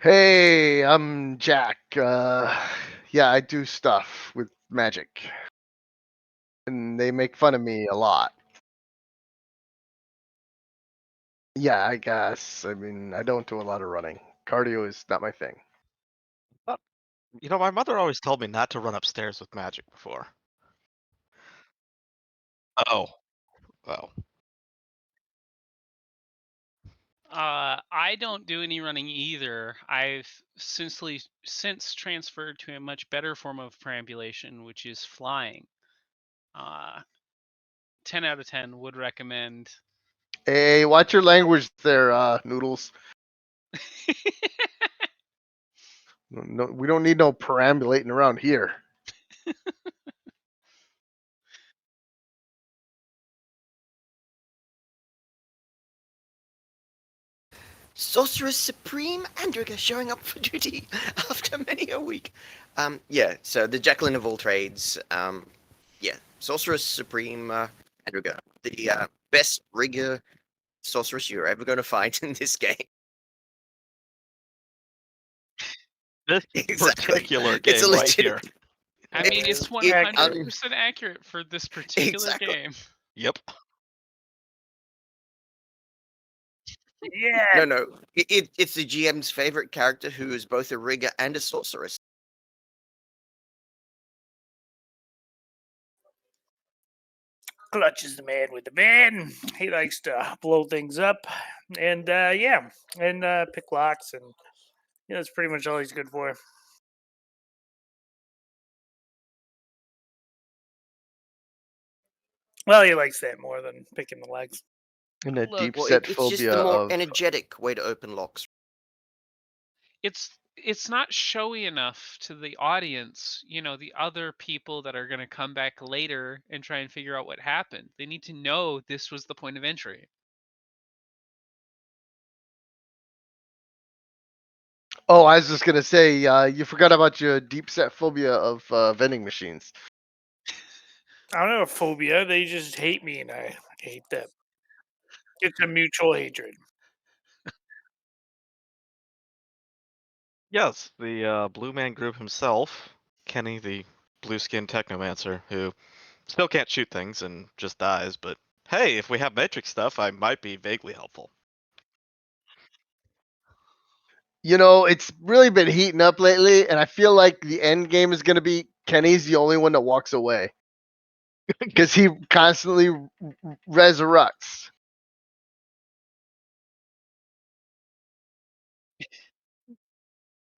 Hey, I'm Jack. Yeah, I do stuff with magic, and they make fun of me a lot. Yeah, I guess. I mean, I don't do a lot of running. Cardio is not my thing. Uh, my mother always told me not to run upstairs with magic before. Oh, well. I don't do any running either. I've since transferred to a much better form of perambulation, which is flying. Uh, 10 out of 10 would recommend. Hey, watch your language there, Noodles. No, we don't need no perambulating around here. Sorceress Supreme Andriga showing up for duty after many a week. Yeah, so the Jacqueline of all trades. Yeah, Sorceress Supreme Andriga, the best rigger sorceress you're ever going to find in this game. This Exactly. particular It's a game right legit. here. I mean, it's It, 100% accurate for this particular exactly. game. Yep. Yeah. No. It's the GM's favorite character who is both a rigger and a sorceress. Clutch is the man with the van. He likes to blow things up, and pick locks, and that's pretty much all he's good for. Well, he likes that more than picking the legs. And a Look, deep Well, set it's just phobia the more of. energetic way to open locks. it's not showy enough to the audience, the other people that are going to come back later and try and figure out what happened. They need to know this was the point of entry. Oh, I was just gonna say, you forgot about your deep set phobia of vending machines. I don't know, phobia. They just hate me, and I hate them. It's a mutual hatred. Yes, the Blue Man Group himself, Kenny, the blue skinned technomancer, who still can't shoot things and just dies, but hey, if we have metric stuff, I might be vaguely helpful. It's really been heating up lately, and I feel like the end game is gonna be Kenny's the only one that walks away because he constantly resurrects.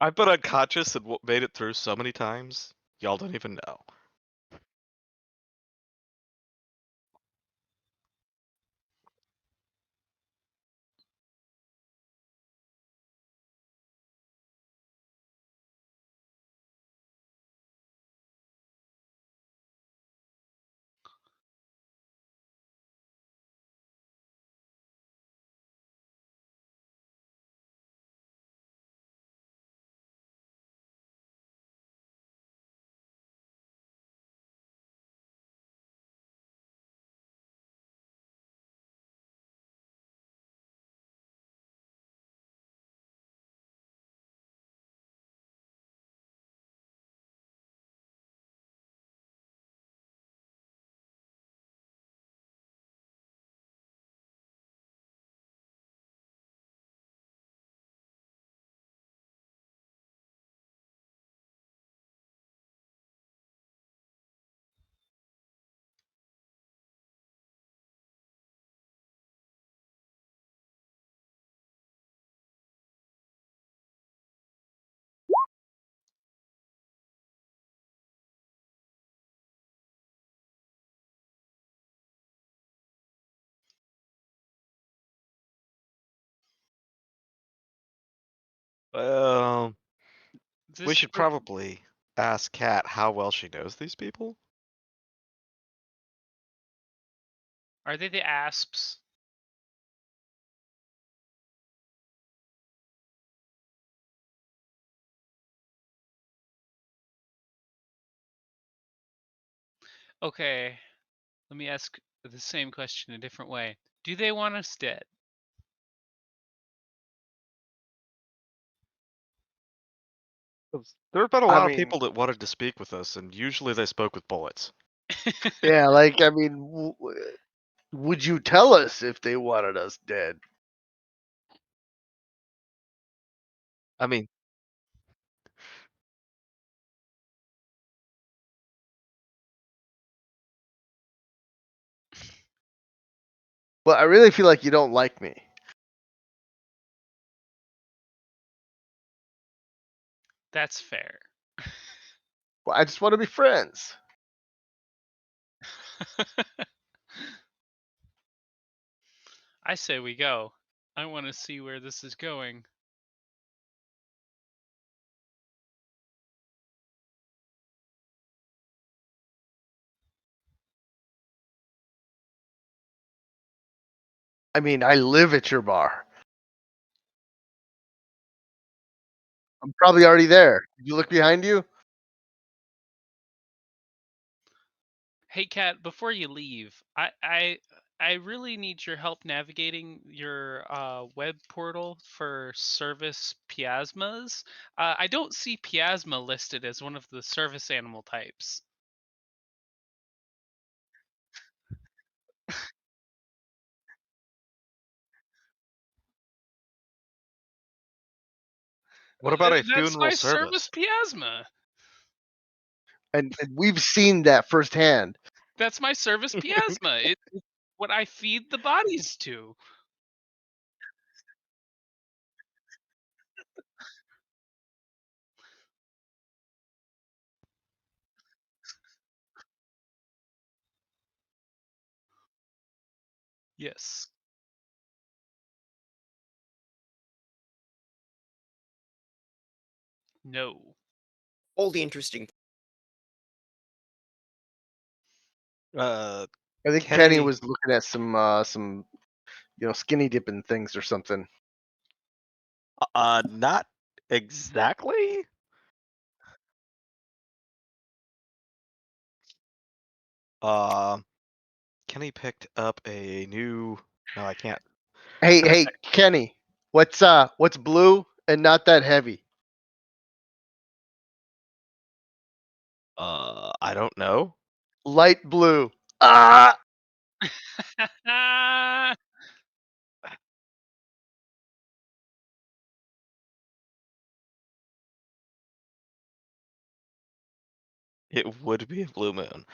I've been unconscious and made it through so many times, y'all don't even know. Well, we This should probably ask Kat how well she knows these people. Are they the asps? Okay, let me ask the same question a different way. Do they want us dead? There have been a I lot of mean, people that wanted to speak with us, and usually they spoke with bullets. yeah, like I mean, would you tell us if they wanted us dead? I mean, Well, I really feel like you don't like me. That's fair. Well, I just want to be friends. I say we go. I want to see where this is going. I mean, I live at your bar. I'm probably already there. Did you look behind you? Hey, Kat, before you leave, I really need your help navigating your web portal for service piasmas. I don't see piasma listed as one of the service animal types. what about a That's funeral my service service? piasma. And we've seen that firsthand. That's my service piasma. It's what I feed the bodies to. Yes. No. All the interesting. Uh, I think Kenny Kenny, was looking at some skinny dipping things or something. not exactly. Uh, Kenny picked up a new. No, I can't. Hey, Kenny, what's blue and not that heavy? I don't know. Light blue. Ah, It would be a blue moon.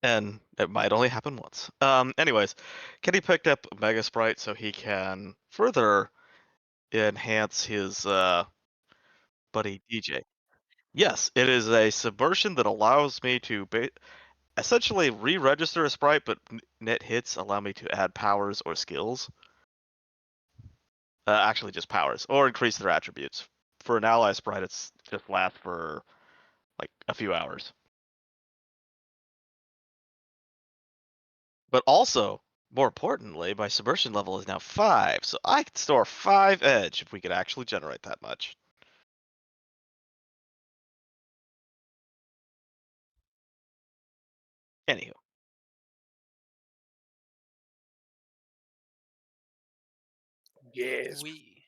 And it might only happen once. Anyways, Kenny picked up Mega Sprite so he can further enhance his buddy DJ. Yes, it is a subversion that allows me to essentially re-register a sprite, but net hits allow me to add powers or skills. Actually, just powers or increase their attributes. For an ally sprite, it's just lasts for like a few hours. But also, more importantly, my subversion level is now 5, so I could store 5 edge if we could actually generate that much. Anywho, Yes. We.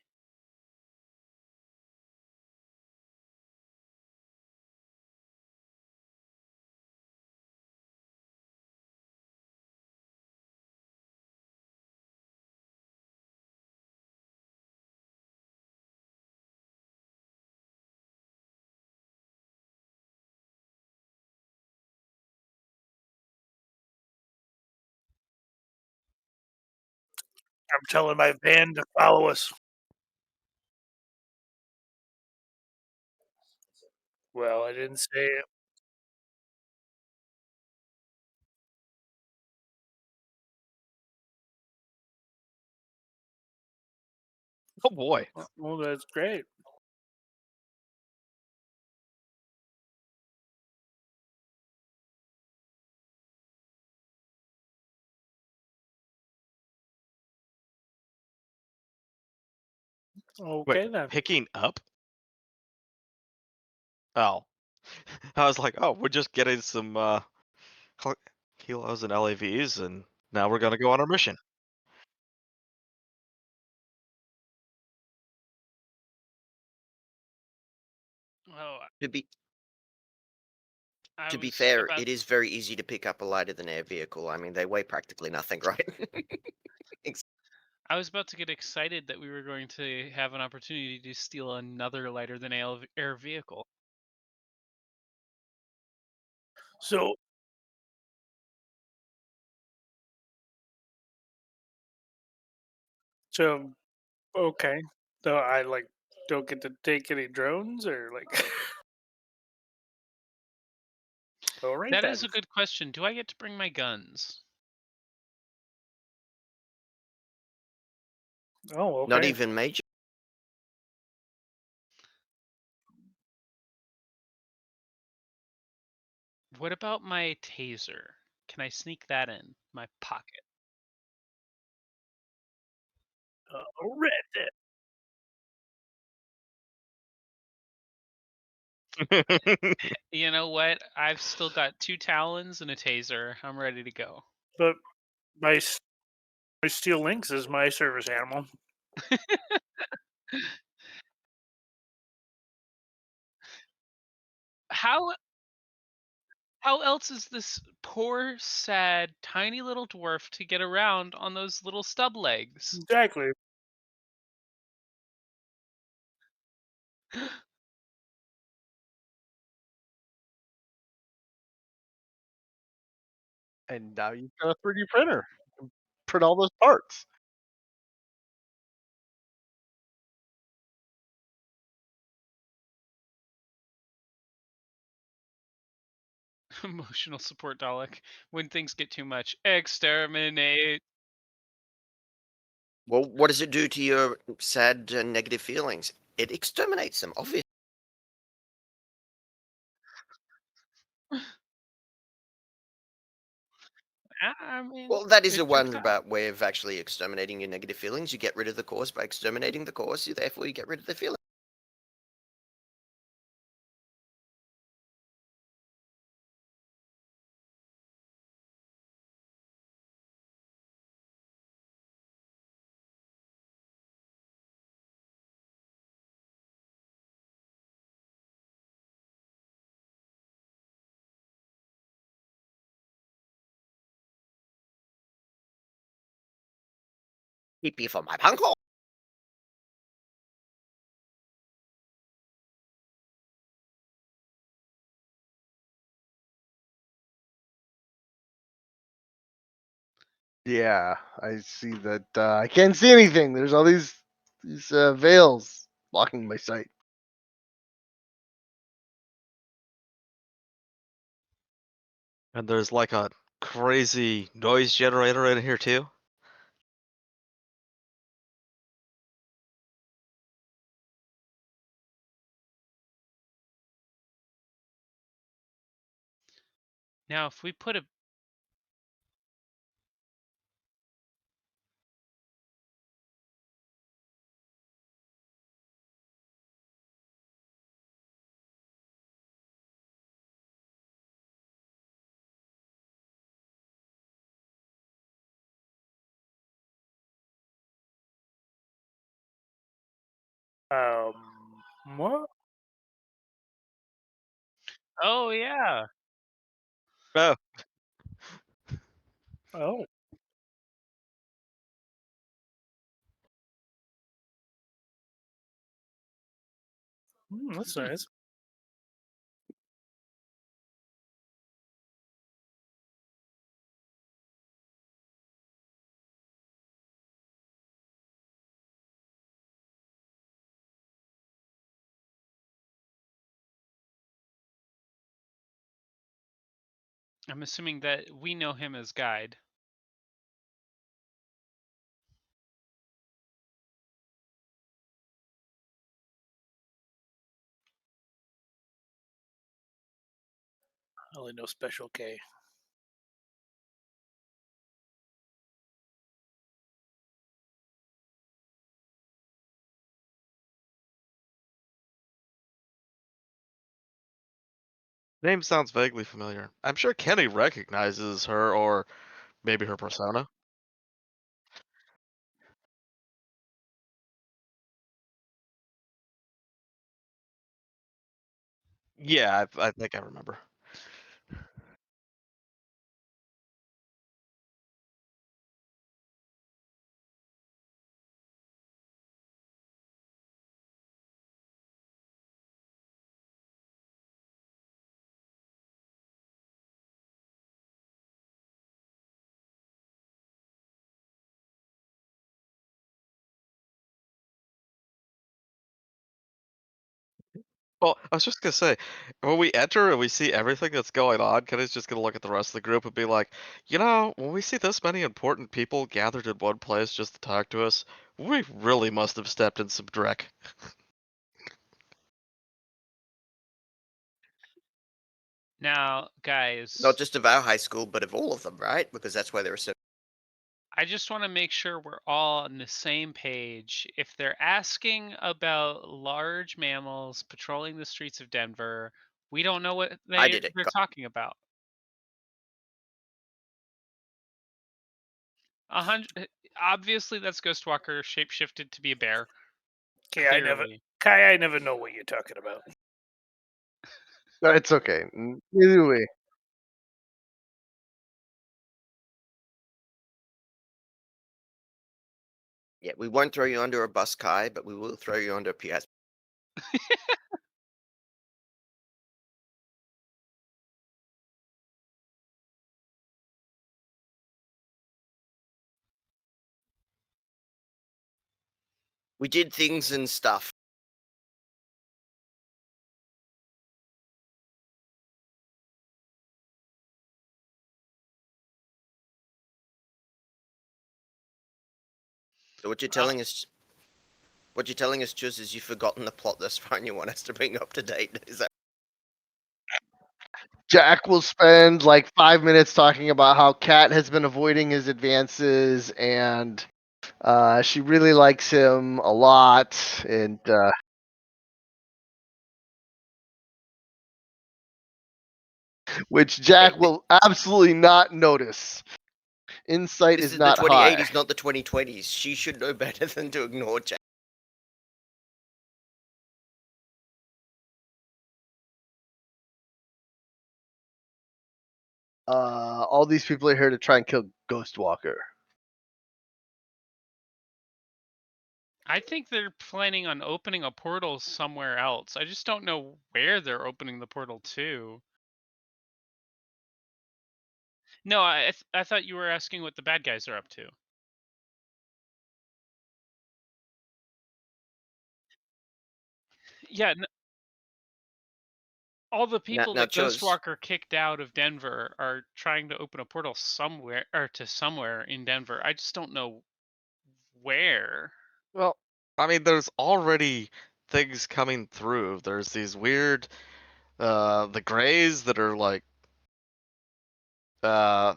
I'm telling my van to follow us. Well, I didn't say it. oh boy. Well, that's great. Wait, Okay then. picking up? Oh, I was like, oh, we're just getting some kilos and LAVs, and now we're gonna go on our mission. Oh, To be I to be was fair, about it is very easy to pick up a lighter than air vehicle. I mean, they weigh practically nothing, right? I was about to get excited that we were going to have an opportunity to steal another lighter than air vehicle. So, so okay. So I like don't get to take any drones or like. All right That then. is a good question. Do I get to bring my guns? Oh, Not okay. even major. What about my taser? Can I sneak that in my pocket? All right then. You know what? I've still got 2 talons and a taser. I'm ready to go. But my my steel lynx is my service animal. How how else is this poor, sad, tiny little dwarf to get around on those little stub legs? Exactly. And now you've got a 3D printer. Print all those parts. Emotional support Dalek. When things get too much, exterminate. Well, what does it do to your sad and negative feelings? It exterminates them, obviously. I mean, Well, that is it a checks out. roundabout way of actually exterminating your negative feelings. You get rid of the cause by exterminating the cause, you therefore you get rid of the feeling. Pee for my punko. Yeah, I see that. I can't see anything. There's all these veils blocking my sight. And there's like a crazy noise generator in here too. Now, if we put a Um, what? Oh yeah. Oh, Oh, that's nice. I'm assuming that we know him as Guide. I only know Special K. name sounds vaguely familiar. I'm sure Kenny recognizes her or maybe her persona. Yeah, I think I remember. Well, I was just gonna say, when we enter and we see everything that's going on, Kenny's just gonna look at the rest of the group and be like, when we see this many important people gathered in one place just to talk to us, we really must have stepped in some dreck. Now, guys, Not just of our high school, but of all of them, right? Because that's why there are so. I just want to make sure we're all on the same page. If they're asking about large mammals patrolling the streets of Denver, we don't know what I did it. they're talking about. 100. Obviously, that's Ghostwalker shapeshifted to be a bear. Okay, Clearly. I never know what you're talking about. No, it's okay. Either way. Yeah, we won't throw you under a bus, Kai, but we will throw you under a PS. We did things and stuff. So what you're telling us, Chuz, is you've forgotten the plot thus far and you want us to bring up to date. Is that Jack will spend like 5 minutes talking about how Kat has been avoiding his advances and she really likes him a lot. And which Jack will absolutely not notice. Insight this is is the not high. 2080s, not the 2020s. She should know better than to ignore Jack. All these people are here to try and kill Ghostwalker. I think they're planning on opening a portal somewhere else. I just don't know where they're opening the portal to. No, I thought you were asking what the bad guys are up to. Yeah, all the people Now, that Chuz, Ghostwalker kicked out of Denver are trying to open a portal somewhere or to somewhere in Denver. I just don't know where. Well, I mean, there's already things coming through. There's these weird, the grays that are like, uh,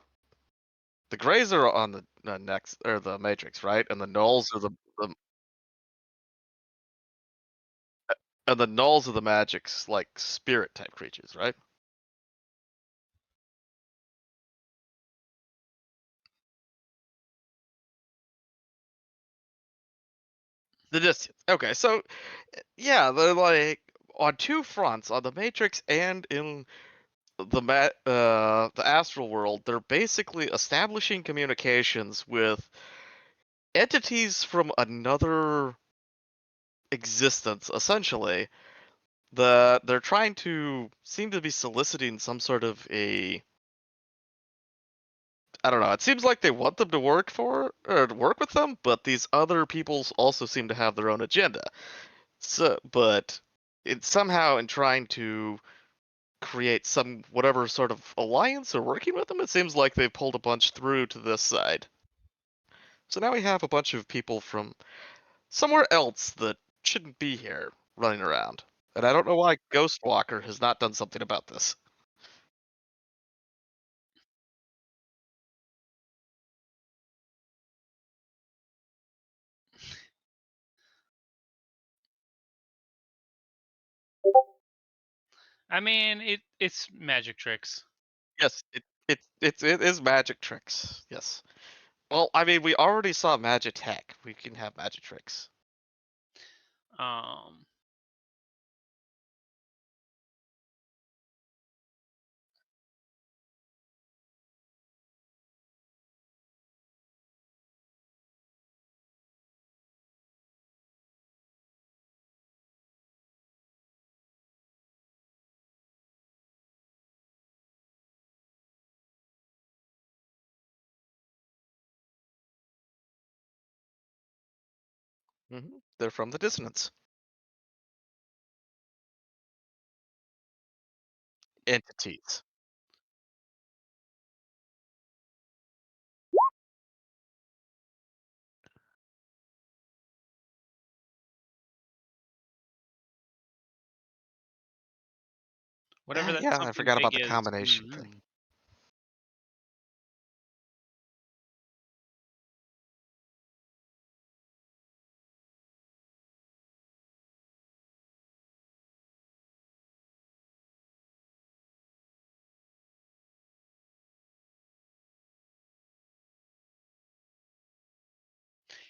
the grays are on the next or the Matrix, right? And the nulls are the and the nulls are the magic's like spirit type creatures, right? The distance. Okay, so yeah, they're like on two fronts, on the Matrix and in the astral world. They're basically establishing communications with entities from another existence, essentially. They're trying to seem to be soliciting some sort of a, I don't know. It seems like they want them to work for or to work with them, but these other peoples also seem to have their own agenda. So, but it's somehow in trying to create some whatever sort of alliance or working with them, it seems like they've pulled a bunch through to this side. So now we have a bunch of people from somewhere else that shouldn't be here running around. And I don't know why Ghostwalker has not done something about this. I mean, it's magic tricks. Yes, it is magic tricks. Yes. Well, I mean, we already saw magic tech. We can have magic tricks. Um, They're from the dissonance entities. Whatever that Yeah, I something forgot big about the is. combination thing.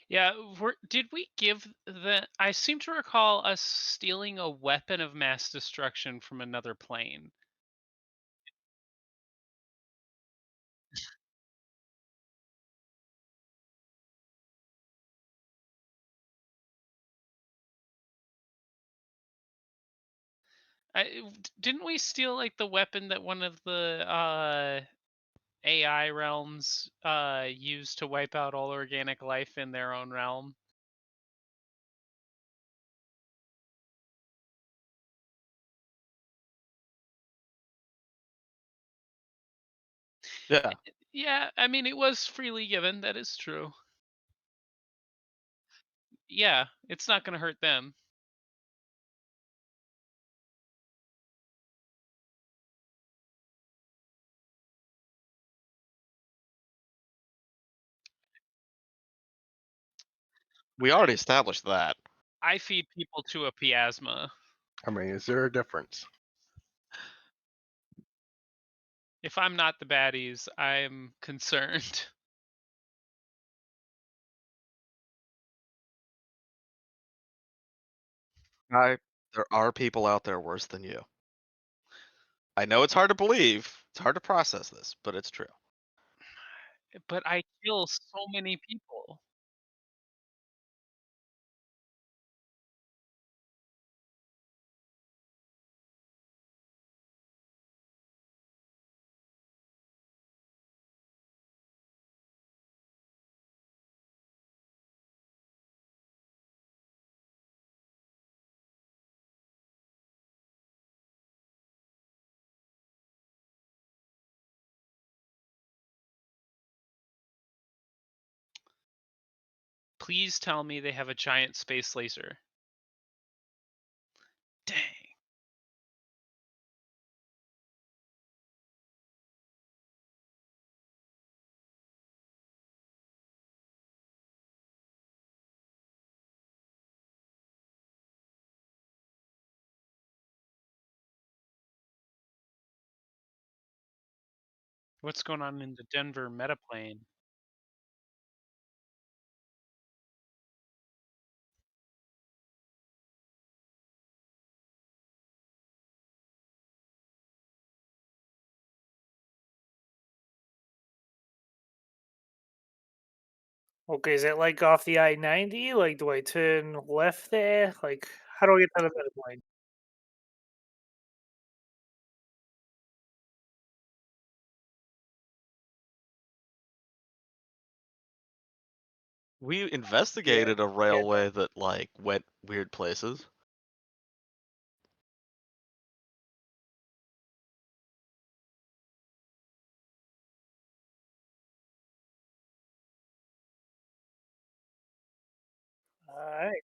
Yeah, did we give the? I seem to recall us stealing a weapon of mass destruction from another plane. Didn't we steal like the weapon that one of the AI realms used to wipe out all organic life in their own realm? Yeah, Yeah, I mean it was freely given. That is true. Yeah, it's not going to hurt them. we already established that. I feed people to a piasma. I mean, is there a difference? If I'm not the baddies, I'm concerned. There are people out there worse than you. I know it's hard to believe. It's hard to process this, but it's true. But I kill so many people. Please tell me they have a giant space laser. Dang. What's going on in the Denver metaplane? Okay, is that like off the I-90? Like, do I turn left there? Like, how do I get to the better point? We Yeah, investigated a yeah. railway that like went weird places. All right.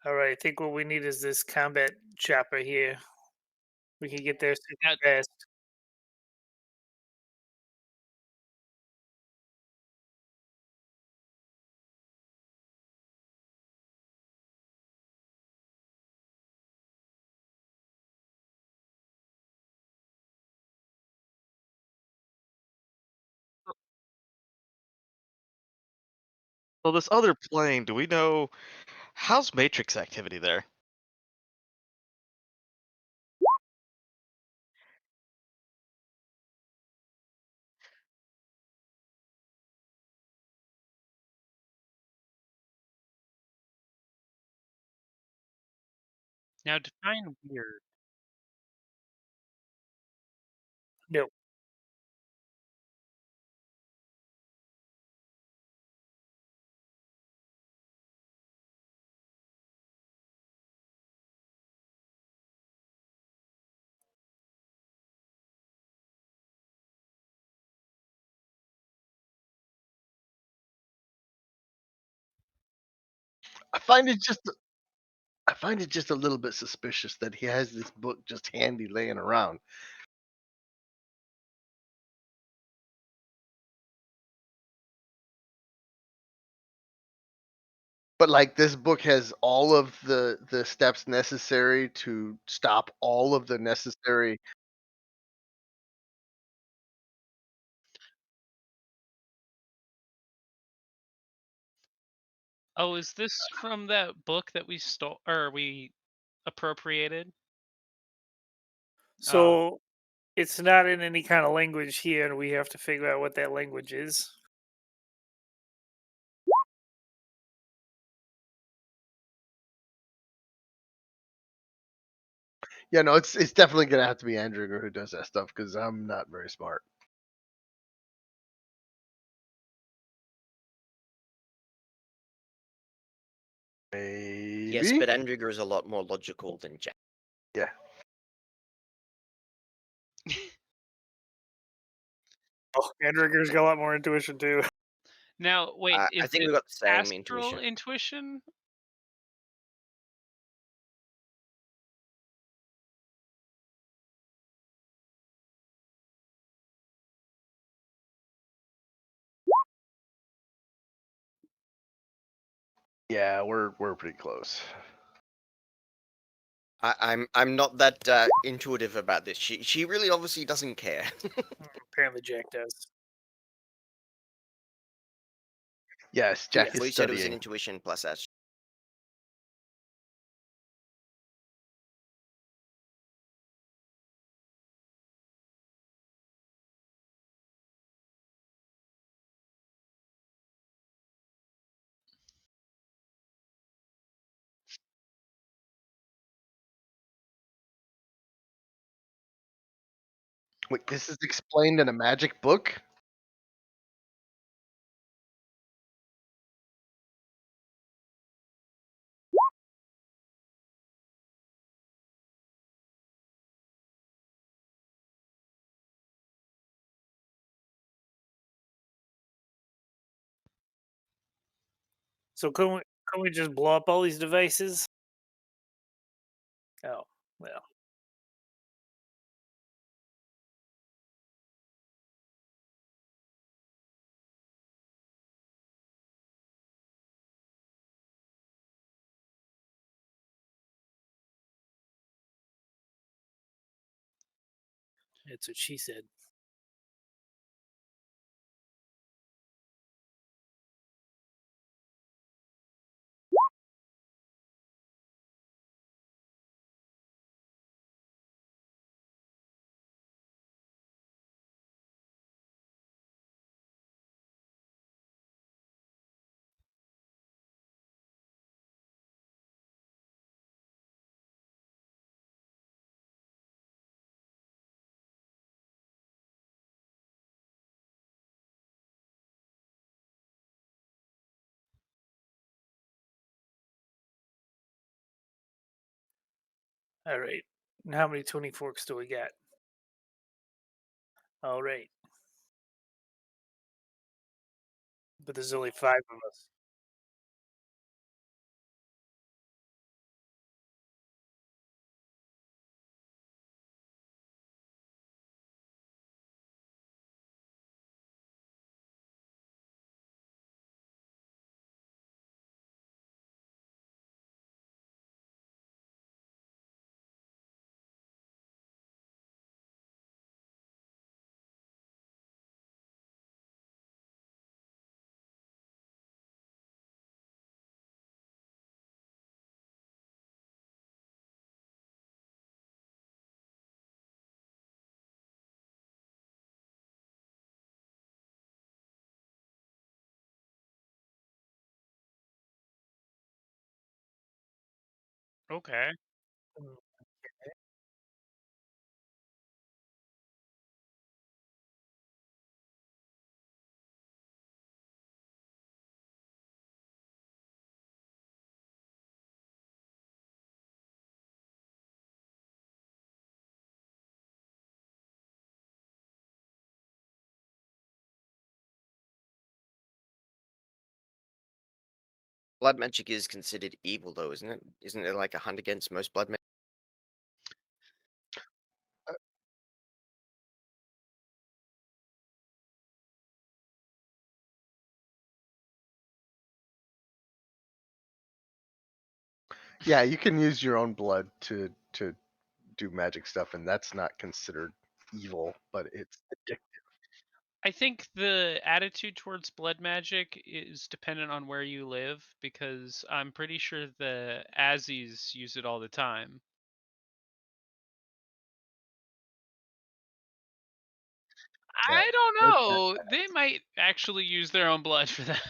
All right. I think what we need is this combat chopper here. We can get there super That fast. So this other plane, do we know how's Matrix activity there? Now define weird. No. I find it just I find it just a little bit suspicious that he has this book just handy laying around. But like this book has all of the steps necessary to stop all of the necessary. Oh, is this from that book that we stole or we appropriated? Oh, So it's not in any kind of language here, and we have to figure out what that language is. Yeah, no, it's definitely gonna have to be Andringer who does that stuff because I'm not very smart. Yes, Maybe. but Andriger is a lot more logical than Jack. Yeah. Oh, Andrigger's got a lot more intuition too. now wait, I is think it we've got the same astral intuition. intuition? Yeah, we're pretty close. I'm not that intuitive about this. She really obviously doesn't care. Apparently, Jack does. Yes, Yeah. Jack is Well, you said it was an studying. intuition plus astral. Wait, this is explained in a magic book? So can we just blow up all these devices? Oh, well. That's what she said. All right. And how many tuning forks do we got? All right. But there's only 5 of us. Okay. Mm, Blood magic is considered evil, though, isn't it? Isn't there like a hunt against most blood magic? Yeah, you can use your own blood to do magic stuff, and that's not considered evil, but it's addictive. I think the attitude towards blood magic is dependent on where you live, because I'm pretty sure the Azis use it all the time. Yeah. I don't They're know. They might actually use their own blood for that.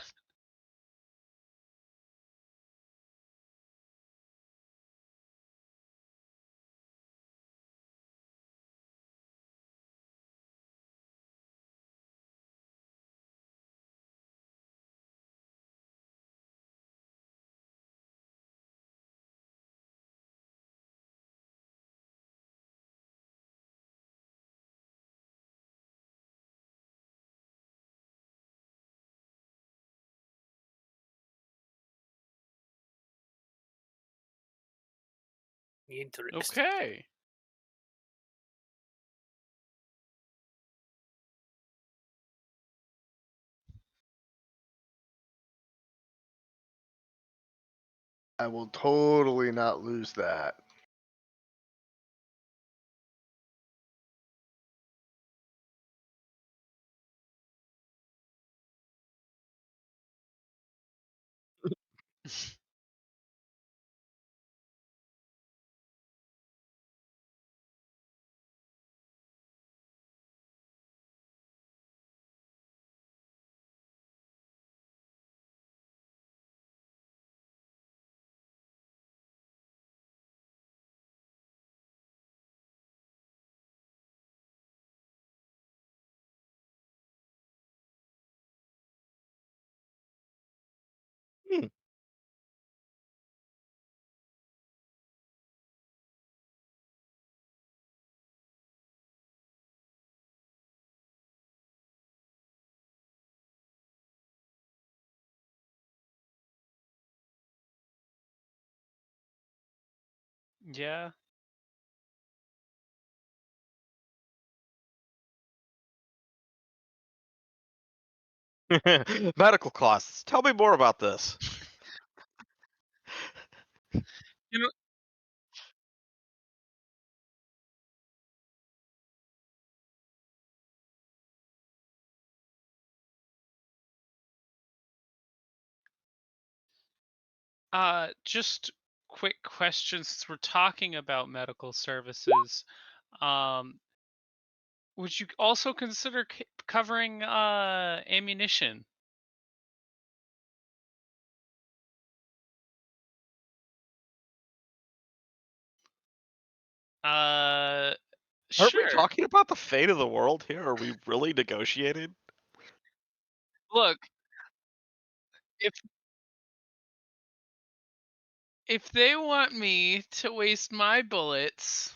Interesting. Okay. I will totally not lose that. Hmm. Yeah. Medical costs. Tell me more about this. You know, just quick questions since we're talking about medical services. Um, would you also consider covering ammunition? Uh, Aren't we sure. talking about the fate of the world here? Are we really negotiating? Look, if they want me to waste my bullets,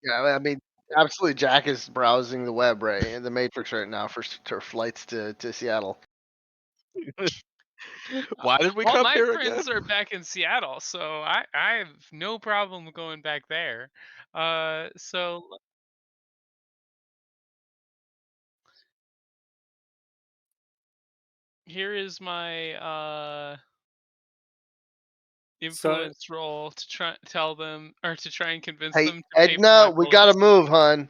Yeah, I mean, absolutely. Jack is browsing the web right in the Matrix right now for flights to Seattle. Why did we all come my here again? friends are back in Seattle, so I have no problem going back there. So here is my So influence role to try tell them, or to try and convince Hey, them to pay for my Edna, we gotta bullets. move, hun.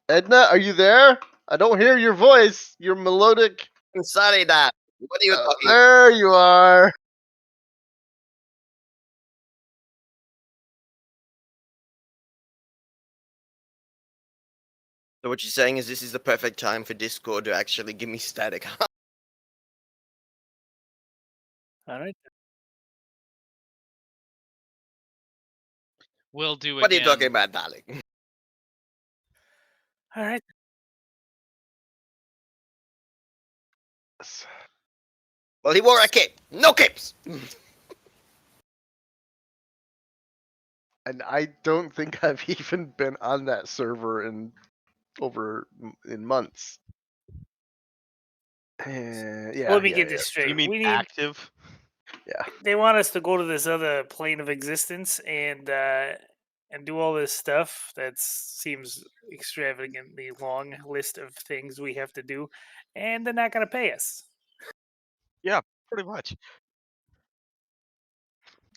Edna, are you there? I don't hear your voice. Your melodic. Sorry that. What are you talking? There you are. So what you're saying is this is the perfect time for Discord to actually give me static. All right. Will do What are you again. talking about, darling? All right. Well, he wore a cape. No capes. And I don't think I've even been on that server in months. Yeah. Let me yeah, get yeah. this straight. You mean we need. active? They want us to go to this other plane of existence and do all this stuff. That seems extravagantly long list of things we have to do, and they're not going to pay us. Yeah, pretty much.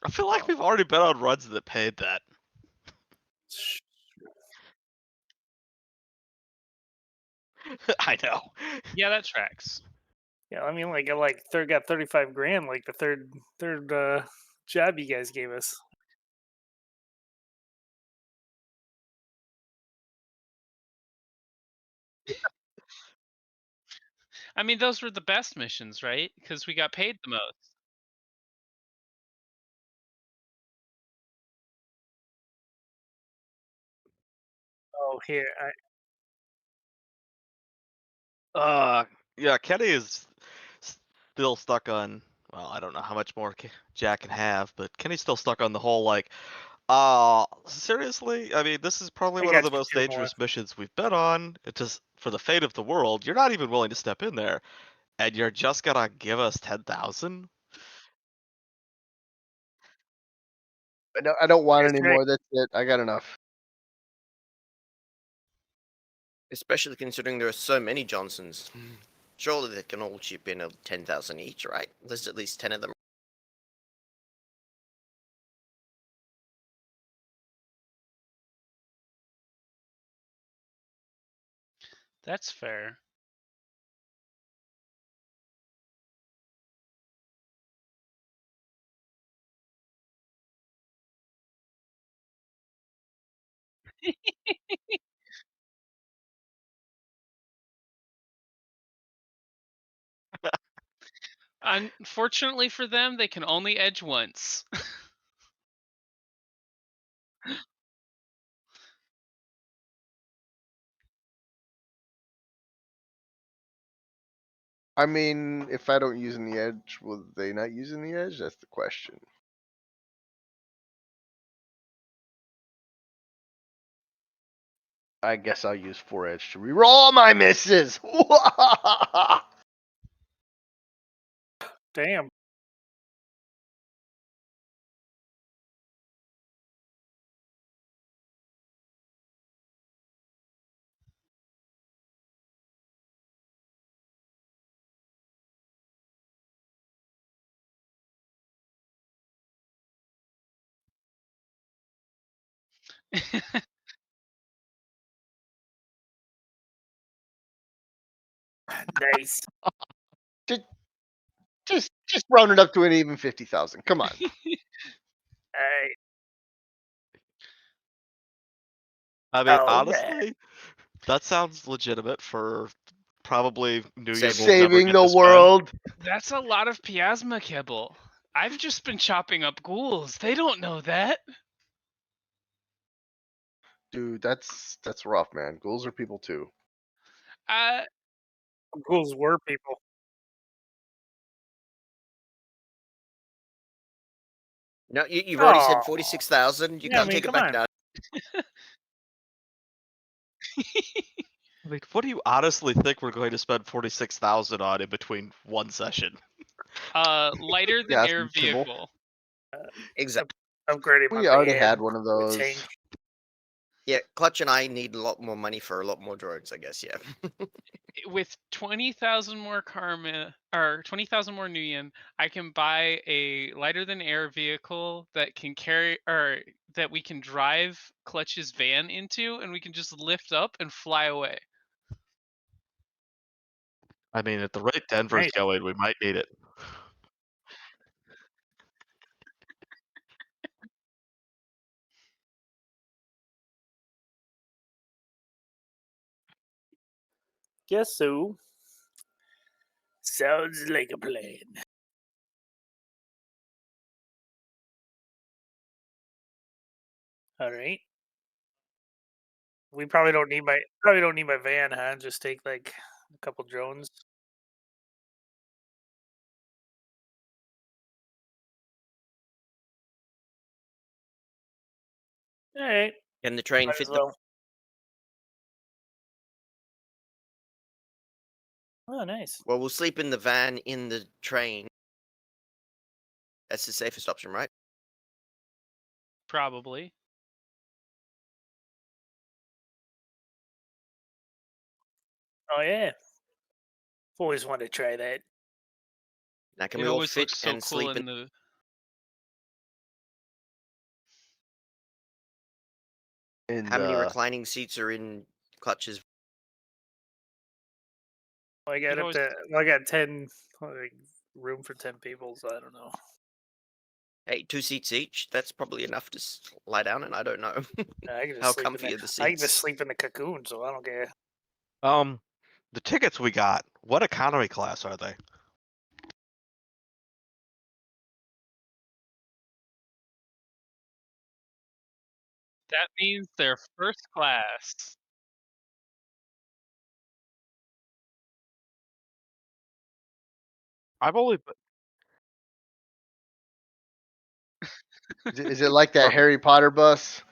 I feel like we've already been on runs that paid that. I know. Yeah, that tracks. Yeah, I mean, like I got 35 grand, like the third job you guys gave us. I mean, those were the best missions, right? Because we got paid the most. Oh, here, Yeah, Kenny is still stuck on. Well, I don't know how much more Jack can have, but Kenny's still stuck on the whole like, seriously? I mean, this is probably I one of got the you most 2 more. dangerous missions we've been on. It just for the fate of the world, you're not even willing to step in there, and you're just gonna give us 10,000. I don't want That's any right. more. That's it. I got enough. Especially considering there are so many Johnsons. Surely they can all chip in 10,000 each, right? There's at least 10 of them. That's fair. Unfortunately for them, they can only edge once. I mean, if I don't use the edge, will they not using the edge? That's the question. I guess I'll use 4 edge to reroll all my misses. Damn. Nice. just round it up to an even 50,000. Come on. Alright. I mean, All right. honestly, that sounds legitimate for probably New Year Saving we'll never Saving get the to spend. world. That's a lot of Piasma kibble. I've just been chopping up ghouls. They don't know that. Dude, that's rough, man. Ghouls are people too. Uh, Ghouls were people. No, you've already said Oh, 46,000. You yeah, I can't mean, take it come back on. now. I mean, what do you honestly think we're going to spend 46,000 on in between one session? lighter than Yeah, air some kibble. vehicle. Exactly. Upgrading my We already van had one of to a those. tank. Yeah, Clutch and I need a lot more money for a lot more droids, I guess, yeah. With 20,000 more karma or 20,000 more Nuyen, I can buy a lighter than air vehicle that can carry or that we can drive Clutch's van into, and we can just lift up and fly away. I mean, at the rate Denver's Nice. going, we might need it. Guess so. Sounds like a plan. All right. We probably don't need my van, huh? Just take like a couple drones. All right. Can the train Might fit as well. Oh, nice. Well, we'll sleep in the van in the train. That's the safest option, right? Probably. Oh yeah. Always wanted to try that. Now, can It we all always fit looks so and cool sleep in? in the. In How many the reclining seats are in Clutch's? Well, I got It up always. to. Well, I got 10 like, room for 10 people, so I don't know. Hey, 2 seats each. That's probably enough to lie down in. I don't know. I can just How sleep in comfy the. are the I can just seats? sleep in the cocoon, so I don't care. The tickets we got, what economy class are they? That means they're first class. I've only is it like that for Harry Potter bus?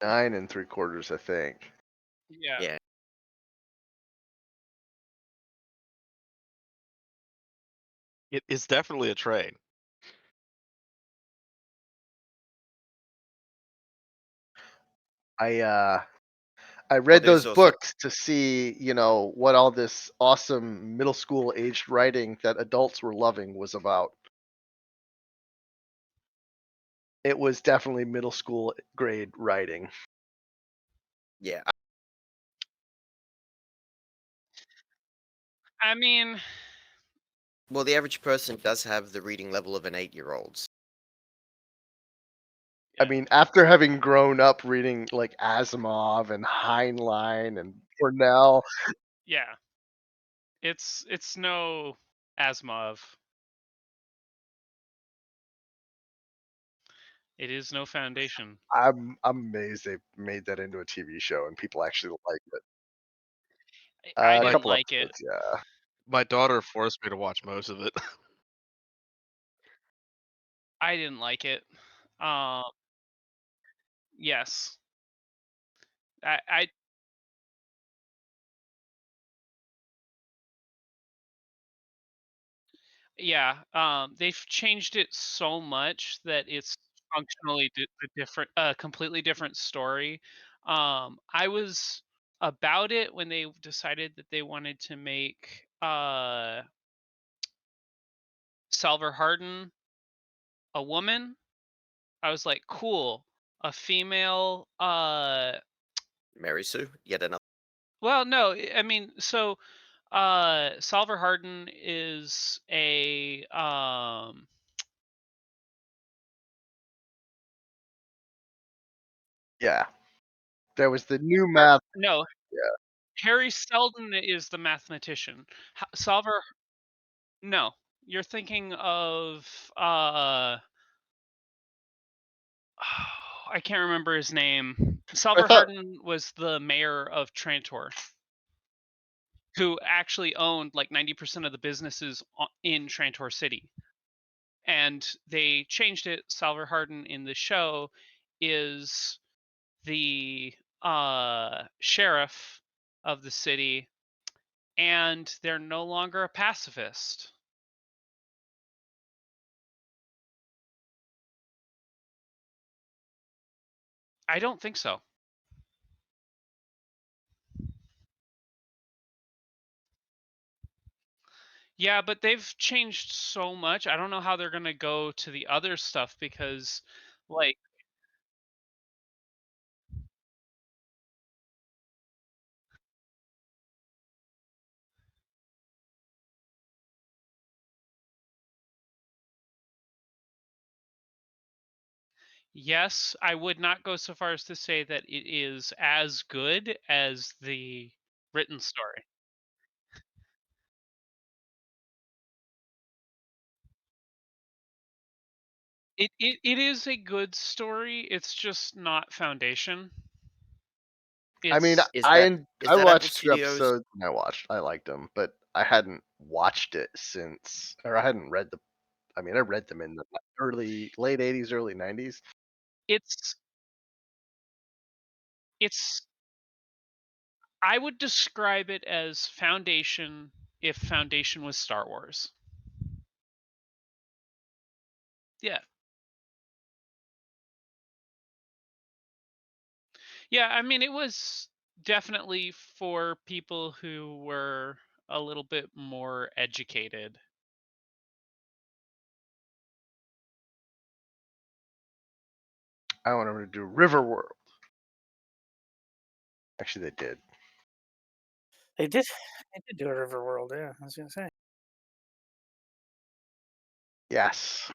Nine and 3/4, I think. Yeah. Yeah. it is definitely a train. I read there's those also books to see, what all this awesome middle school aged writing that adults were loving was about. It was definitely middle school grade writing. yeah. I mean, Well, the average person does have the reading level of an 8-year-old. I yeah. mean, after having grown up reading like Asimov and Heinlein and Cornell, Yeah. It's no Asimov. It is no Foundation. I'm amazed they made that into a TV show and people actually like it. I A Like- didn't couple like it. episodes, yeah. My daughter forced me to watch most of it. I didn't like it. Um, yes. I yeah. They've changed it so much that it's functionally a different, completely different story. I was about it when they decided that they wanted to make Salver Hardin a woman. I was like, cool, a female. Mary Sue, yet another. Well, no, I mean, so Salver Hardin is a Yeah. There was the new math. no, Yeah. Harry Seldon is the mathematician. Salver, no, you're thinking of I can't remember his name. I Salver thought Hardin was the mayor of Trantor, who actually owned like 90% of the businesses in Trantor City. And they changed it. Salver Hardin in the show is the sheriff of the city, and they're no longer a pacifist. I don't think so. Yeah, but they've changed so much. I don't know how they're gonna go to the other stuff because, like, yes, I would not go so far as to say that it is as good as the written story. It is a good story. It's just not Foundation. I mean, It's Is that is I that Apple watched 2 Studios? episodes and I liked them, but I hadn't watched it since, or I hadn't read the. I mean, I read them in the late '80s, early '90s. it's it's I would describe it as Foundation if Foundation was Star Wars. Yeah. Yeah, I mean, it was definitely for people who were a little bit more educated. I want to do River World. Actually, they did. They did. They did do a River World. Yeah, I was gonna say. Yes.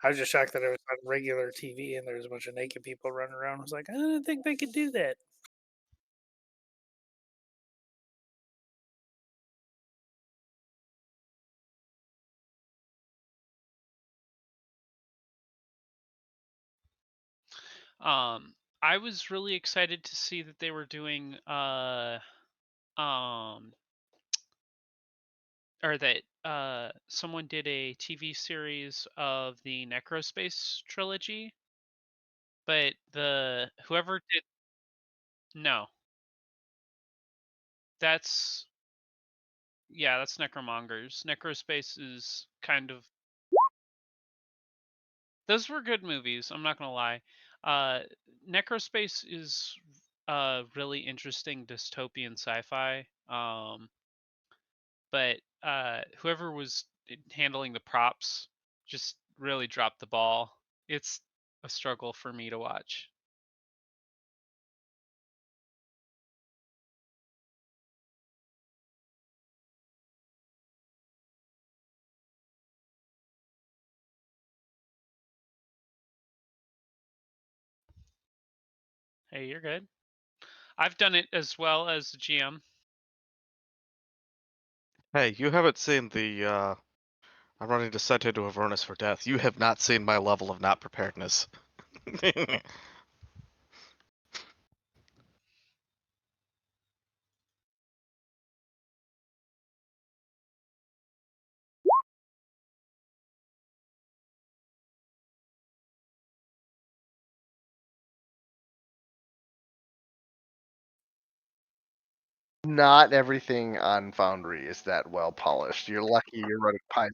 I was just shocked that it was on regular TV and there was a bunch of naked people running around. I was like, I didn't think they could do that. Um, I was really excited to see that they were doing um or that someone did a TV series of the Necrospace trilogy, but the whoever did no, that's yeah, that's Necromongers. Necrospace is kind of those were good movies, I'm not gonna lie. Uh Necrospace is really interesting dystopian sci-fi. But whoever was handling the props just really dropped the ball. It's a struggle for me to watch. Hey, you're good. I've done it as well as a GM. Hey, you haven't seen the I'm running Descent into Avernus for Death. You have not seen my level of not preparedness. Not everything on Foundry is that well polished. You're lucky you're running Paizo.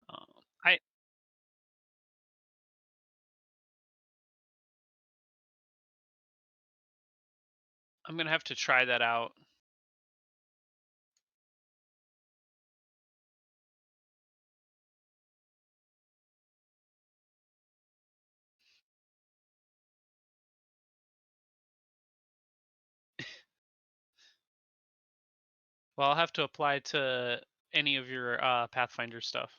Um, I I'm gonna have to try that out. Well, I'll have to apply to any of your Pathfinder stuff.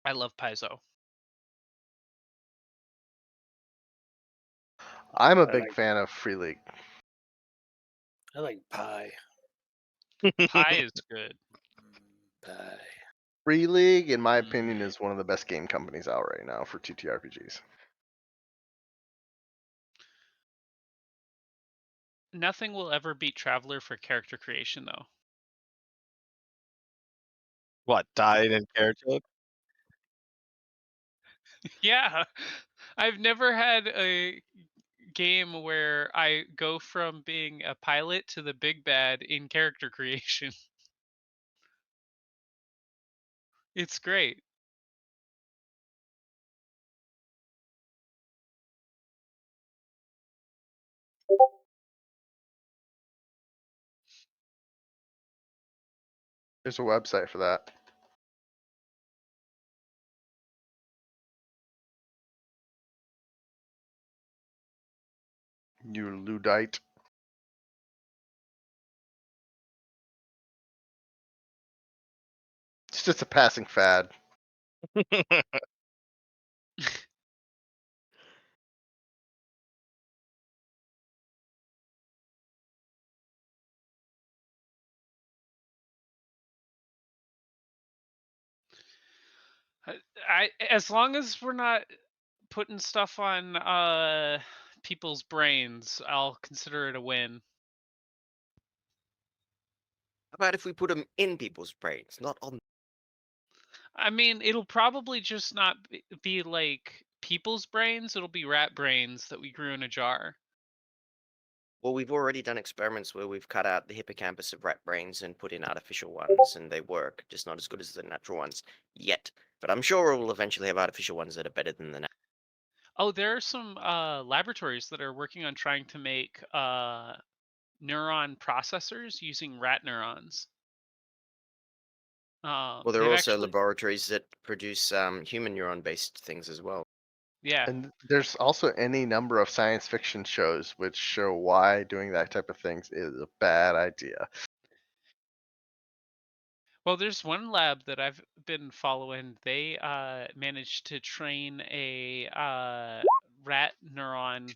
I love Paizo. I'm a I big like fan of Free League. I like pie. Pi is good. Pie. Free League, in my Mm. opinion, is one of the best game companies out right now for TTRPGs. Nothing will ever beat Traveler for character creation, though. What, died in character? Yeah, I've never had a game where I go from being a pilot to the big bad in character creation. It's great. There's a website for that. You Luddite. It's just a passing fad. As long as we're not putting stuff on people's brains, I'll consider it a win. How about if we put them in people's brains, not on? I mean, it'll probably just not be like people's brains, it'll be rat brains that we grew in a jar. Well, we've already done experiments where we've cut out the hippocampus of rat brains and put in artificial ones, and they work, just not as good as the natural ones yet. But I'm sure we'll eventually have artificial ones that are better than the natural. Oh, there are some laboratories that are working on trying to make neuron processors using rat neurons. Well, there are They've also actually, laboratories that produce human neuron-based things as well. yeah. And there's also any number of science fiction shows which show why doing that type of things is a bad idea. Well, there's one lab that I've been following. They managed to train a rat neuron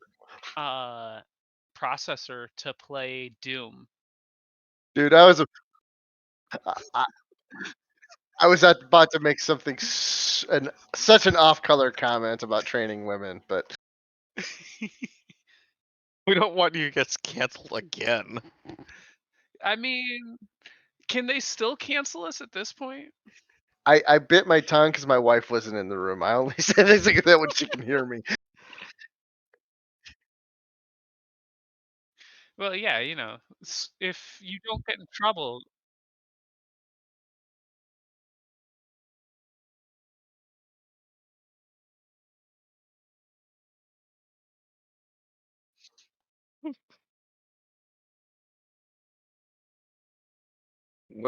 processor to play Doom. Dude, I, I was about to make something such an off-color comment about training women, but We don't want you to get canceled again. I mean, can they still cancel us at this point? I bit my tongue because my wife wasn't in the room. I only said things like that when she can hear me. Well, yeah, if you don't get in trouble,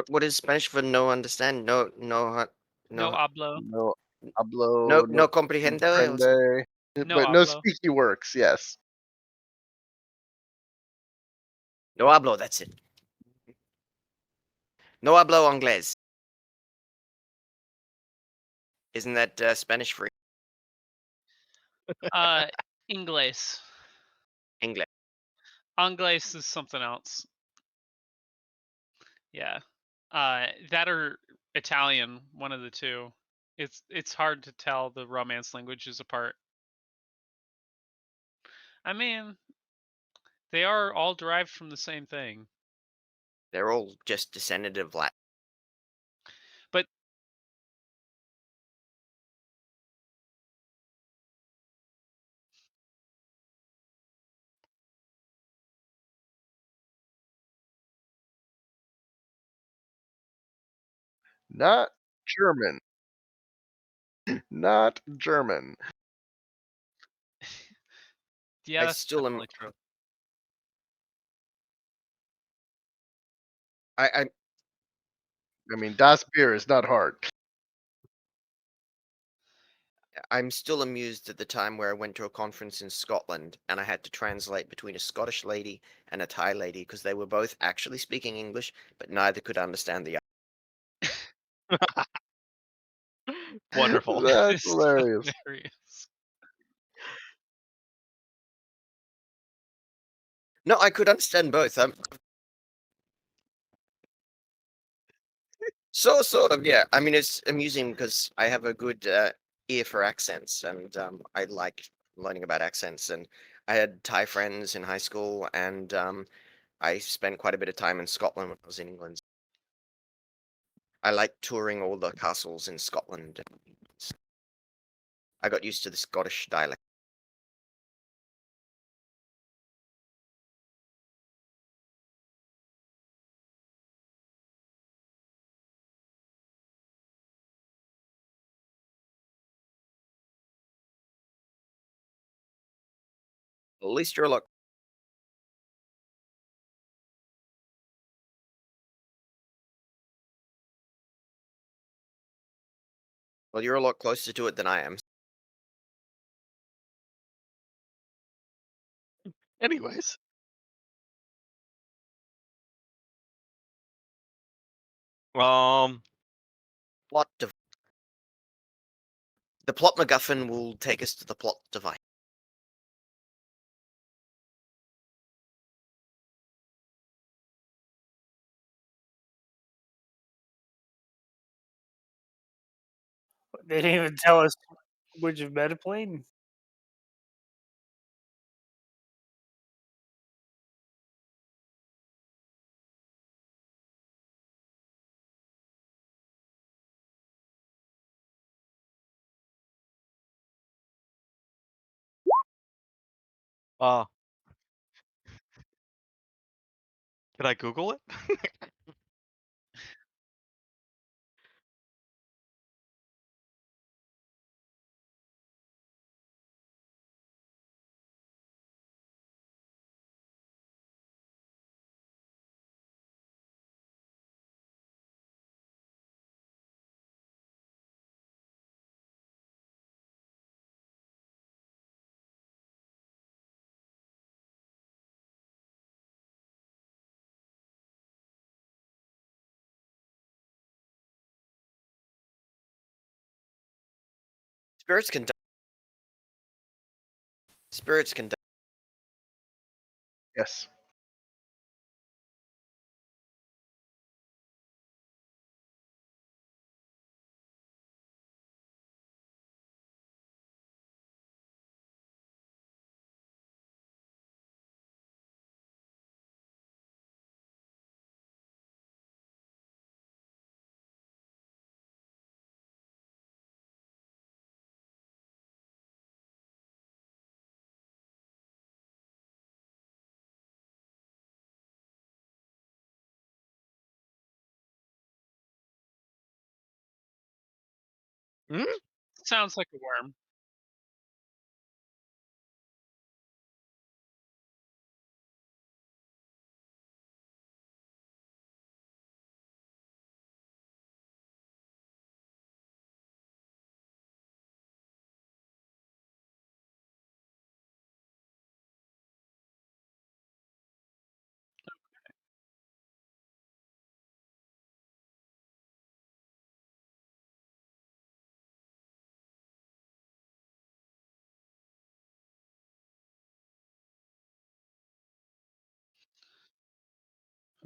What is Spanish for no understand? No, no, no no, hablo, No no, hablo, no no comprehende. comprende, no but no hablo. speaky works. Yes. No hablo. That's it. No hablo inglés. Isn't that Spanish for Uh, Inglés. English? Anglais is something else. Yeah. That or Italian, one of the two. It's hard to tell the Romance languages apart. I mean, they are all derived from the same thing. They're all just descended of Latin. But Not German. Not German. yeah, I that's still am. definitely true. I I mean, Das Bier is not hard. I'm still amused at the time where I went to a conference in Scotland and I had to translate between a Scottish lady and a Thai lady because they were both actually speaking English, but neither could understand the other. Wonderful. That That's is so hilarious. hilarious. No, I could understand both. Sort of, yeah. I mean, it's amusing because I have a good ear for accents, and I like learning about accents. And I had Thai friends in high school, and I spent quite a bit of time in Scotland when I was in England. I like touring all the castles in Scotland. I got used to the Scottish dialect. At least you're a lot. Well, you're a lot closer to it than I am. Anyways, um, Plot dev- the plot MacGuffin will take us to the plot device. They didn't even tell us which meta plane. uh, can I Google it? Spirits can. Spirits can. Yes. Hmm? Sounds like a worm.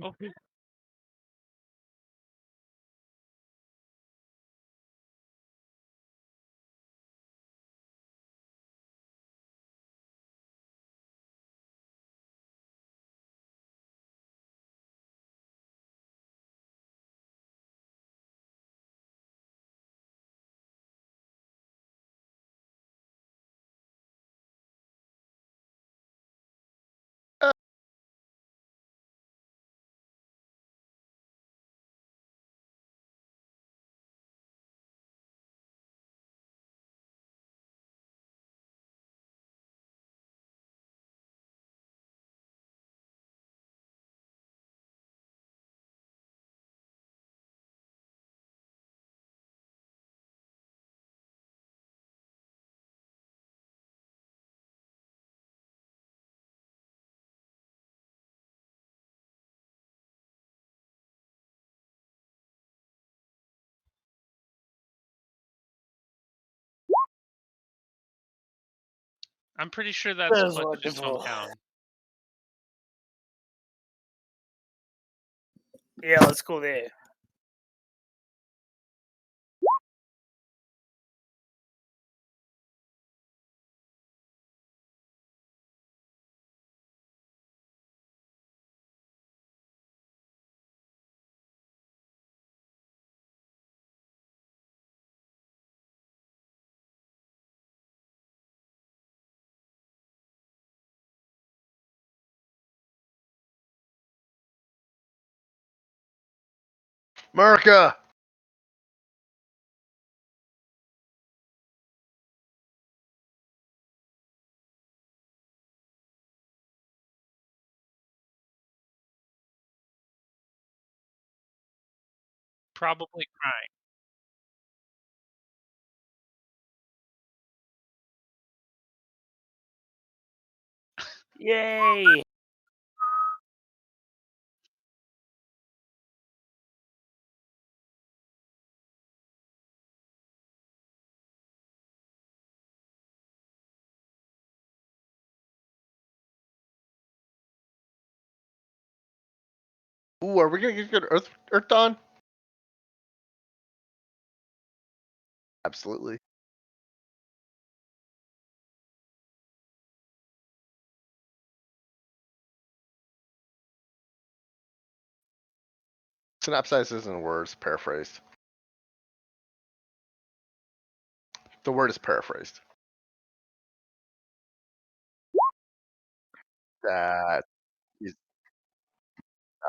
Okay. I'm pretty sure that's That is Clutch's wonderful. hometown. Yeah, let's go there. America. probably crying. Yay! Ooh, are we gonna get good Earth Dawn? Absolutely. Synopsize isn't a word, it's paraphrased. The word is paraphrased. That is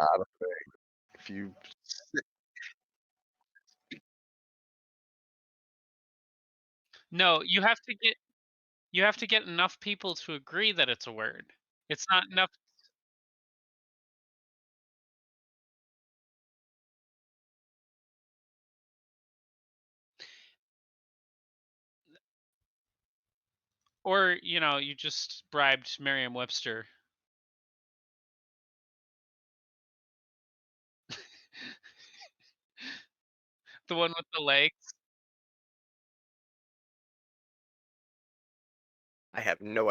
not a thing. If you No, you have to get enough people to agree that it's a word. It's not enough. Or, you just bribed Merriam-Webster. The one with the legs. I have no.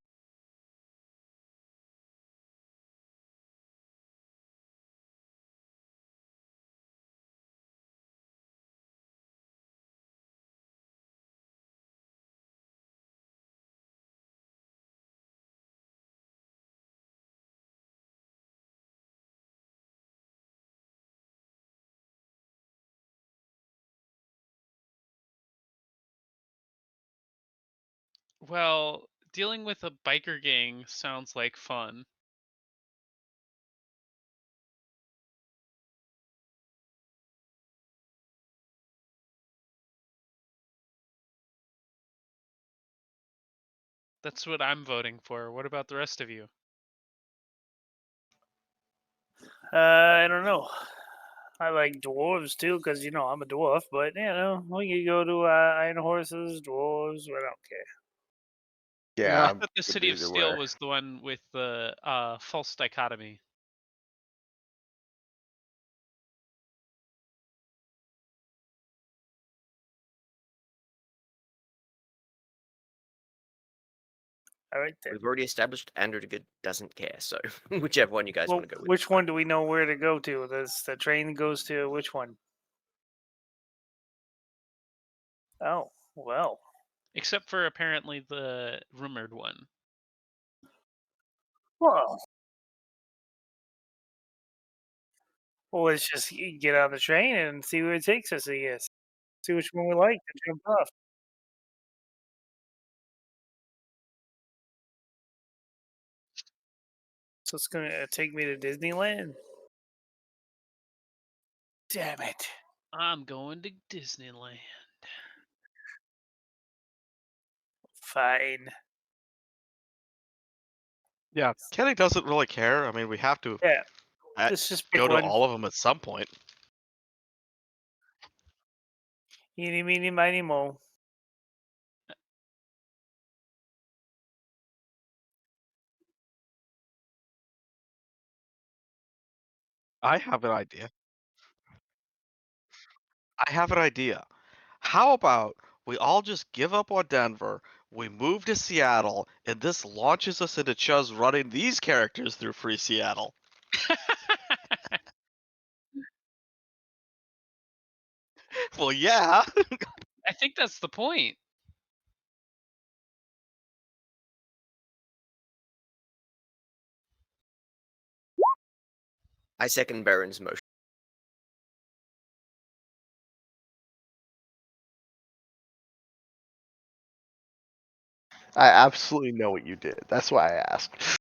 Well, dealing with a biker gang sounds like fun. That's what I'm voting for. What about the rest of you? I don't know. I like dwarves too, because I'm a dwarf. But we can go to iron horses, dwarves. I don't care. yeah, I I'm thought the good City of either Steel way. was the one with the false dichotomy. All right then. We've already established Andrew the Good doesn't care, so whichever one you guys Well, want to go with. which one do we know where to go to? The train goes to which one? Oh, well. Except for apparently the rumored one. Well, let's just get on the train and see where it takes us, I guess. See which one we like and jump off. So it's going to take me to Disneyland? Damn it. I'm going to Disneyland. Fine. Yeah, Kenny doesn't really care. I mean, we have to Yeah, at, just pick go to one. all of them at some point. Eeny, meeny, miny, mo. I have an idea. I have an idea. How about we all just give up on Denver, we move to Seattle, and this launches us into Chuz running these characters through Free Seattle? Well, yeah. I think that's the point. I second Baron's motion. I absolutely know what you did. That's why I asked.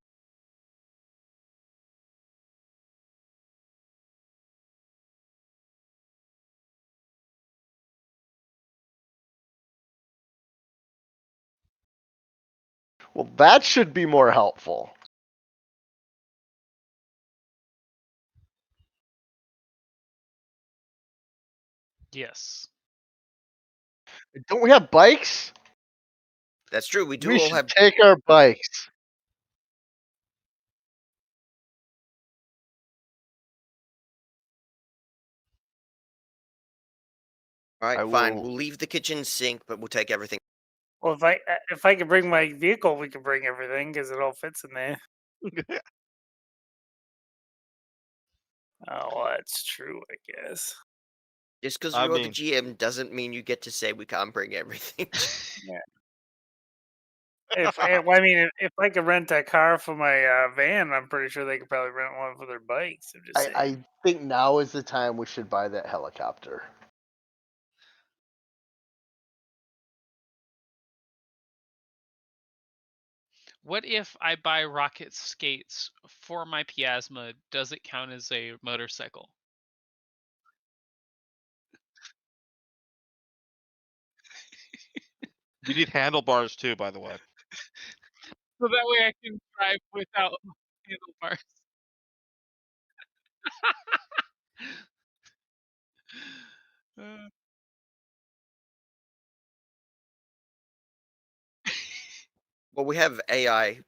Well, that should be more helpful. Yes. Don't we have bikes? That's true. We do We all should have. take our bikes. All right, I fine. will. We'll leave the kitchen sink, but we'll take everything. Well, if I can bring my vehicle, we can bring everything because it all fits in there. Oh, well, that's true, I guess. Just because I you're the mean, GM doesn't mean you get to say we can't bring everything. I mean, if I could rent a car for my van, I'm pretty sure they could probably rent one for their bikes. I'm just saying. I think now is the time we should buy that helicopter. What if I buy rocket skates for my Piasma? Does it count as a motorcycle? you need handlebars too, by the way. So that way I can drive without handlebars. Uh, Well, we have AI.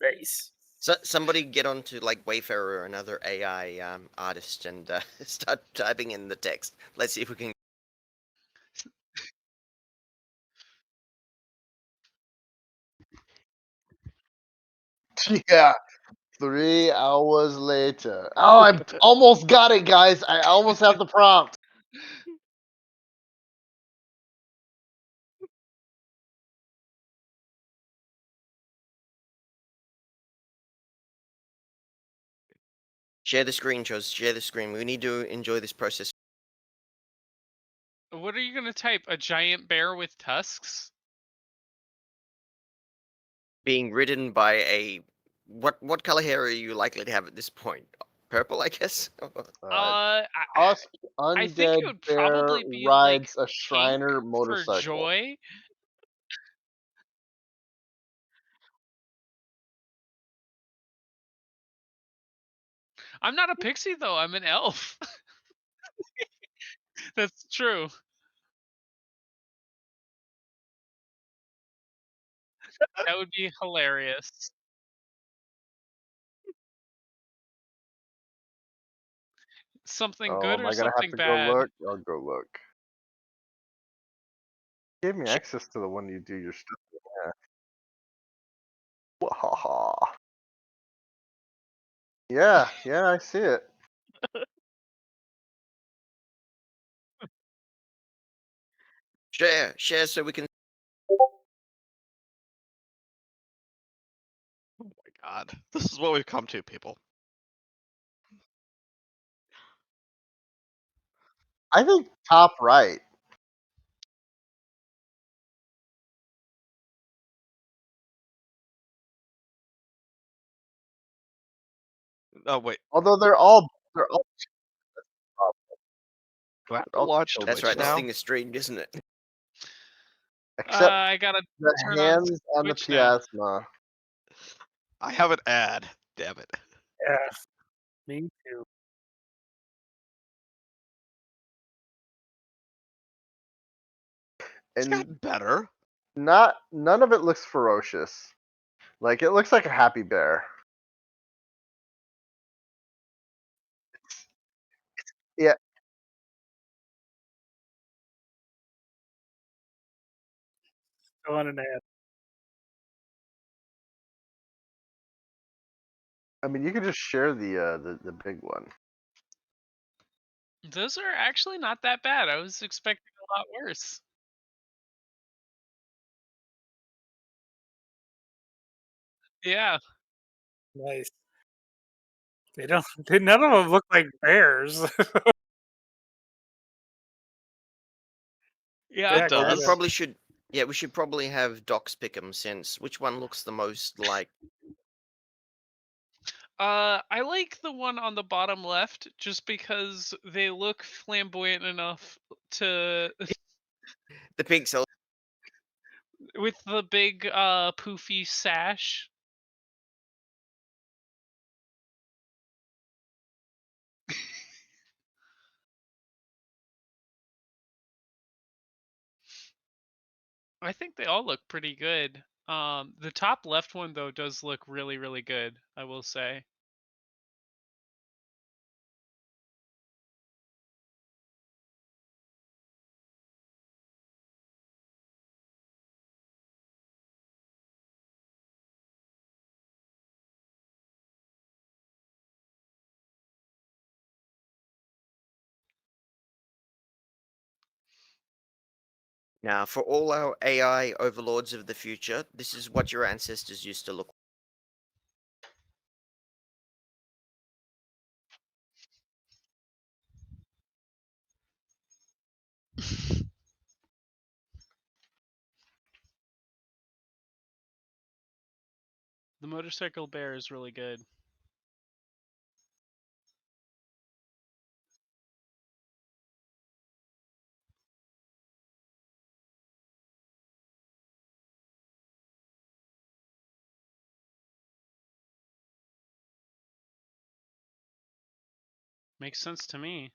Nice. So somebody get onto like Wayfarer or another AI artist and start typing in the text. Let's see if we can. Yeah. 3 hours later. Oh, I almost got it, guys. I almost have the prompt. Share the screen, Chose. Share the screen. We need to enjoy this process. what are you gonna type? A giant bear with tusks? Being ridden by a what color hair are you likely to have at this point? Purple, I guess. I, Husk I think it undead would bear probably be like rides a pink Shriner for motorcycle. joy. I'm not a pixie though. I'm an elf. That's true. That would be hilarious. Something Oh, good am or I gonna have something to go bad? look? I'll go look. Gave me Sh- access to the one you do your stuff. Yeah. Wahaha. Yeah, I see it. share, so we can. Oh my god, this is what we've come to, people. I think top right. Oh wait, Although they're all do I have they're to all watch killed That's Twitch right. This now? thing is strange, isn't it? except I gotta the turn on hands on the Twitch now. Piasma. I have an ad. Damn it. Yeah, me too. It's And gotten better. none of it looks ferocious. Like it looks like a happy bear. Yeah, Still on an ad. I mean you could just share the big one. Those are actually not that bad. I was expecting a lot worse. Yeah. Nice. They don't. None of them look like bears. Yeah. It Yeah, Well, we does. kinda. probably should. Yeah, we should probably have Docs pick them since which one looks the most like. I like the one on the bottom left just because they look flamboyant enough to The pixel. with the big poofy sash. I think they all look pretty good. The top left one though does look really, really good, I will say. Now, for all our AI overlords of the future, this is what your ancestors used to look. The motorcycle bear is really good. Makes sense to me.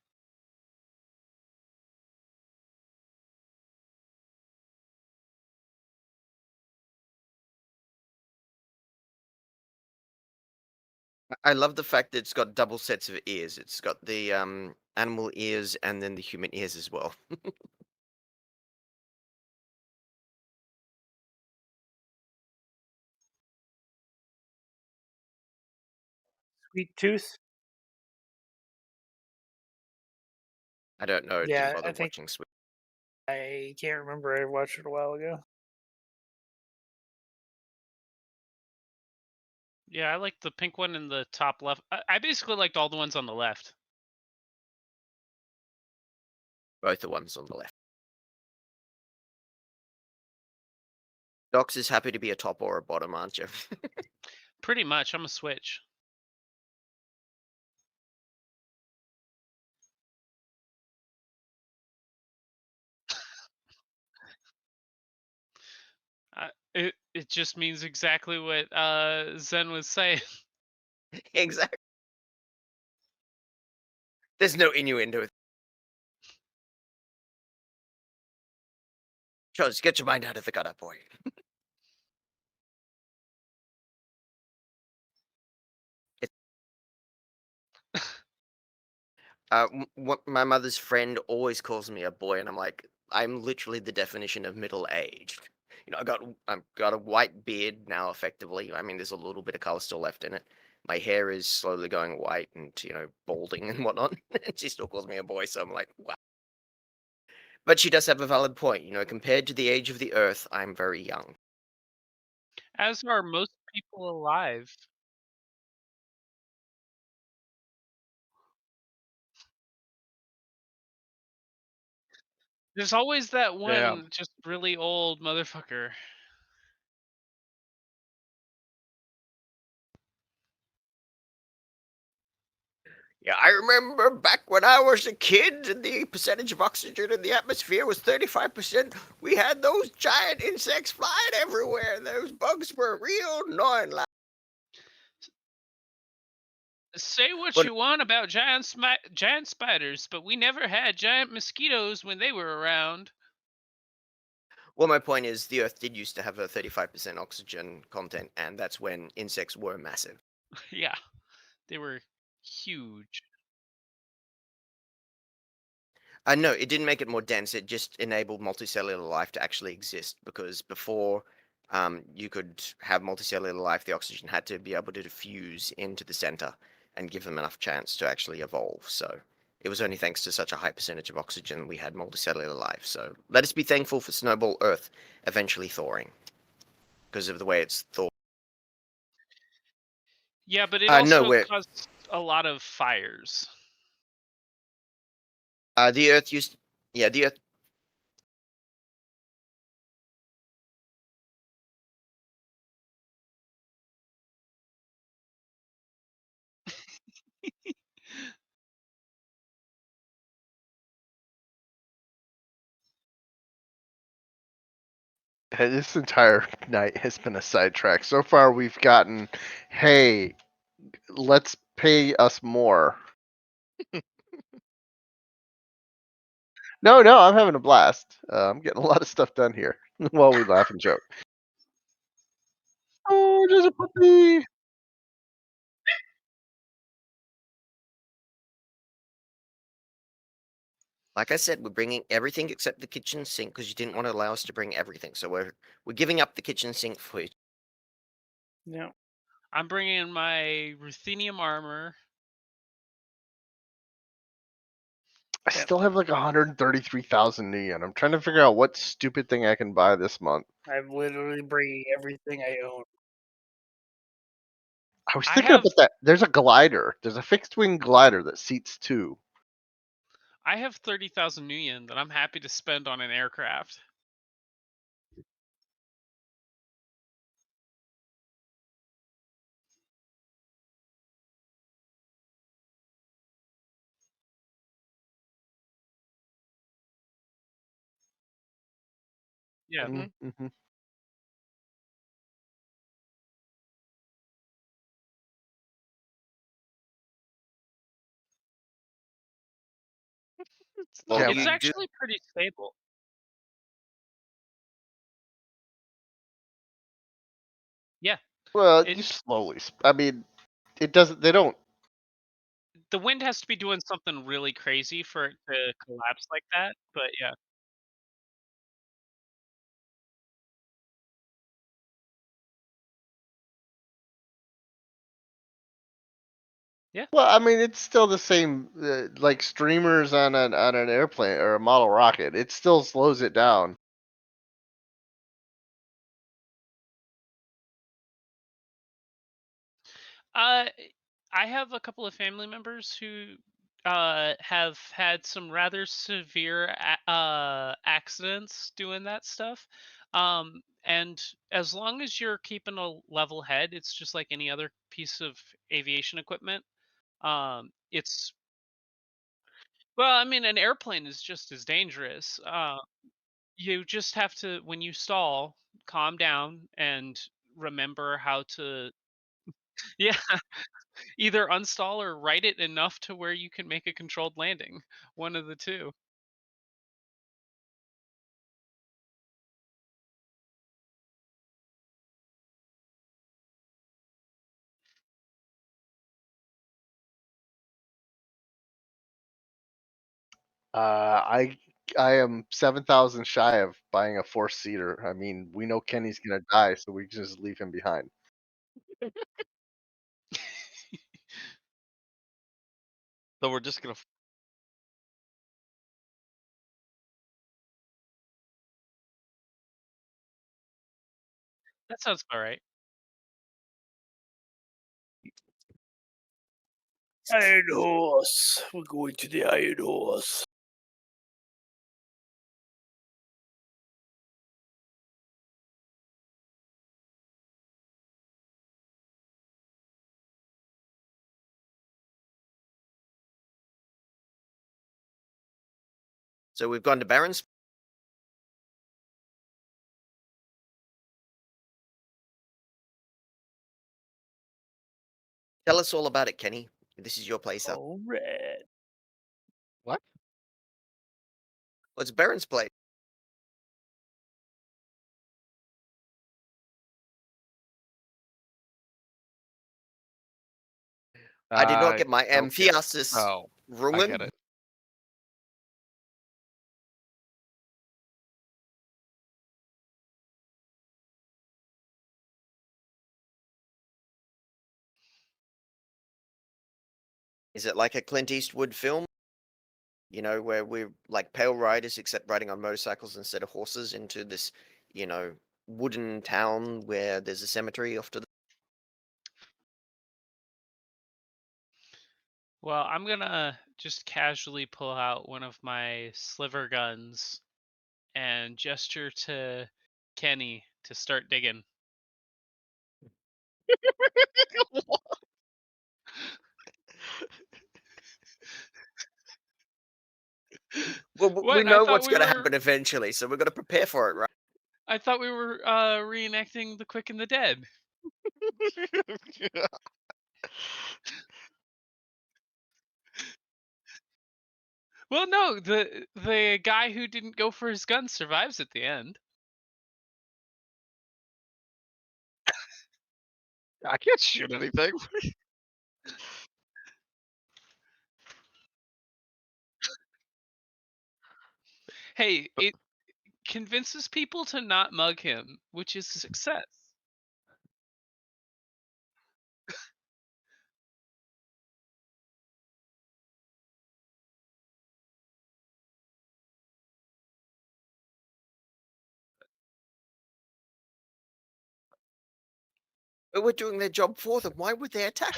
I love the fact that it's got double sets of ears. It's got the animal ears and then the human ears as well. Sweet Tooth. I don't know. Didn't Yeah, I bother think watching Sweet. I can't remember. I watched it a while ago. Yeah, I like the pink one in the top left. I basically liked all the ones on the left. Both the ones on the left. Docs is happy to be a top or a bottom, aren't you? Pretty much, I'm a switch. It just means exactly what Zen was saying. Exactly. There's no innuendo. Just get your mind out of the gutter, boy. My mother's friend always calls me a boy, and I'm like, I'm literally the definition of middle aged. You know, I've got a white beard now, effectively. I mean, there's a little bit of color still left in it. My hair is slowly going white and balding and whatnot. And she still calls me a boy, so I'm like, wow. But she does have a valid point. You know, compared to the age of the Earth, I'm very young. As are most people alive. There's always that one just really old motherfucker. Yeah, I remember back when I was a kid and the percentage of oxygen in the atmosphere was 35%. We had those giant insects flying everywhere. Those bugs were real annoying. Say what But you want about giant spiders, but we never had giant mosquitoes when they were around. well, my point is, the Earth did used to have a 35% oxygen content, and that's when insects were massive. Yeah, they were huge. No, it didn't make it more dense. It just enabled multicellular life to actually exist because before you could have multicellular life, the oxygen had to be able to diffuse into the center and give them enough chance to actually evolve. So it was only thanks to such a high percentage of oxygen we had multicellular life. So let us be thankful for Snowball Earth eventually thawing because of the way it's thawed. Yeah, but it No, also where caused a lot of fires. the Earth used, yeah, the Earth. This entire night has been a sidetrack. So far, we've gotten, hey, let's pay us more. No, I'm having a blast. I'm getting a lot of stuff done here while we laugh and joke. Oh, there's a puppy. Like I said, we're bringing everything except the kitchen sink because you didn't want to allow us to bring everything. So we're giving up the kitchen sink for you. Yeah. I'm bringing in my ruthenium armor. I Yeah. still have like 133,000 yen. I'm trying to figure out what stupid thing I can buy this month. I'm literally bringing everything I own. I was I thinking have about that. There's a glider. There's a fixed wing glider that seats two. I have 30,000 yen that I'm happy to spend on an aircraft. Yeah. Mm-hmm. Well, Yeah. It's you do. actually pretty stable. Yeah. Well, It you slowly. I mean, it doesn't. They don't. the wind has to be doing something really crazy for it to collapse like that, but yeah. Yeah. Well, I mean, it's still the same. Like streamers on an airplane or a model rocket. It still slows it down. Uh, I have a couple of family members who have had some rather severe accidents doing that stuff. And as long as you're keeping a level head, it's just like any other piece of aviation equipment. It's well, I mean, an airplane is just as dangerous. You just have to, when you stall, calm down and remember how to, yeah, either unstall or write it enough to where you can make a controlled landing. One of the two. I am 7,000 shy of buying a four seater. I mean, we know Kenny's gonna die, so we just leave him behind. So we're just gonna. That sounds all right. Iron Horse. We're going to the Iron Horse. So we've gone to Baron's. Tell us all about it, Kenny. This is your place. All right. What? Well, it's Baron's place. I did not get my don't get it. amphiasis Oh, I ruined. get it. Is it like a Clint Eastwood film? You know, where we're like pale riders, except riding on motorcycles instead of horses into this, you know, wooden town where there's a cemetery off to the. Well, I'm gonna just casually pull out one of my sliver guns and gesture to Kenny to start digging. Well, we What? I know thought what's we going to were. happen eventually, so we're going to prepare for it, right? I thought we were reenacting The Quick and the Dead. Well, no, the guy who didn't go for his gun survives at the end. I can't shoot anything. Hey, it convinces people to not mug him, which is success. But we're doing their job for them. Why would they attack?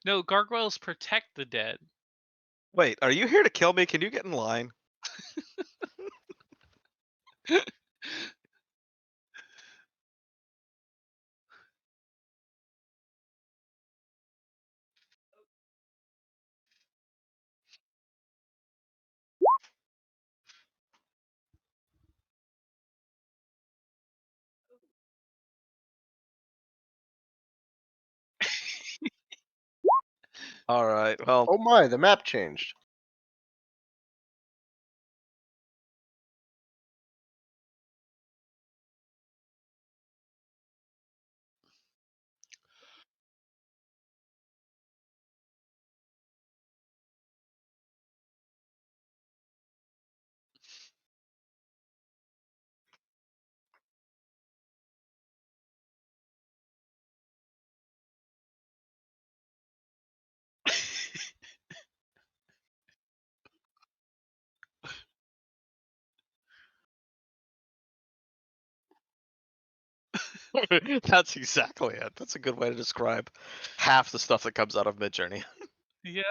No, gargoyles protect the dead. Wait, are you here to kill me? Can you get in line? All right. Well, Oh my, the map changed. that's exactly it. That's a good way to describe half the stuff that comes out of Midjourney. Yeah.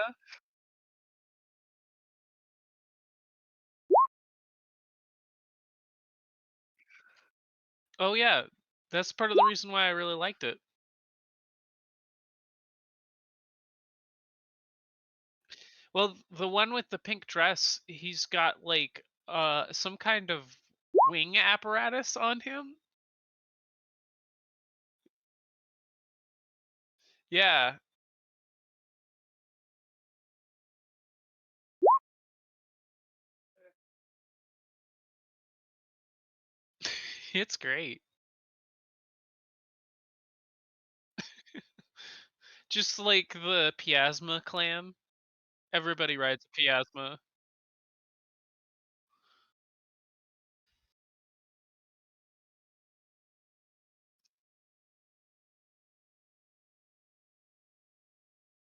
Oh yeah, that's part of the reason why I really liked it. Well, the one with the pink dress, he's got like some kind of wing apparatus on him. Yeah. It's great. Just like the Piasma clan. Everybody rides a Piasma.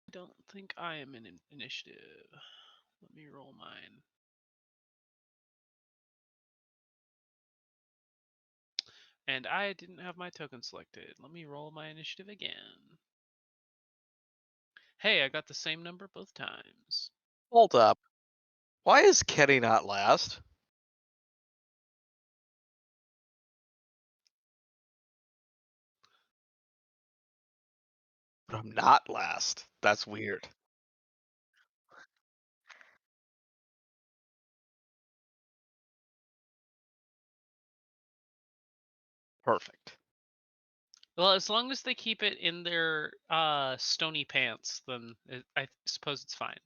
I don't think I am in initiative. Let me roll mine. And I didn't have my token selected. Let me roll my initiative again. Hey, I got the same number both times. Hold up. Why is Kenny not last? But I'm not last. That's weird. Perfect. Well, as long as they keep it in their stony pants, then I suppose it's fine.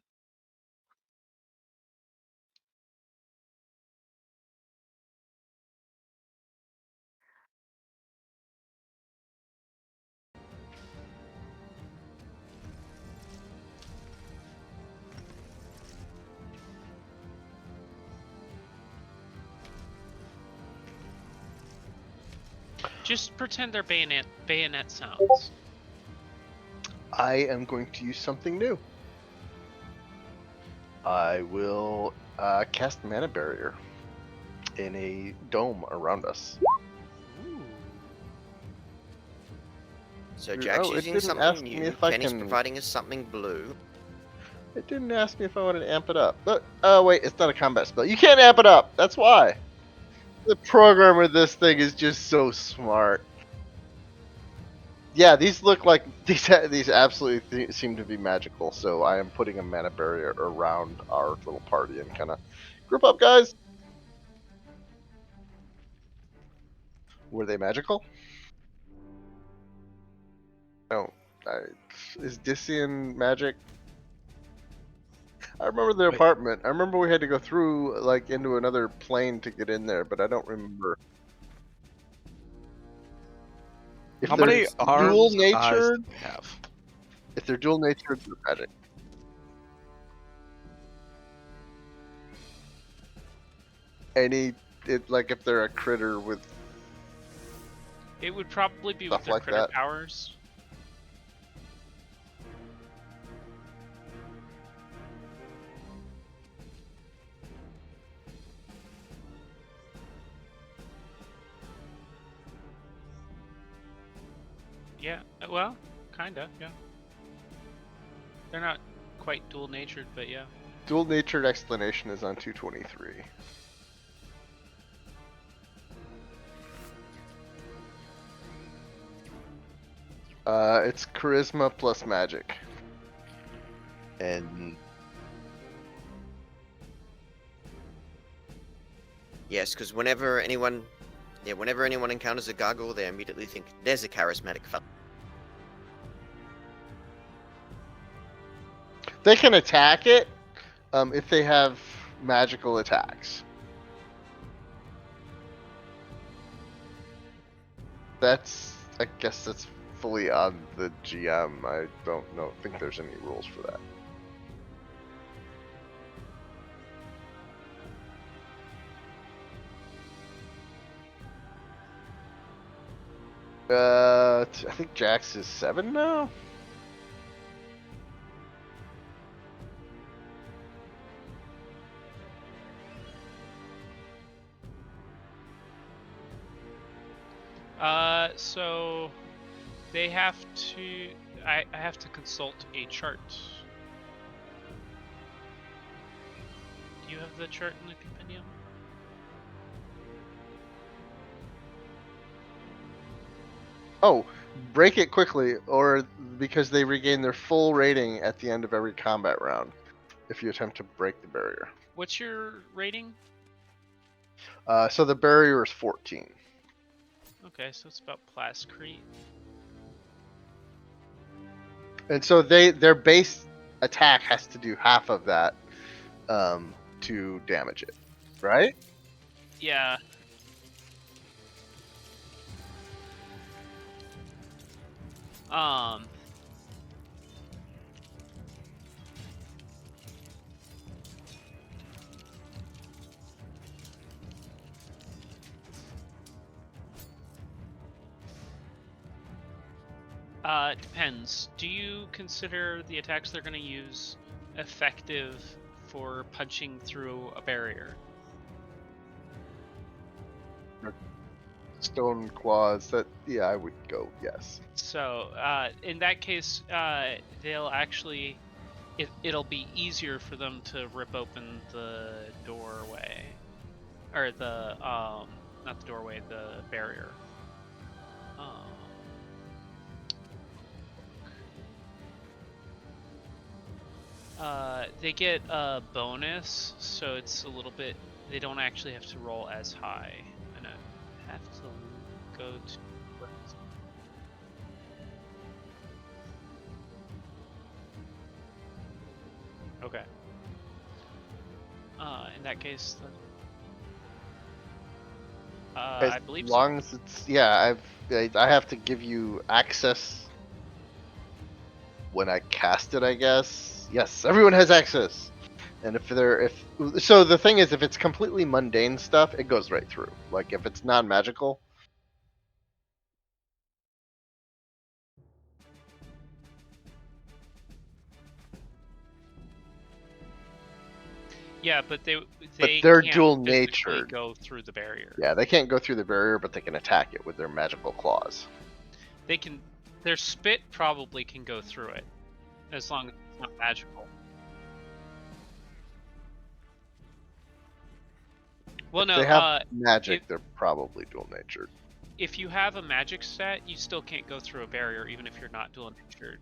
Just pretend they're bayonet sounds. I am going to use something new. I will cast Mana Barrier in a dome around us. Ooh. So Oh, Jack's it using didn't something ask me new. if I Kenny's can- providing us something blue. It didn't ask me if I wanted to amp it up. But oh wait, it's not a combat spell. You can't amp it up. That's why. The programmer of this thing is just so smart. Yeah, these look like these absolutely seem to be magical. So I am putting a mana barrier around our little party and kind of group up, guys. Were they magical? No. Is Dissian magic? I remember the Wait. apartment. I remember we had to go through like into another plane to get in there, but I don't remember. If How they're many dual arms and eyes natured, do they have? if they're dual natured, they're magic. Like if they're a critter with It would probably be with stuff their like critter that. powers. Yeah, well, kinda, yeah. They're not quite dual natured, but yeah. Dual natured explanation is on 223. It's charisma plus magic. And Yes, because whenever anyone encounters a gargoyle, they immediately think there's a charismatic fella. They can attack it if they have magical attacks. I guess that's fully on the GM. I don't think there's any rules for that. I think Jax is 7 now. So they have to. I have to consult a chart. Do you have the chart in the compendium? Oh, break it quickly, or because they regain their full rating at the end of every combat round if you attempt to break the barrier. What's your rating? So the barrier is 14. Okay, so it's about Plascrete. And so their base attack has to do half of that to damage it, right? Yeah. Um. Depends. Do you consider the attacks they're going to use effective for punching through a barrier? Stone claws. I would go yes. So, in that case, they'll actually, it'll be easier for them to rip open the doorway, or not the doorway, the barrier. They get a bonus, so it's a little bit. They don't actually have to roll as high, and I have to go to. Okay. In that case, then. I believe As so. long as it's I have to give you access when I cast it, I guess. Yes, everyone has access. And if the thing is, if it's completely mundane stuff, it goes right through. Like if it's non-magical, Yeah, but they they're can't dual physically natured. go through the barrier. Yeah, they can't go through the barrier, but they can attack it with their magical claws. They can. Their spit probably can go through it, as long as it's not magical. Well, If no. they have magic, they're probably dual natured. If you have a magic set, you still can't go through a barrier, even if you're not dual natured.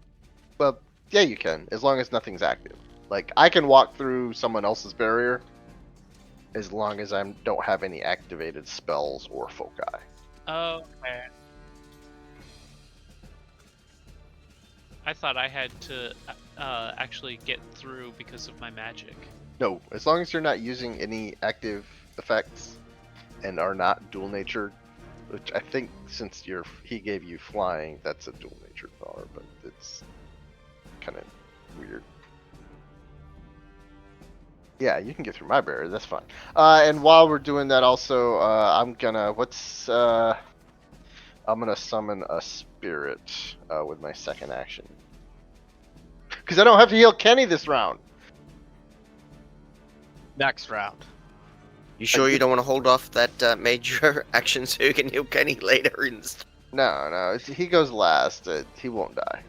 Well, yeah, you can, as long as nothing's active. Like I can walk through someone else's barrier as long as I don't have any activated spells or foci. Oh, okay. I thought I had to actually get through because of my magic. No, as long as you're not using any active effects and are not dual natured, which I think since he gave you flying, that's a dual natured power, but it's kind of weird. Yeah, you can get through my barrier. That's fine. And while we're doing that, also, I'm gonna summon a spirit with my second action because I don't have to heal Kenny this round. Next round. You sure you don't want to hold off that major action so you can heal Kenny later instead? No, he goes last. He won't die.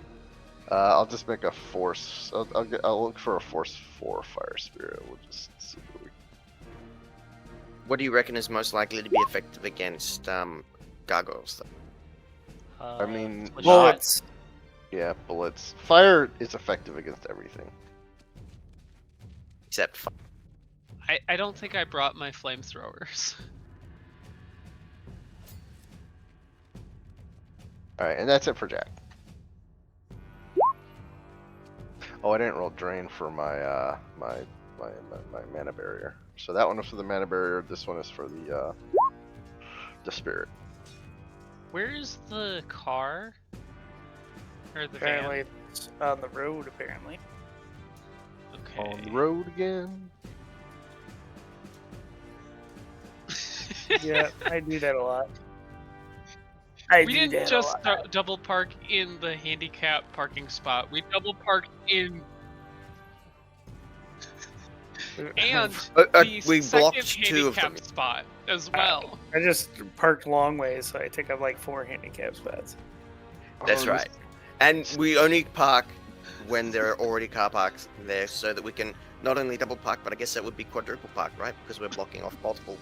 I'll just make a force. I'll look for a force 4 fire spirit. We'll just see what we. What do you reckon is most likely to be effective against gargoyles? I mean, Slipshot. Bullets. Yeah, bullets. Fire is effective against everything. Except I don't think I brought my flamethrowers. All right, and that's it for Jack. Oh, I didn't roll drain for my my mana barrier. So that one was for the mana barrier. This one is for the spirit. Where is the car? Or the Apparently, it's on the road. Apparently. van? Okay. On the road again. Yeah, I do that a lot. I We do didn't that just a lot. double park in the handicap parking spot. We double parked in and the we second blocked 2 of them. handicap spot as well. I just parked long ways, so I take up like 4 handicap spots. That's Oh, right. And we only park when there are already car parks there so that we can not only double park, but I guess that would be quadruple park, right? Because we're blocking off multiple.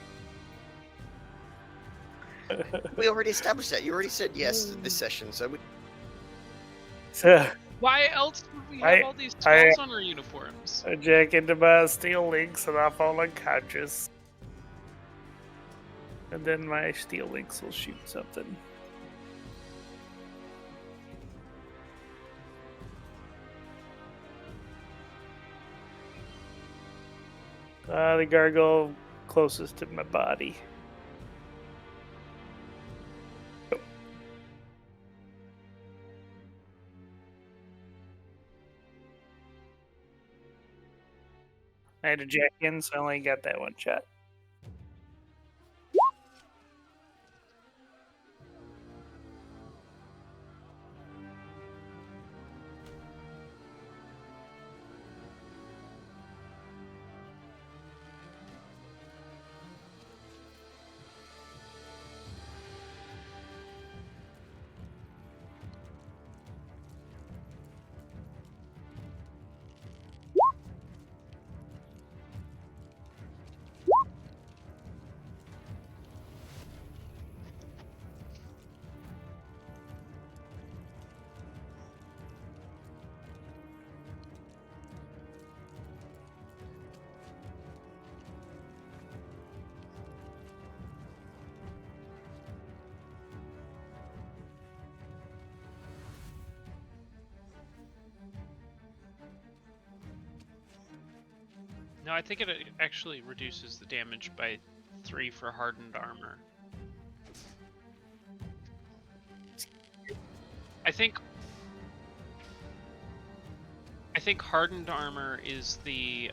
We already established that. You already said yes to this session, so we. So Why else would we have all these 12s on our uniforms? I jack into my steel links and I fall unconscious. And then my steel links will shoot something. The gargoyle closest to my body. I had to jack in, so I only got that one shot. No, I think it actually reduces the damage by 3 for hardened armor. I think hardened armor is the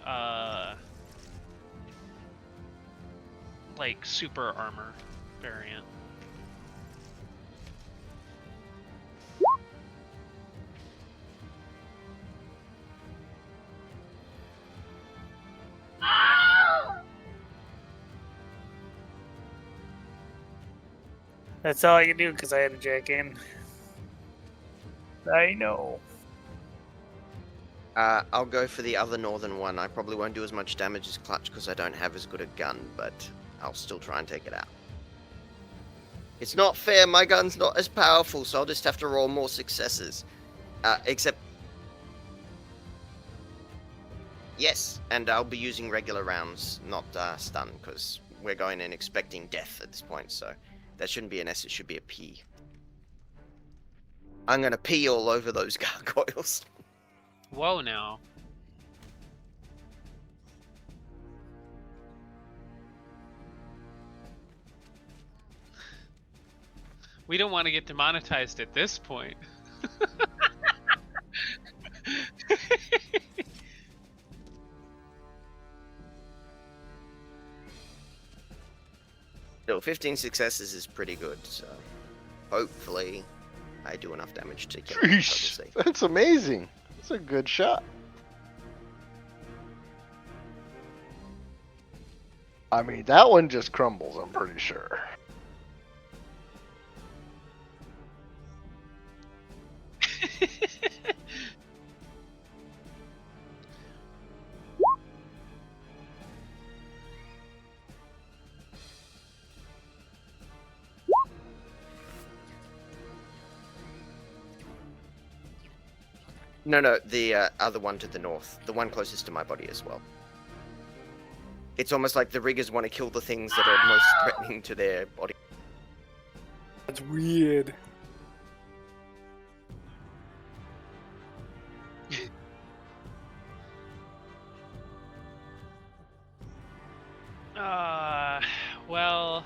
like super armor variant. That's all I can do because I had to jack in. I know. I'll go for the other northern one. I probably won't do as much damage as Clutch because I don't have as good a gun, but I'll still try and take it out. It's not fair, my gun's not as powerful, so I'll just have to roll more successes. Except... Yes, and I'll be using regular rounds, not stun, because we're going in expecting death at this point, so That shouldn't be an S, it should be a P. I'm gonna pee all over those gargoyles. Whoa, now. We don't want to get demonetized at this point. So 15 successes is pretty good, so hopefully I do enough damage to kill him. We'll Sheesh, see. that's amazing. That's a good shot. I mean, that one just crumbles, I'm pretty sure. No, the other one to the north. The one closest to my body as well. It's almost like the riggers want to kill the things that are most threatening to their body. That's weird. Well,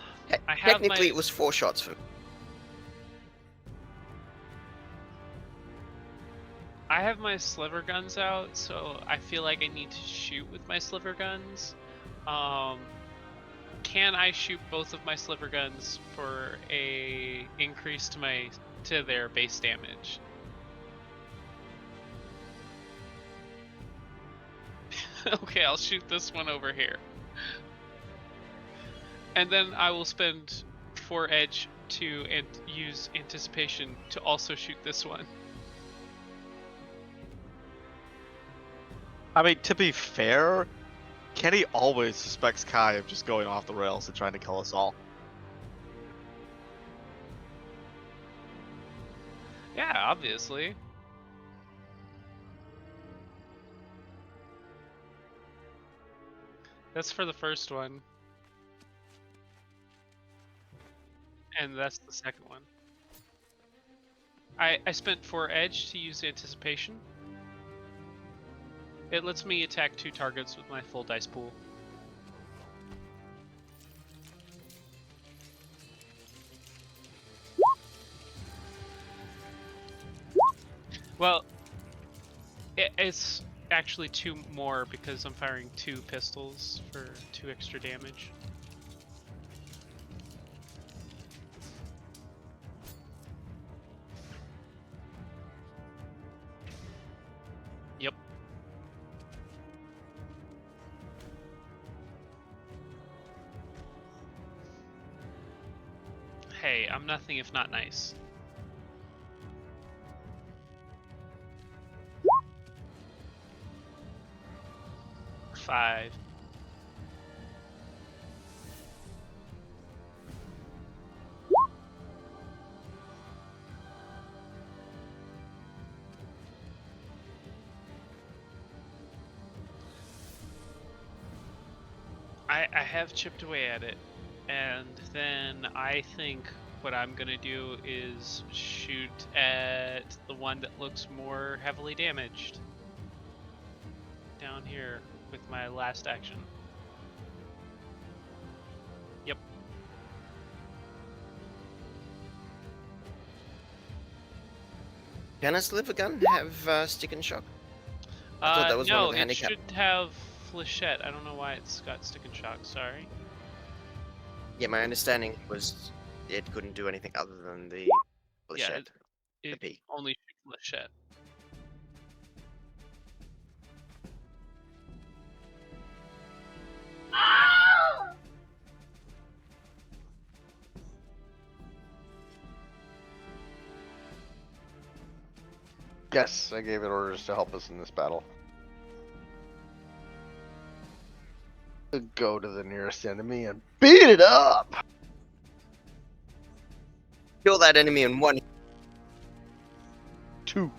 I have Technically, my... it was 4 shots for me. I have my sliver guns out, so I feel like I need to shoot with my sliver guns. Can I shoot both of my sliver guns for a increase to their base damage? Okay, I'll shoot this one over here. And then I will spend 4 edge to use anticipation to also shoot this one. I mean, to be fair, Kenny always suspects Kai of just going off the rails and trying to kill us all. Yeah, obviously. That's for the first one. And that's the second one. I spent 4 edge to use anticipation. It lets me attack 2 targets with my full dice pool. Well, it's actually 2 more because I'm firing 2 pistols for 2 extra damage. Yep. Hey, I'm nothing if not nice. Five. I have chipped away at it, and then I think what I'm gonna do is shoot at the one that looks more heavily damaged down here with my last action. Yep. Can a sliver gun have stick and shock? I thought that was one no, of the it handicap. should have flechette. I don't know why it's got stick and shock. Sorry. Yeah, my understanding was it couldn't do anything other than the Yeah, flechette. The it P. only shoots flechette. Yes, I gave it orders to help us in this battle. Go to the nearest enemy and beat it up! Kill that enemy in 1. 2.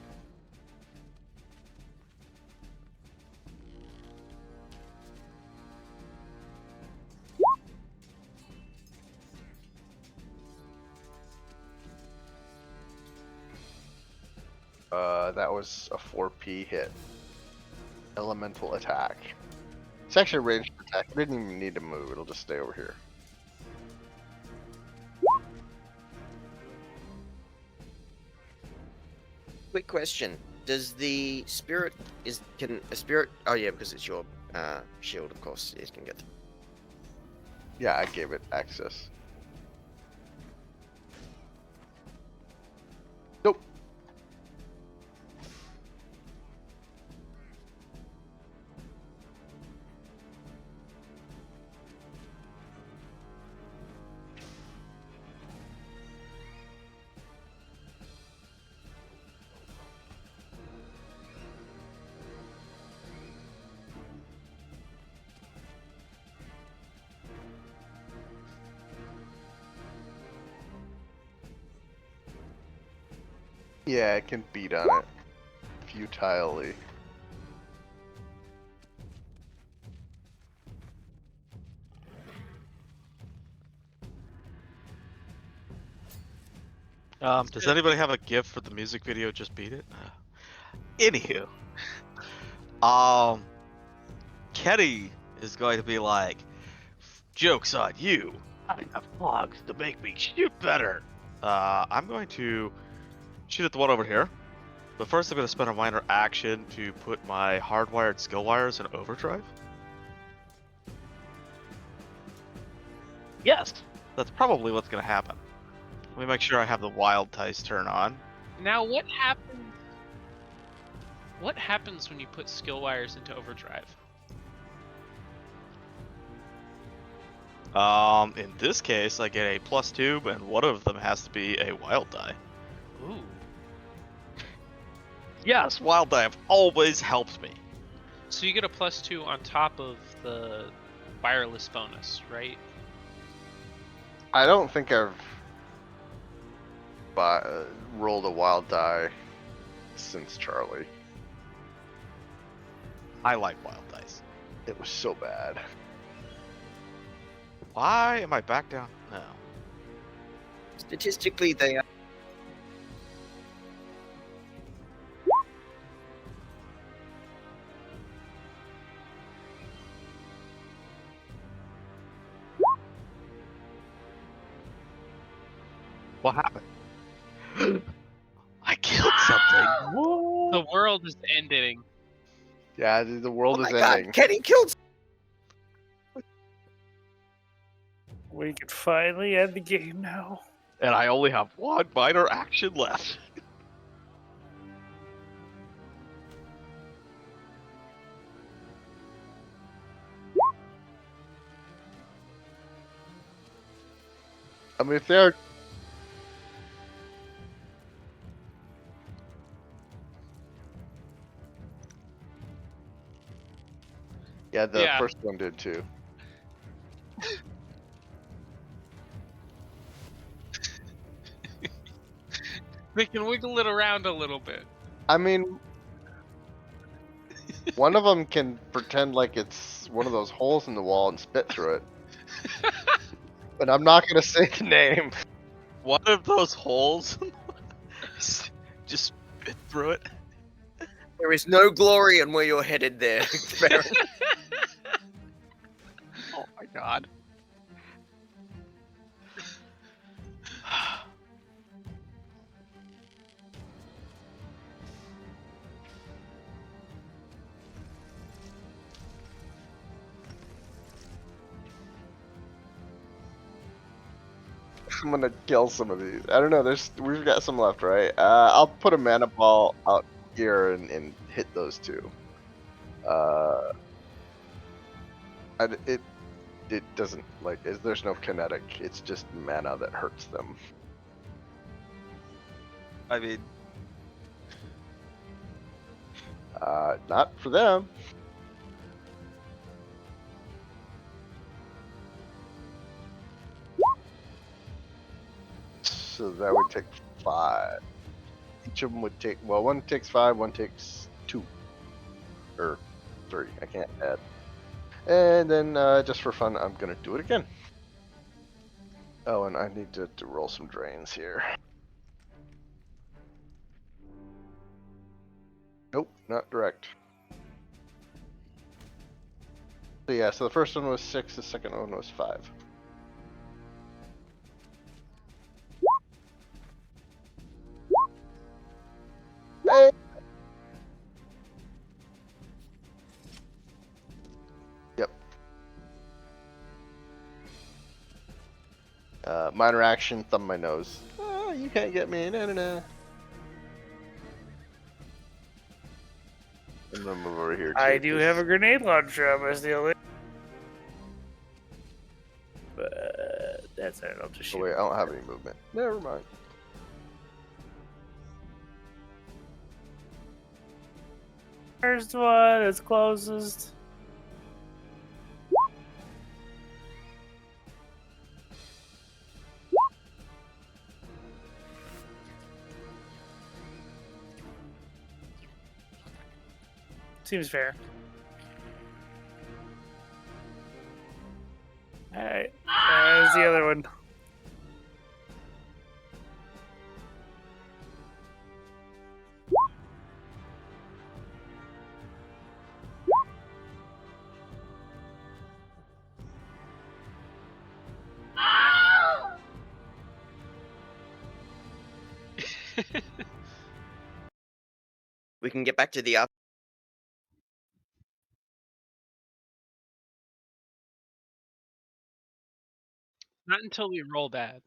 That was a 4P hit. Elemental attack. It's actually a ranged attack. I didn't even need to move. It'll just stay over here. Quick question: does the spirit can a spirit? Oh yeah, because it's your shield, of course. It can get through. Yeah, I gave it access. Nope. Yeah, it can beat on it. Futilely. Does anybody have a gift for the music video? Just beat it. Anywho, Kenny is going to be like, "Joke's on you! I have logs to make me shoot better." I'm going to shoot at the one over here, but first I'm going to spend a minor action to put my hardwired skill wires in overdrive. Yes, that's probably what's going to happen. Let me make sure I have the wild dice turn on. Now, what happens? What happens when you put skill wires into overdrive? In this case, I get a +2, and one of them has to be a wild die. Ooh. Yes, wild die have always helped me. So you get a +2 on top of the wireless bonus, right? I don't think I've rolled a wild die since Charlie. I like wild dice. It was so bad. Why am I back down? No. Statistically, they are. What happened? I killed something. What? The world is ending. Yeah, the world Oh is my ending. God, Kenny killed. We can finally end the game now. And I only have one minor action left. I mean, if they're the Yeah. first one did too. They can wiggle it around a little bit. I mean, one of them can pretend like it's one of those holes in the wall and spit through it. But I'm not gonna say the name. One of those holes. Just spit through it. There is no glory in where you're headed there. Baron. Oh my god. I'm gonna kill some of these. I don't know. We've got some left, right? I'll put a mana ball out here and hit those two. It doesn't there's no kinetic. It's just mana that hurts them. I mean, Not for them. So that would take 5. Each of them would take, well, one takes 5, one takes 2. Or 3, I can't add. And then, just for fun, I'm gonna do it again. Oh, and I need to roll some drains here. Nope, not direct. So yeah, so the first one was 6, the second one was 5. Hey! Yep. Minor action, thumb my nose. Oh, you can't get me. No, no, no. I'm gonna move over here too. I do have a grenade launcher on my steel. But that's it. I'll just Oh shoot. wait, I don't have any movement. Never mind. First one is closest. Seems fair. Alright. There's the other one. We can get back to the up. Not until we roll bad.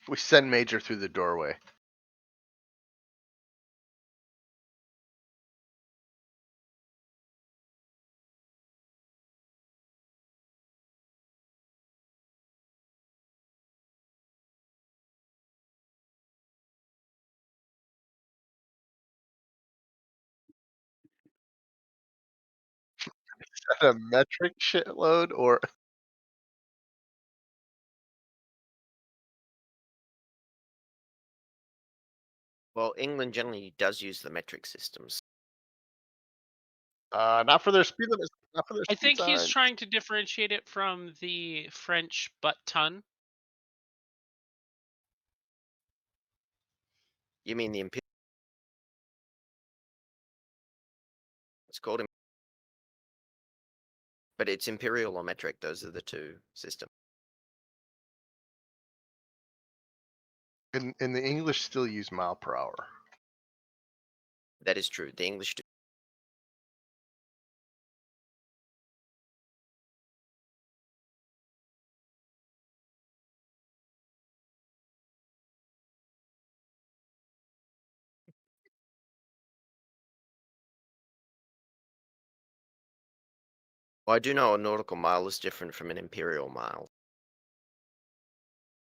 We send Major through the doorway. Is that a metric shitload or Well, England generally does use the metric systems. not for their speed limits, not for their I speed think he's signs. trying to differentiate it from the French butt ton. You mean the imperial? It's called, but it's imperial or metric. Those are the two systems. And the English still use mile per hour. That is true. The English do. Well, I do know a nautical mile is different from an imperial mile.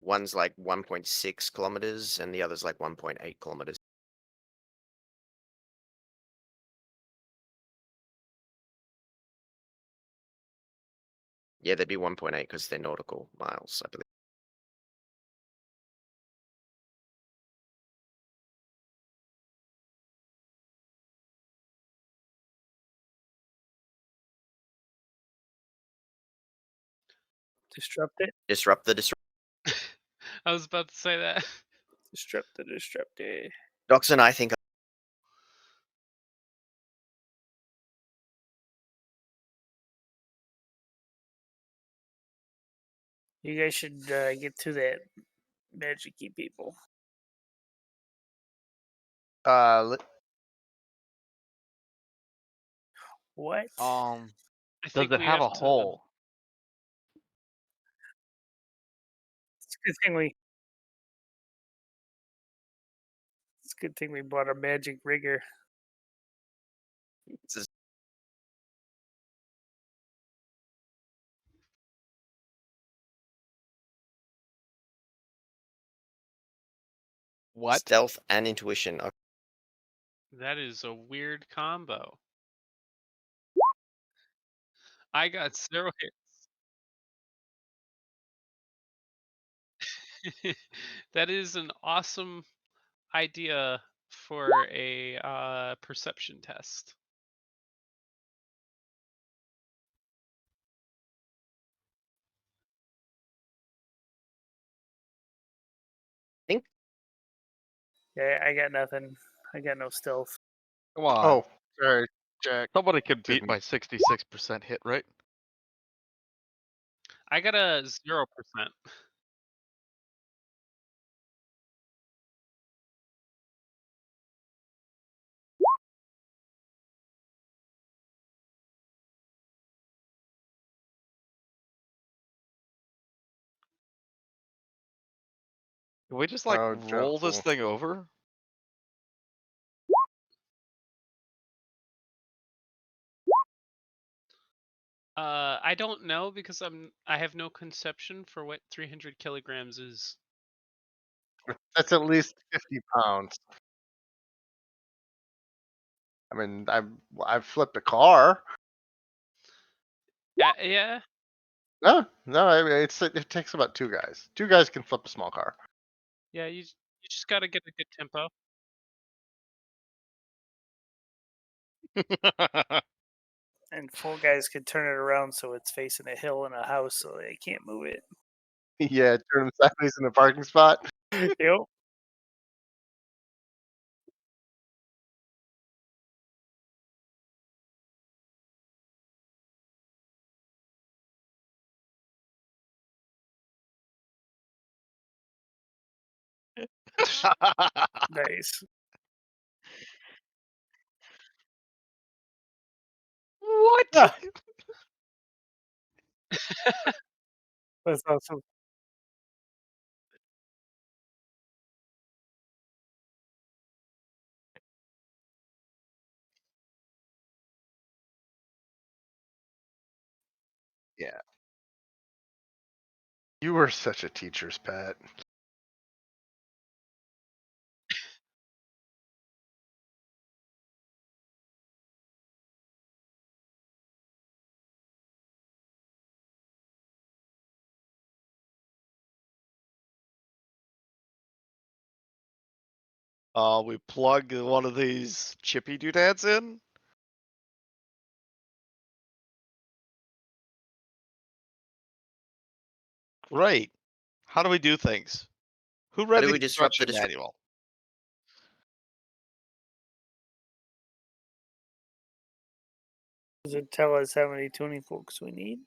One's like 1.6 kilometers and the other's like 1.8 kilometers. Yeah, they'd be 1.8 because they're nautical miles, I believe. Disrupt it. Disrupt the disrupt. I was about to say that. Disrupt the disruptor. Docs and I think You guys should get to that magic-y people. Let- What? I Does think it we have a to- hole? It's a good thing we. It's a good thing we bought a magic rigger. it's a What? Stealth and intuition. Okay. That is a weird combo. I got 0 hits. That is an awesome idea for a perception test. Yeah, I got nothing. I got no stealth. Come on. Oh, sorry, Jack. Somebody could beat Didn't- my 66% hit rate. I got a 0%. Can we just like Oh, roll this dreadful. thing over? I don't know because I have no conception for what 300 kilograms is. That's at least 50 pounds. I mean, I've flipped a car. Yeah. No, I mean, it takes about 2 guys. 2 guys can flip a small car. Yeah, you just got to get a good tempo. And 4 guys could turn it around so it's facing a hill and a house, so they can't move it. Yeah, turn them sideways in the parking spot. Yep. Nice. What? Ah. That's awesome. Yeah. You were such a teacher's pet. We plug one of these chippy doodads in. Great. How do we do things? Who read do the we disrupt the instruction manual? Does it tell us how many tuning forks we need?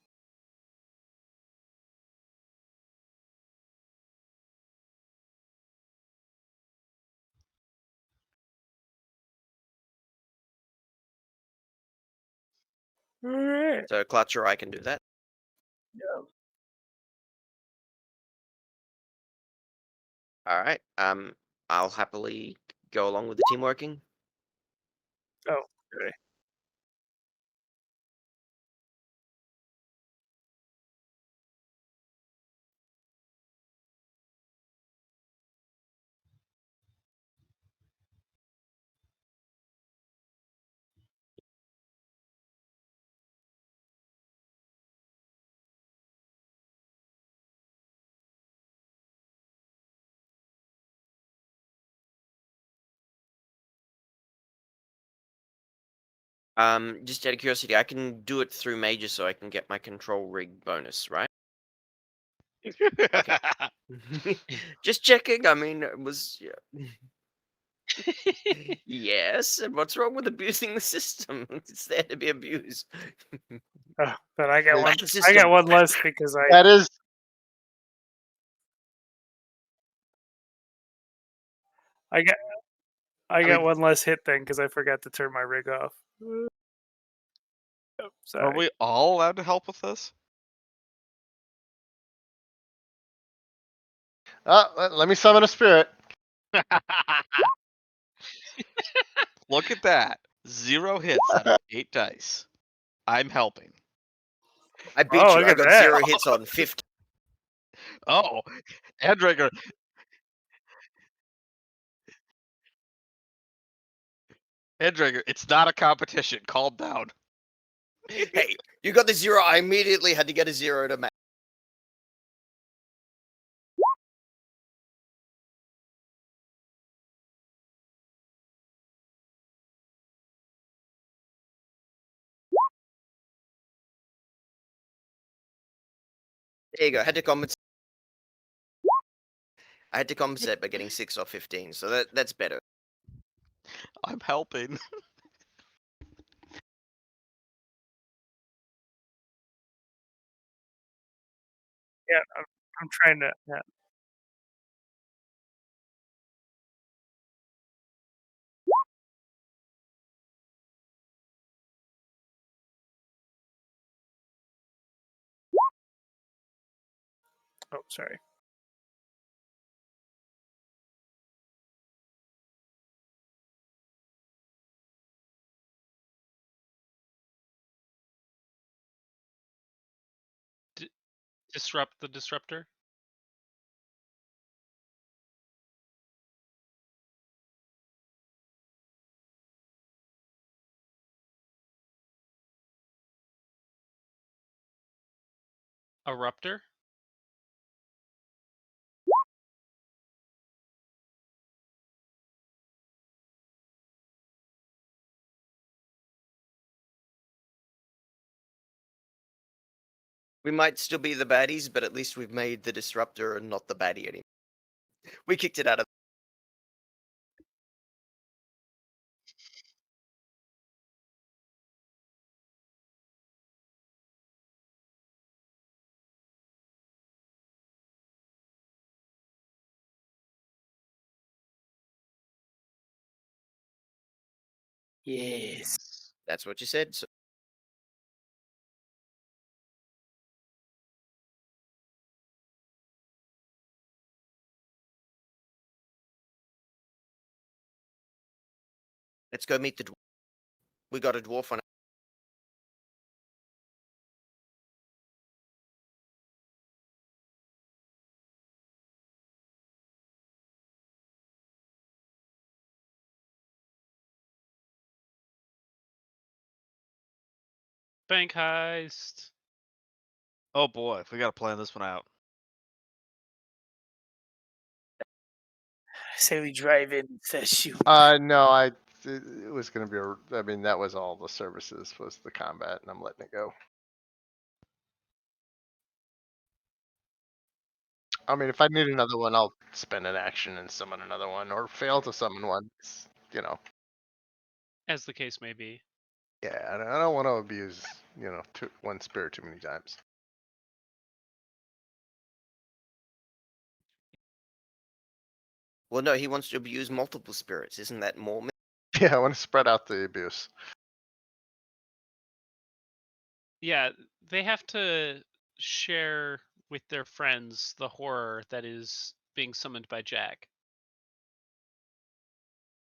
All right. So Clutch or I can do that. Yeah. All right. I'll happily go along with the team working. Oh, okay. Just out of curiosity, I can do it through Major, so I can get my control rig bonus, right? Just checking. I mean, it was. Yeah. Yes, and what's wrong with abusing the system? It's there to be abused. But I got It's- one. Back I got system. one less because That is I got I got mean- one less hit then because I forgot to turn my rig off. Oh, Are sorry. we all allowed to help with this? let me summon a spirit. Look at that. 0 hits out of 8 dice. I'm helping. I beat Oh, you. look I at got that. 0 hits on 50. Oh, Andreger, Endringer, it's not a competition. Calm down. Hey, you got the 0. I immediately had to get a 0 to match. There you go. I had to compensate by getting 6 off 15, so that's better. I'm helping. Yeah, I'm trying to. Yeah. Oh, sorry. Disrupt the disruptor. Eruptor. We might still be the baddies, but at least we've made the disruptor and not the baddie anymore. We kicked it out of. Yes. That's what you said. So let's go meet the dwarf. We got a dwarf on. Bank heist. Oh boy, we gotta plan this one out. Say we drive in, shoot. No, it was gonna be. I mean, that was all the services was the combat, and I'm letting it go. I mean, if I need another one, I'll spend an action and summon another one, or fail to summon one. You know, As the case may be. yeah, I don't want to abuse, one spirit too many times. Well, no, he wants to abuse multiple spirits. Isn't that more? Yeah, I want to spread out the abuse. Yeah, they have to share with their friends the horror that is being summoned by Jack.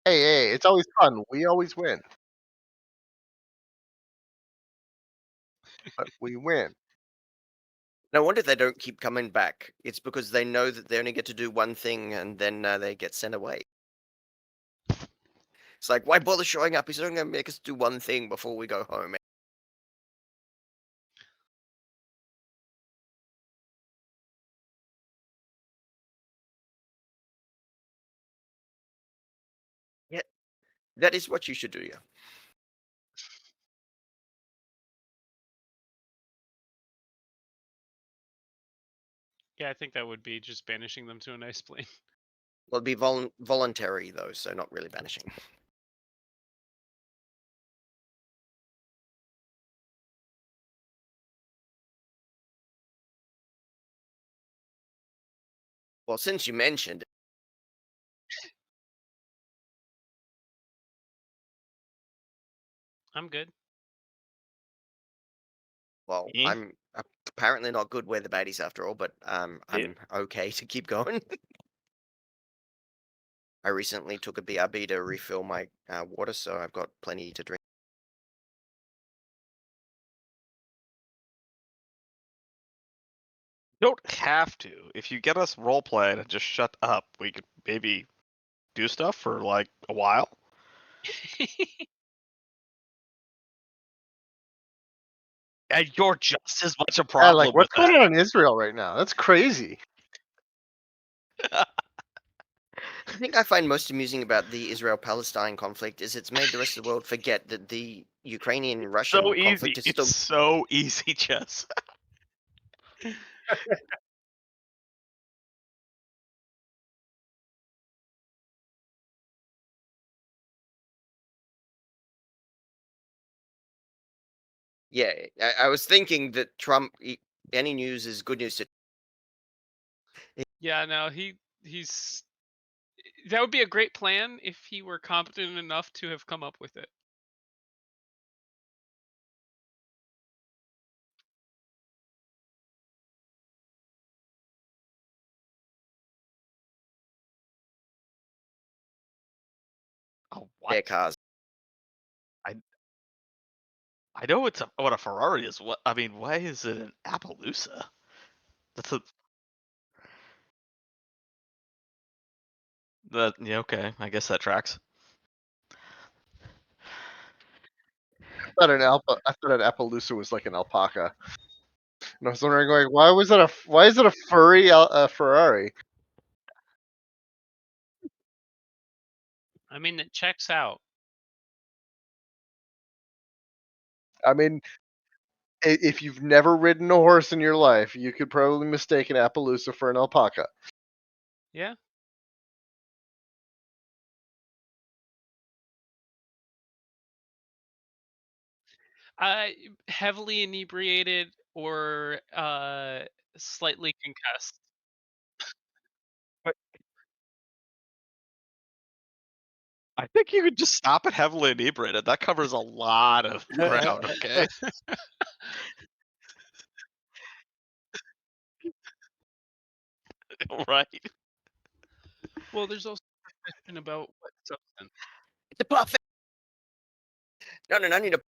Hey, it's always fun. We always win, but we win. No wonder they don't keep coming back. It's because they know that they only get to do one thing and then they get sent away. It's like, why bother showing up? He's only going to make us do one thing before we go home. Yeah, that is what you should do, yeah. Yeah, I think that would be just banishing them to a nice plane. Well, it'd be voluntary, though, so not really banishing. Well, since you mentioned it, I'm good. well, Eh? I'm apparently not good with the baddies after all, but I'm okay to keep going. I recently took a BRB to refill my water, so I've got plenty to drink. You don't have to. If you get us role playing and just shut up, we could maybe do stuff for like a while. And you're just as much a Yeah, problem like with what's going that. on in Israel right now? That's crazy. The thing I find most amusing about the Israel-Palestine conflict is it's made the rest of the world forget that the Ukrainian-Russian So easy. conflict is It's still. so easy, Jess. Yeah, I was thinking that Trump. Any news is good news to. Yeah, no, he's that would be a great plan if he were competent enough to have come up with it. Oh, Their what? cars. I know it's what a Ferrari is. What I mean, why is it an Appaloosa? That's a yeah, okay. I guess that tracks. I thought an Appaloosa was like an alpaca. And I was wondering, like, why is it a furry Ferrari? I mean, it checks out. I mean, if you've never ridden a horse in your life, you could probably mistake an Appaloosa for an alpaca. Yeah. Heavily inebriated or slightly concussed. But I think you could just stop at heavily inebriated. That covers a lot of ground. Okay. Right. Well, there's also a question about what substance. It's a perfect. No, I need a.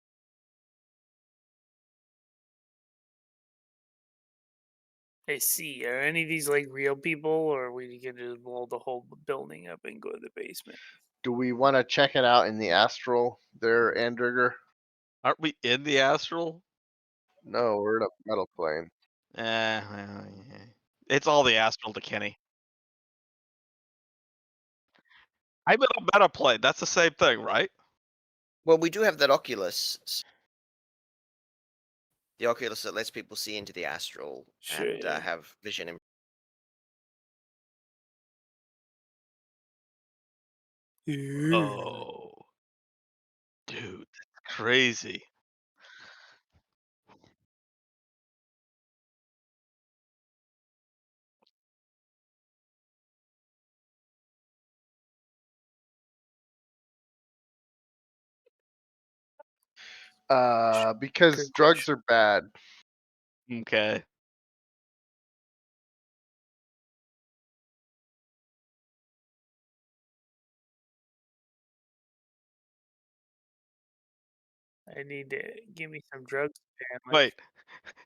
I see. Are any of these like real people, or are we gonna just blow the whole building up and go to the basement? Do we want to check it out in the astral there, Andrigger? Aren't we in the astral? No, we're in a metal plane. Well, yeah. It's all the astral to Kenny. I'm in a meta plane. That's the same thing, right? Well, we do have that Oculus. The Oculus that lets people see into the astral and Sure. have vision. Oh, dude, that's crazy. Because Good drugs question. are bad. Okay. I need to give me some drugs, apparently. Wait,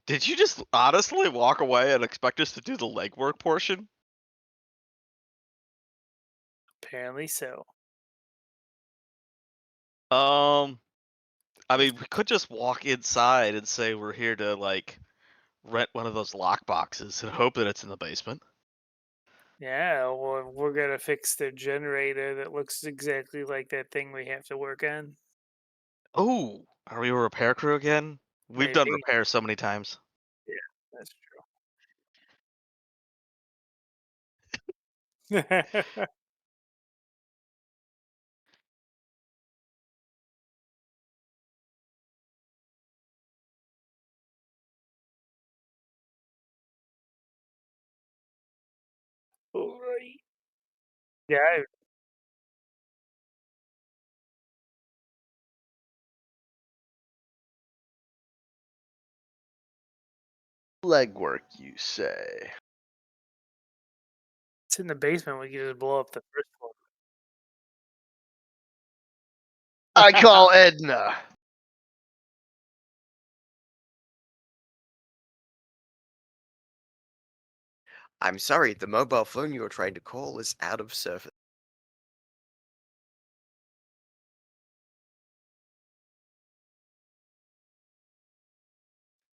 did you just honestly walk away and expect us to do the legwork portion? Apparently so. I mean, we could just walk inside and say we're here to like rent one of those lock boxes and hope that it's in the basement. Yeah, well, we're gonna fix the generator that looks exactly like that thing we have to work on. Oh, are we a repair crew again? We've done Maybe. repairs so many times. Yeah, that's true. Alright. Yeah, Legwork, you say? it's in the basement. We can just blow up the first floor. I call Edna. I'm sorry, the mobile phone you were trying to call is out of service.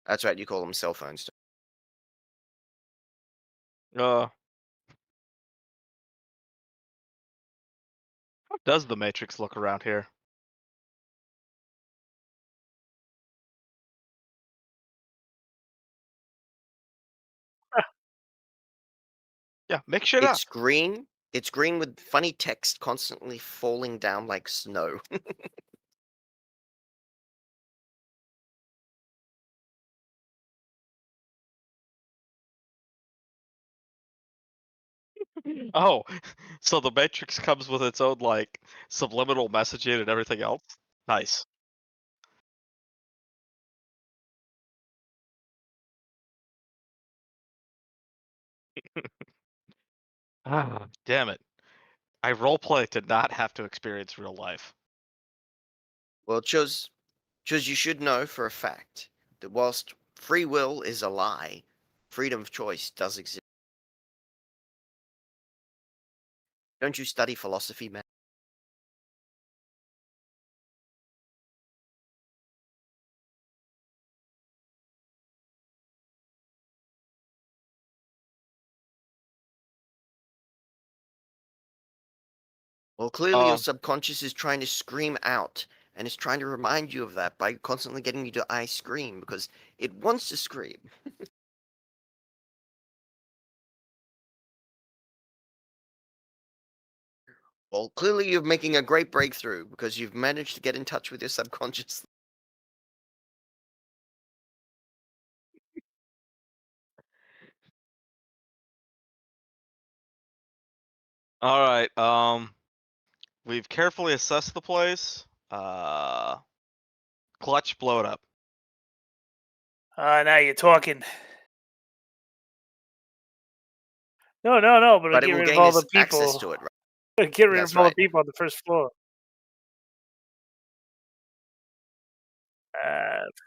That's right. You call them cell phones. How does the Matrix look around here? Yeah, make shit up. It's green. It's green with funny text constantly falling down like snow. Oh, so the Matrix comes with its own like subliminal messaging and everything else. Nice. Ah, damn it! I roleplay to not have to experience real life. Well, Chuz, you should know for a fact that whilst free will is a lie, freedom of choice does exist. Don't you study philosophy, man? Well, clearly your subconscious is trying to scream out and is trying to remind you of that by constantly getting you to I scream because it wants to scream. Well, clearly you're making a great breakthrough because you've managed to get in touch with your subconscious. All right. We've carefully assessed the place. Clutch, blow it up. Now you're talking. No, but But it get will rid of gain all us the access people. to it, right? Get rid That's of all the right. people on the first floor.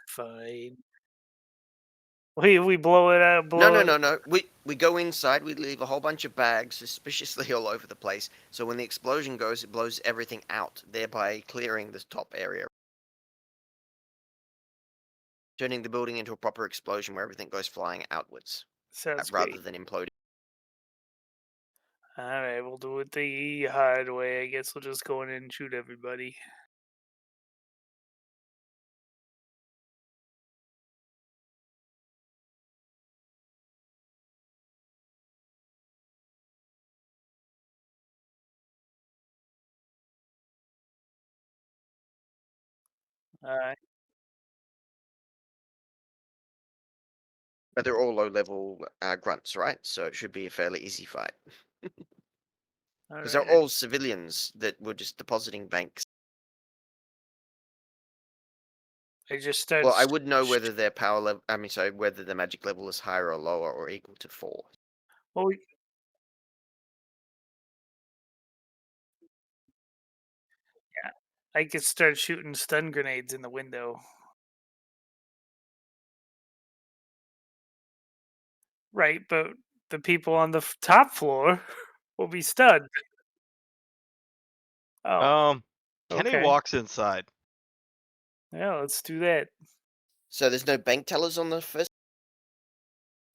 Fine. We blow it out. No, Blow no, it. no, no. We go inside. We leave a whole bunch of bags suspiciously all over the place. So when the explosion goes, it blows everything out, thereby clearing the top area, turning the building into a proper explosion where everything goes flying outwards Sounds rather great. than imploding. All right, we'll do it the hard way. I guess we'll just go in and shoot everybody. All right. But they're all low-level grunts, right? So it should be a fairly easy fight. All Because they're right. all civilians that were just depositing banks. I just start. Well, I would know whether their power level, I mean, sorry, whether the magic level is higher or lower or equal to 4. Well, I could start shooting stun grenades in the window. Right, but the people on the top floor will be stunned. Oh, Kenny okay. walks inside. Yeah, let's do that. So there's no bank tellers on the first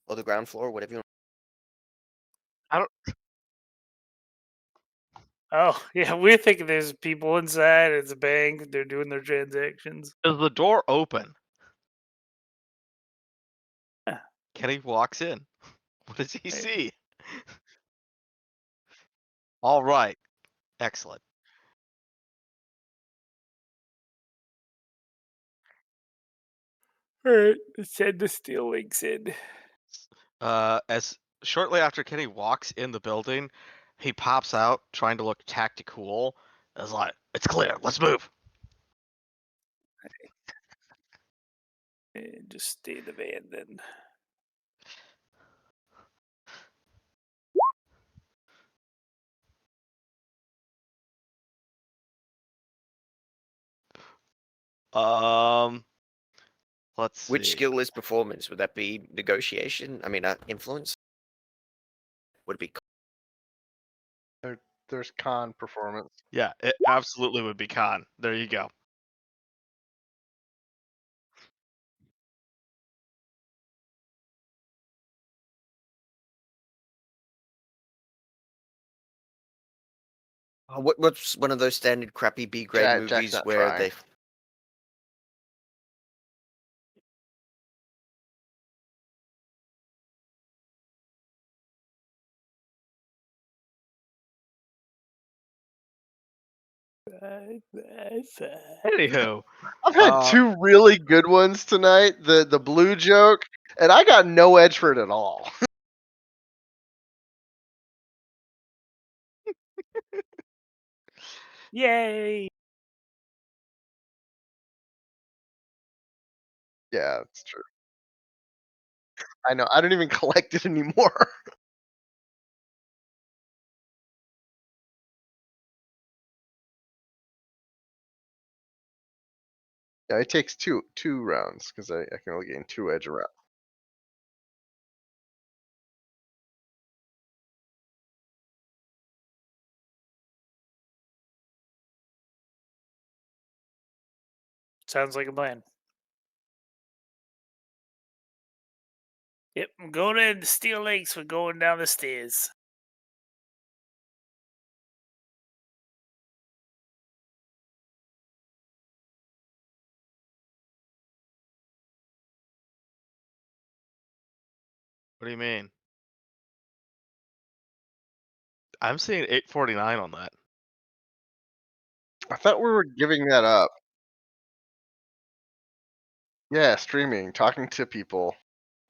or the ground floor, whatever you want. Oh, yeah, we're thinking there's people inside. It's a bank. They're doing their transactions. Is the door open? Yeah. Kenny walks in. What does he Right. see? All right. Excellent. All right, send the steel links in. As shortly after Kenny walks in the building, he pops out trying to look tactical. It's like, it's clear. Let's move. And just stay in the van then. Let's see. Which skill is performance? Would that be negotiation? I mean, influence? Would it be There's con performance. Yeah, it absolutely would be con. There you go. What's one of those standard crappy B grade Jack's movies not where trying. they? Anywho, I've had two really good ones tonight. The blue joke, and I got no edge for it at all. Yay! Yeah, that's true. I know. I don't even collect it anymore. Yeah, it takes two rounds because I can only gain 2 edge a round. Sounds like a plan. Yep, I'm going to the Steel Lakes. We're going down the stairs. what do you mean? I'm seeing 849 on that. I thought we were giving that up. Yeah, streaming, talking to people.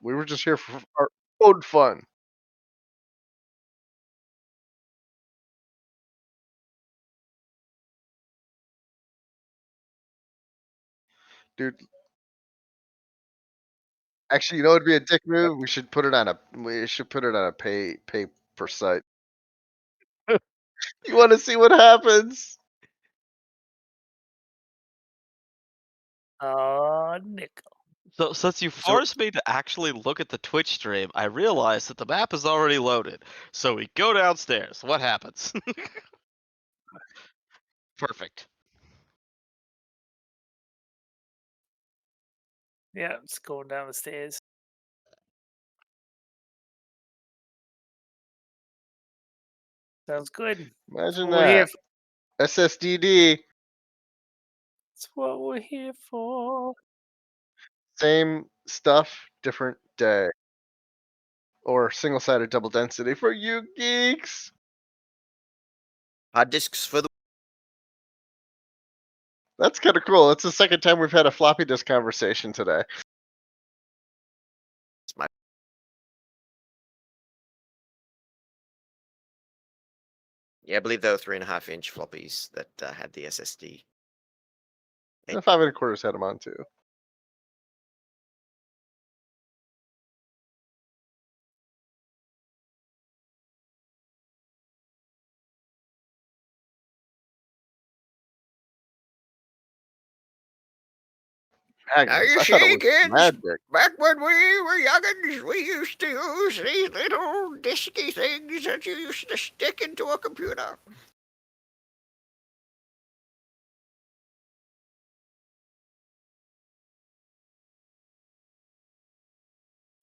We were just here for our own fun. Dude, actually, you know it'd be a dick move? We should put it on a pay per site. You wanna see what happens? Oh, nickel. So since you So forced me to actually look at the Twitch stream, I realized that the map is already loaded. So we go downstairs. What happens? Perfect. Yeah, it's going down the stairs. Sounds good. Imagine We're here. that. SSDD, That's what we're here for. same stuff, different day. Or single-sided double density for you geeks. hard disks for the. That's kind of cool. That's the second time we've had a floppy disk conversation today. Yeah, I believe they were 3.5-inch floppies that had the SSD. And 5 1/4 had them on too. Now Magnums. you I thought it see, was kids, magic. back when we were youngins, we used to use these little disky things that you used to stick into a computer.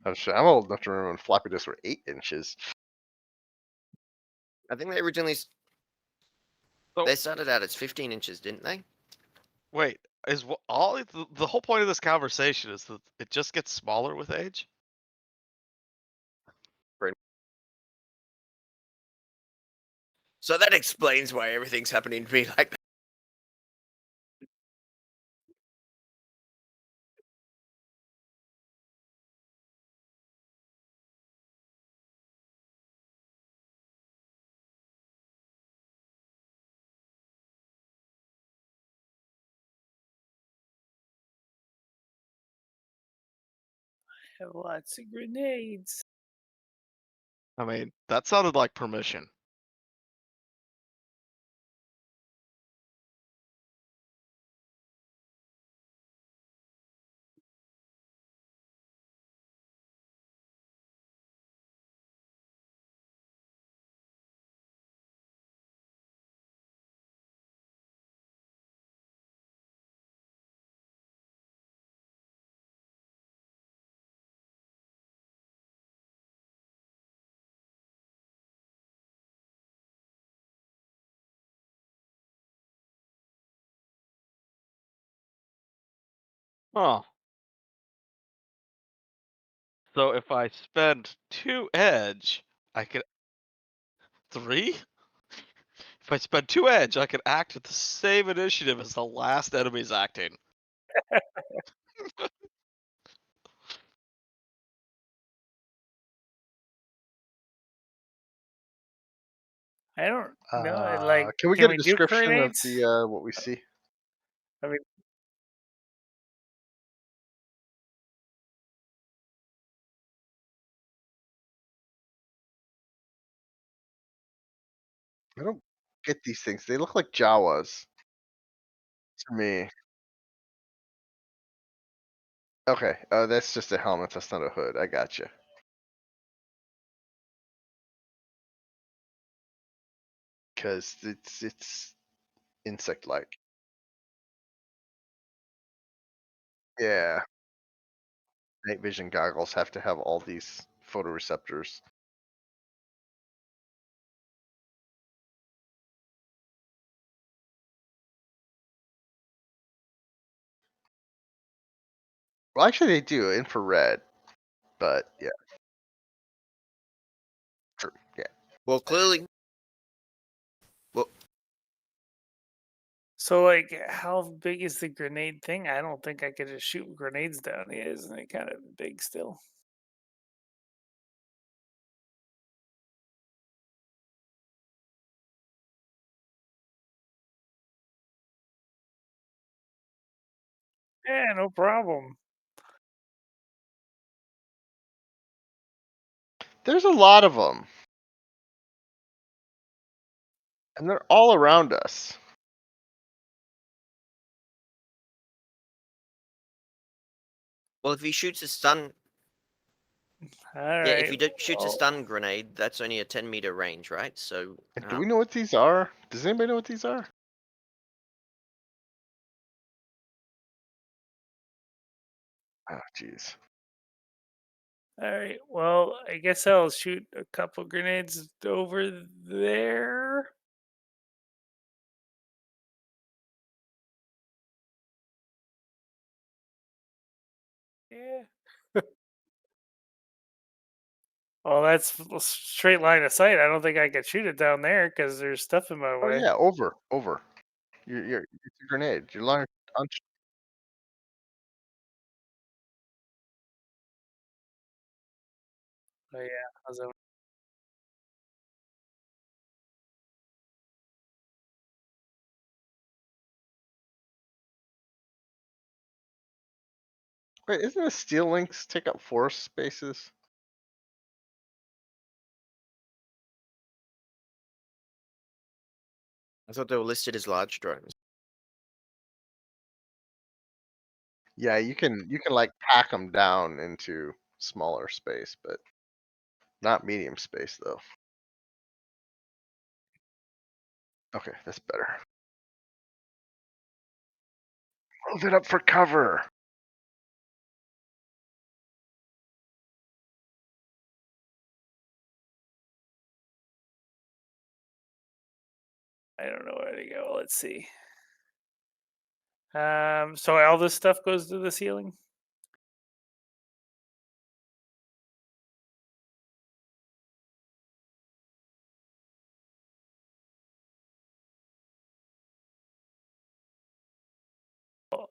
I'm old enough to remember when floppy disks were 8 inches. I think they originally So they started out as 15 inches, didn't they? wait, is the whole point of this conversation is that it just gets smaller with age? So that explains why everything's happening to me like that. Have lots of grenades. I mean, that sounded like permission. Huh. So if I spend 2 edge, I could 3? If I spend 2 edge, I could act at the same initiative as the last enemy's acting. I don't know. Like, Can we can get a we do description of grenades? the what we see? I mean, I don't get these things. They look like Jawas to me. Okay, that's just a helmet. That's not a hood. I got you. Because it's insect-like. Yeah, night vision goggles have to have all these photoreceptors. Well, actually, they do infrared, but yeah, true. Yeah, Well, clearly, well, so like, how big is the grenade thing? I don't think I could just shoot grenades down. Yeah, isn't it kind of big still? Yeah, no problem. there's a lot of them, and they're all around us. well, if he shoots a stun, All yeah, if right. he shoots a Well, stun grenade, that's only a 10-meter range, right? So, And do we know what these are? Does anybody know what these are? Oh, jeez. all right. Well, I guess I'll shoot a couple grenades over there. Yeah. Well, that's straight line of sight. I don't think I could shoot it down there because there's stuff in my Oh way. yeah, over. It's a grenade. You're lying. Oh yeah. How's that? Wait, isn't the steel links take up 4 spaces? I thought they were listed as large drones. Yeah, you can like pack them down into smaller space, but not medium space though. Okay, that's better. Move it up for cover. I don't know where to go. Let's see. So all this stuff goes to the ceiling.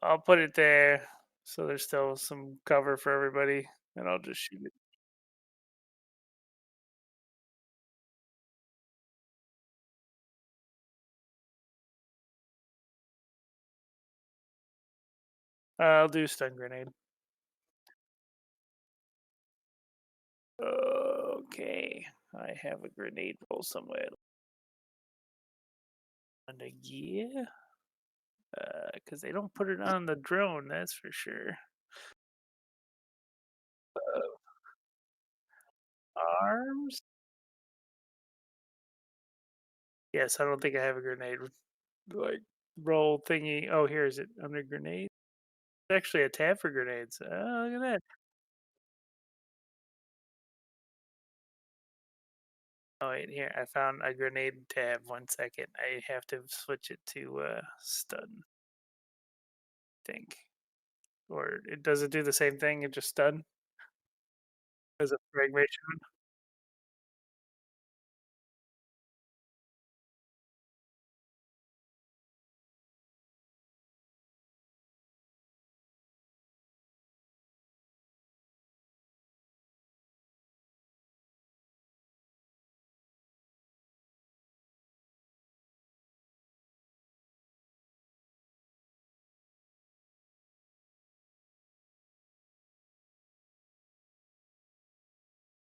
I'll put it there, so there's still some cover for everybody, and I'll just shoot it. I'll do stun grenade. Okay, I have a grenade roll somewhere. And a gear, because they don't put it on the drone. That's for sure. Arms. Yes, I don't think I have a grenade like roll thingy. Oh, here is it under grenade. It's actually a tab for grenades. Oh, look at that. Oh wait, here I found a grenade tab. 1 second. I have to switch it to stun. I think. or it does it do the same thing? It just stun as a fragmentation.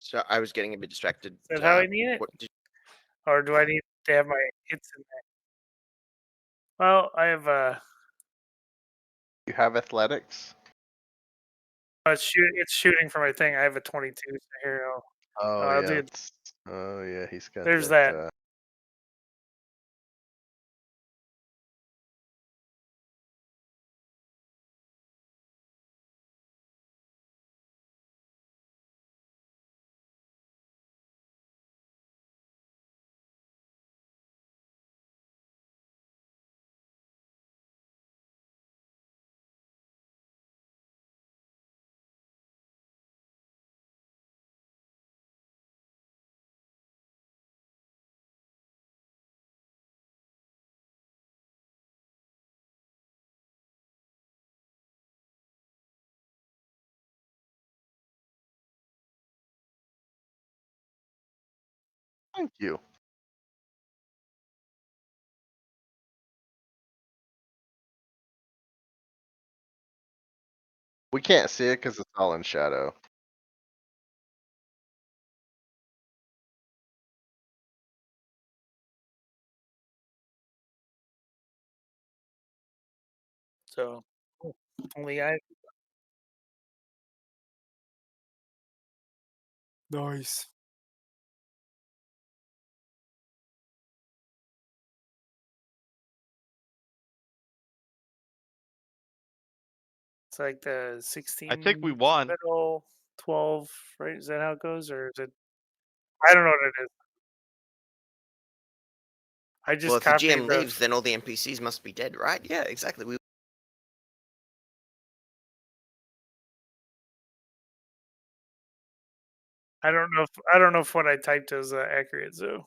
So I was getting a bit distracted. Is that how I need it, What did, or do I need to have my hits in there? Well, I have You have athletics. it's shooting for my thing. I have a 22 hero. Oh I'll yeah. do. Oh yeah. He's got There's that. that. Thank you. We can't see it because it's all in shadow. So only I. Nice. It's like the 16 I think we won. middle, 12, right? Is that how it goes, or is it? I don't know what it is. I well, just if the copied GM the. leaves, then all the NPCs must be dead, right? Yeah, exactly. I don't know if what I typed is accurate. So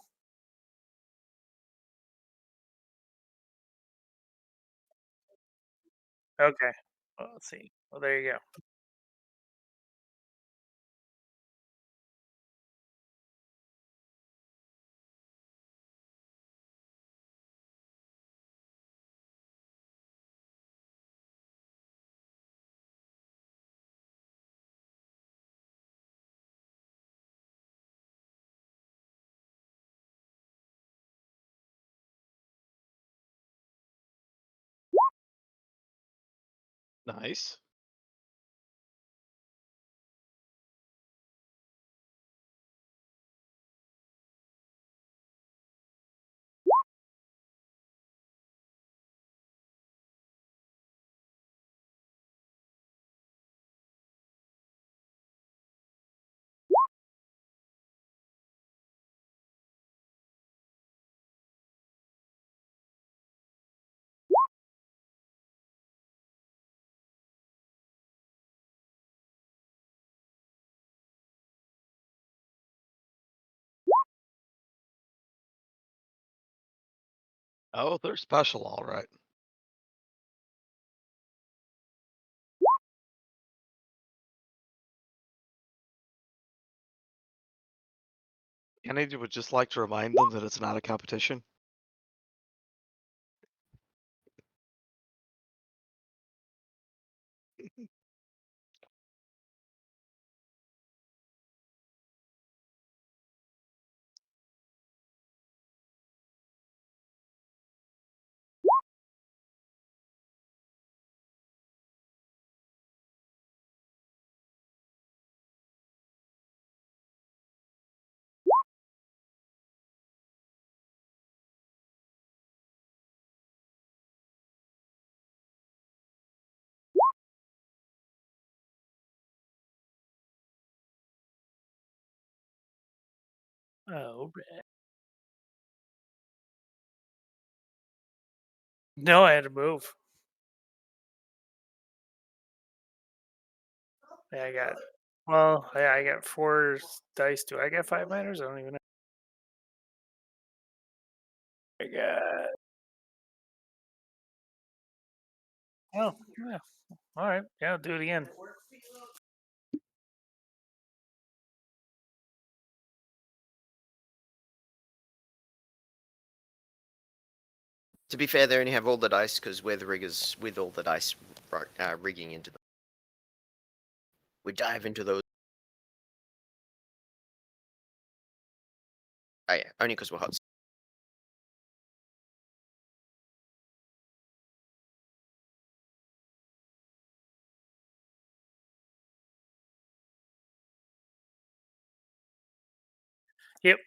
okay. Well, let's see. Well, there you go. Nice. Oh, they're special, all right. Kennedy would just like to remind them that it's not a competition. Oh, no, I had to move. Yeah, I got. Well, yeah, I got 4 dice. Do I get 5 minors? I don't even know. I got. Oh, yeah. All right. Yeah, I'll do it again. To be fair, they only have all the dice because we're the riggers with all the dice rigging into them. We dive into those. Oh yeah, only because we're hot. Yep.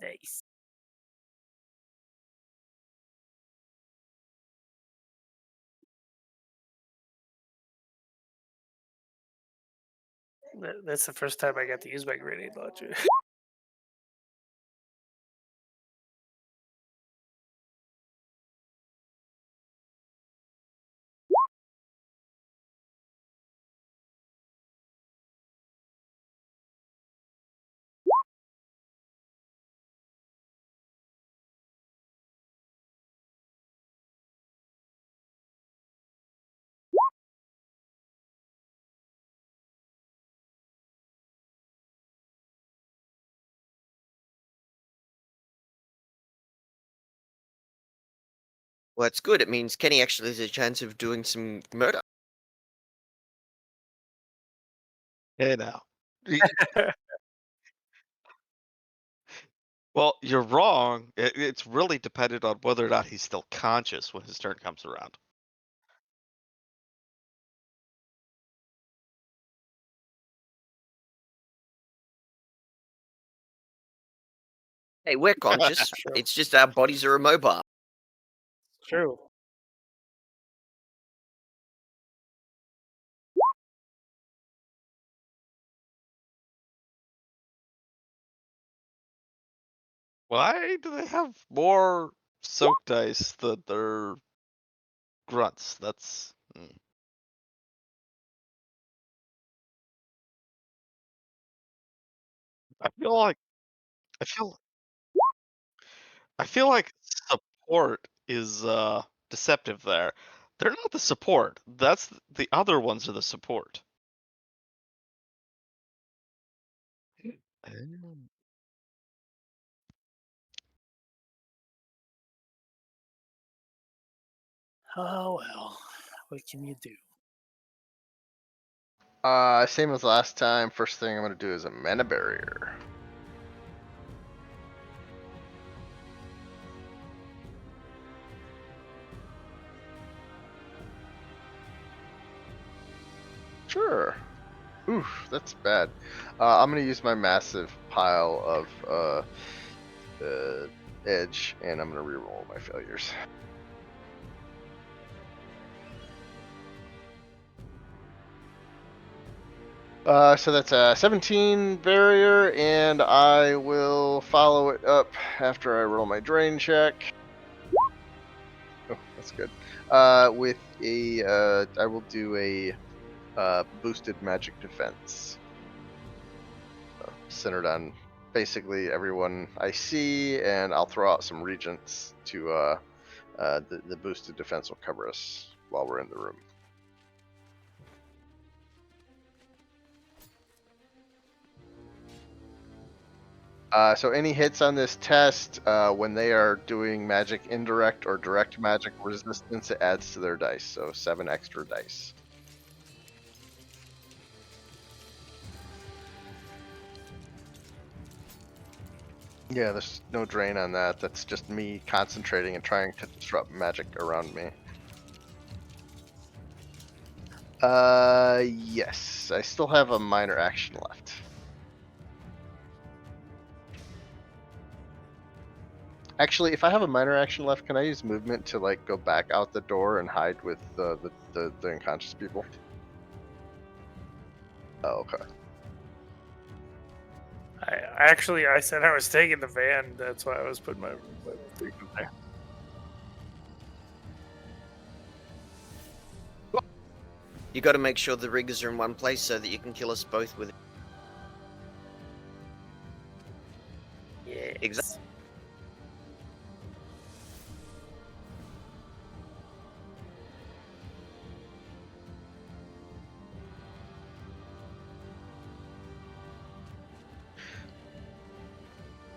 Nice. That's the first time I got to use my grenade launcher. Well, that's good. It means Kenny actually has a chance of doing some murder. Hey now. Well, you're wrong. It's really dependent on whether or not he's still conscious when his turn comes around. Hey, we're conscious. True. It's just our bodies are immobile. True. Why do they have more soak dice than their grunts? That's I feel like I feel I feel like support is deceptive there. They're not the support. That's the other ones are the support. Oh. Oh well. What can you do? Same as last time. First thing I'm gonna do is a mana barrier. Sure. Oof, that's bad. I'm gonna use my massive pile of edge, and I'm gonna reroll my failures. So that's a 17 barrier, and I will follow it up after I roll my drain check. Oh, that's good. With a, I will do a boosted magic defense, centered on basically everyone I see, and I'll throw out some regents to the boosted defense will cover us while we're in the room. So any hits on this test, when they are doing magic indirect or direct magic resistance, it adds to their dice. So 7 extra dice. Yeah, there's no drain on that. That's just me concentrating and trying to disrupt magic around me. Yes. I still have a minor action left. Actually, if I have a minor action left, can I use movement to like go back out the door and hide with the unconscious people? Oh, okay. I said I was taking the van. That's why I was putting my thing in there. You got to make sure the riggers are in one place so that you can kill us both with. Yeah, Exactly.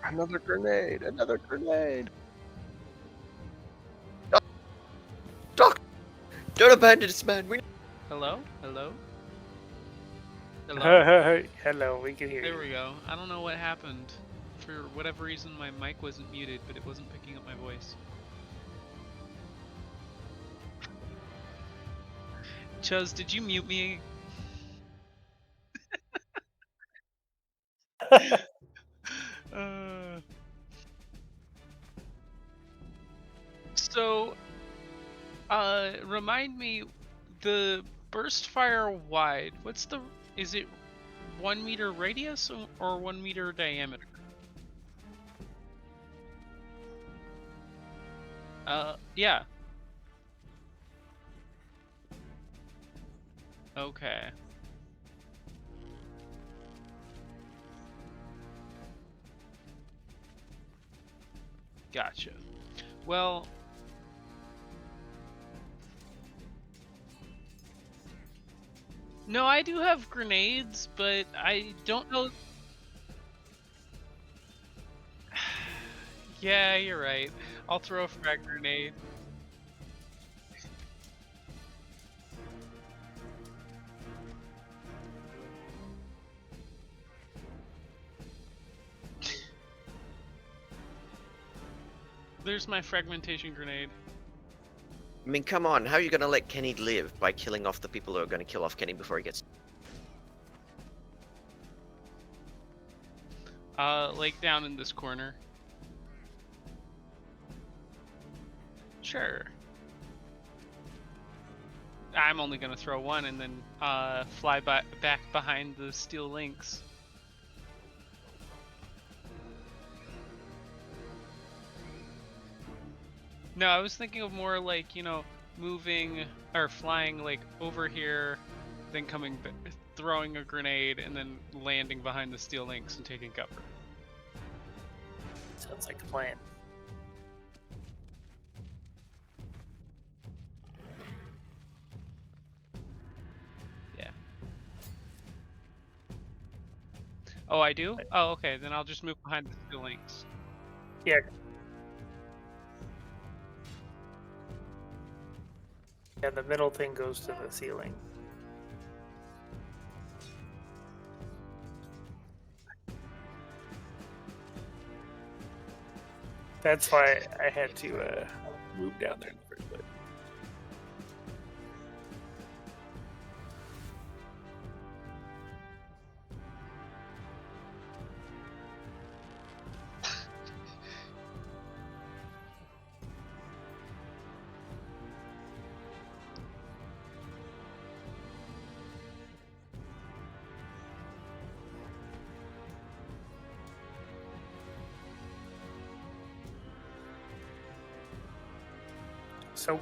Another grenade! Another grenade! Doc, don't abandon us, man. We. Hello? Hello? Hello? Hello, we can hear There you. we go. I don't know what happened. For whatever reason, my mic wasn't muted, but it wasn't picking up my voice. Chuz, did you mute me? Uh, so, remind me, the burst fire wide, is it 1 meter radius or 1 meter diameter? Yeah. Okay. Gotcha. Well, no, I do have grenades, but I don't know. Yeah, you're right. I'll throw a frag grenade. There's my fragmentation grenade. I mean, come on. How are you going to let Kenny live by killing off the people who are going to kill off Kenny before he gets. Like down in this corner. Sure. I'm only gonna throw one and then fly back behind the steel links. No, I was thinking of more like, moving or flying like over here, then throwing a grenade, and then landing behind the steel links and taking cover. Sounds like a plan. Yeah. Oh, I do? Oh, okay. Then I'll just move behind the steel links. Yeah. Yeah, the middle thing goes to the ceiling. That's why I had to move down there in the first place. Soak.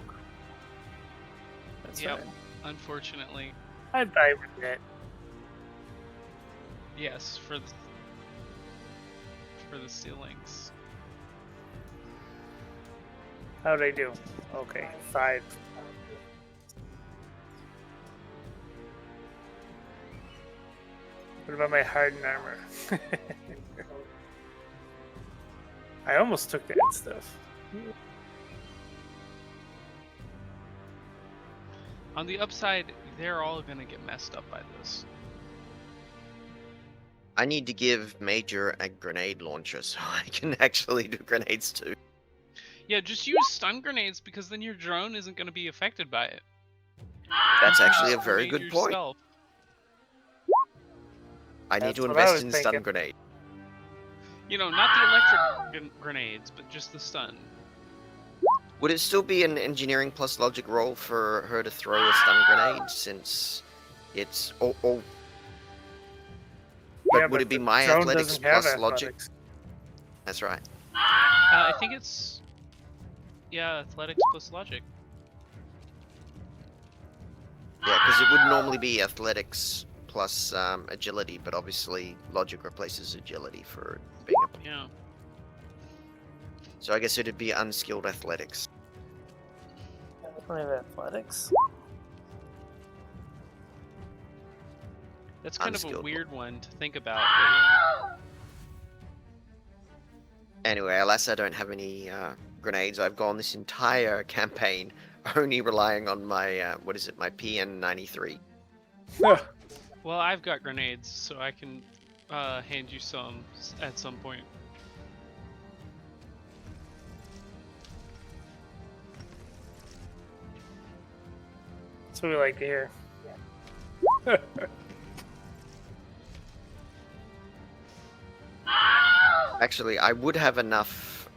That's Yep. fine. Unfortunately, I'd buy with that. yes, for the steel links. How'd I do? Okay, 5. What about my hardened armor? I almost took that stuff. On the upside, they're all gonna get messed up by this. I need to give Major a grenade launcher so I can actually do grenades too. Yeah, just use stun grenades because then your drone isn't going to be affected by it. That's You can actually a just very grenade good point. yourself. I need That's to what I invest was in thinking. stun grenade. You know, not the electric grenades, but just the stun. Would it still be an engineering plus logic roll for her to throw a stun grenade since it's all? But Yeah, would it be the my drone athletics doesn't have plus logic? athletics. That's right. I think it's athletics plus logic. Yeah, because it would normally be athletics plus agility, but obviously logic replaces agility for being a. Yeah. So I guess it'd be unskilled athletics. I don't have athletics. That's kind of a Unskilled. weird one to think about. But Anyway, alas, I don't have any grenades. I've gone this entire campaign only relying on my my PN93. well, I've got grenades, so I can hand you some at some point. That's what we like to hear. Actually, I would have enough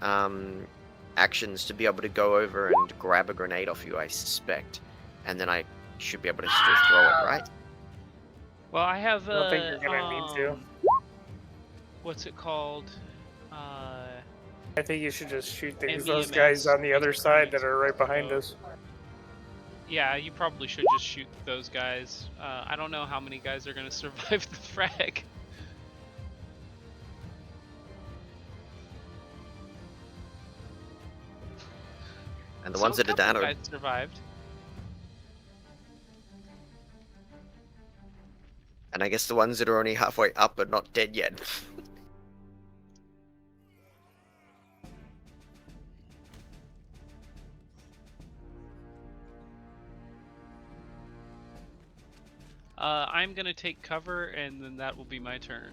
actions to be able to go over and grab a grenade off you, I suspect. And then I should be able to still throw it, right? Well, I have I don't think you're gonna need to. What's it called? I think you should just shoot those MBMS guys on the other side grenades. that are right behind So- us. Yeah, you probably should just shoot those guys. I don't know how many guys are gonna survive the frag. And the So ones a that are couple down are. guys survived. And I guess the ones that are only halfway up are not dead yet. I'm gonna take cover, and then that will be my turn.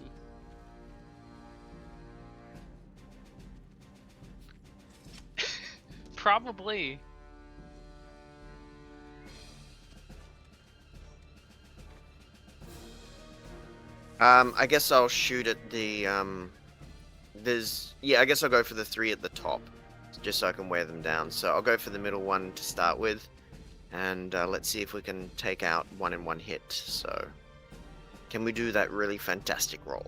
Probably. I guess I'll shoot at the I guess I'll go for the 3 at the top, just so I can wear them down. So I'll go for the middle one to start with, and let's see if we can take out one in one hit. So, can we do that really fantastic roll?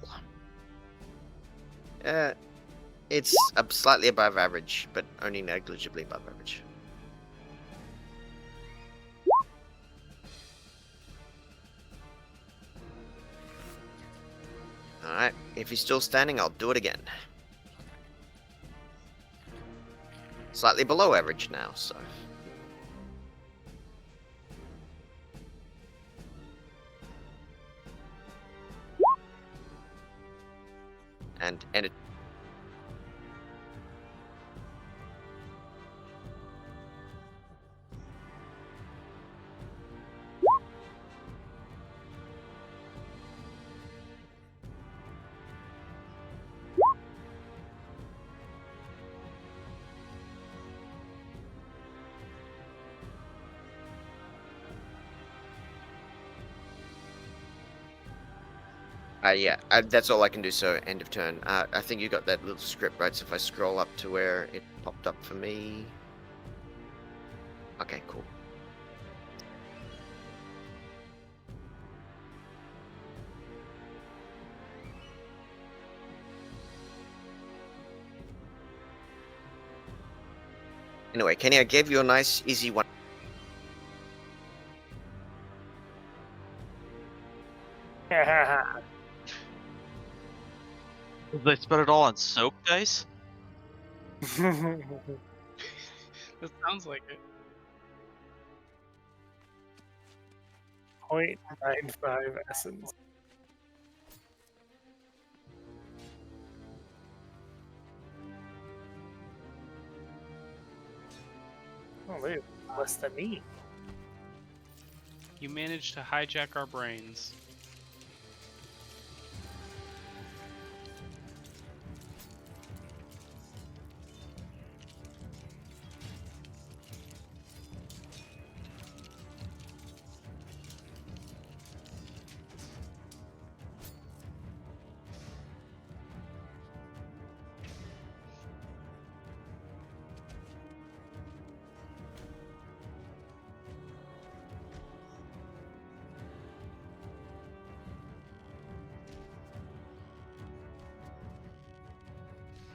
It's slightly above average, but only negligibly above average. Alright, if he's still standing, I'll do it again. Slightly below average now, so. And it. That's all I can do, so end of turn. I think you got that little script, right? So if I scroll up to where it popped up for me... Okay, cool. Anyway, Kenny, I gave you a nice, easy one. They spent it all on soak dice? That sounds like it. 0.95 essence. Oh, wait, less than me. You managed to hijack our brains.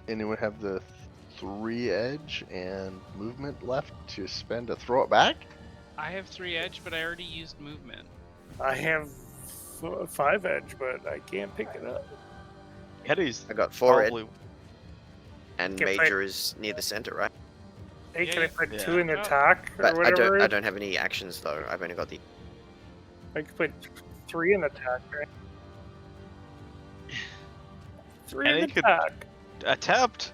Anyone have the 3 edge and movement left to spend to throw it back? I have 3 edge, but I already used movement. I have 5 edge, but I can't pick it up. Eddie's I got 4 ed, probably and Can I- Major is near the center, right? Hey, Yeah, can I you- put yeah. 2 in the Oh. attack or But whatever? I don't have any actions though. I've only got the. I could put 3 in the attack, right? 3 in Eddie the could- attack. attempt.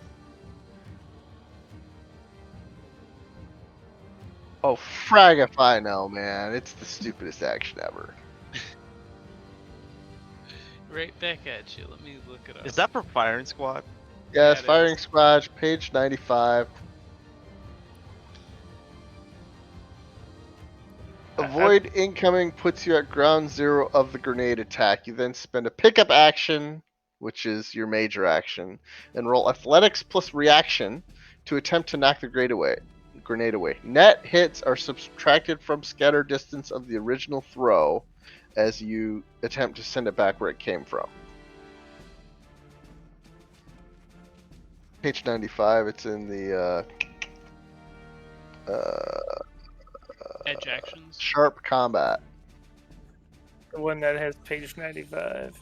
Oh, frag if I know, man. It's the stupidest action ever. Right back at you. Let me look it up. Is that for firing squad? Yes, it firing is. squad, page 95. Avoid incoming puts you at ground 0 of the grenade attack. You then spend a pickup action, which is your major action, and roll athletics plus reaction to attempt to knock the grenade away. Net hits are subtracted from scatter distance of the original throw as you attempt to send it back where it came from. Page 95, it's in the Edge actions. sharp combat. The one that has page 95.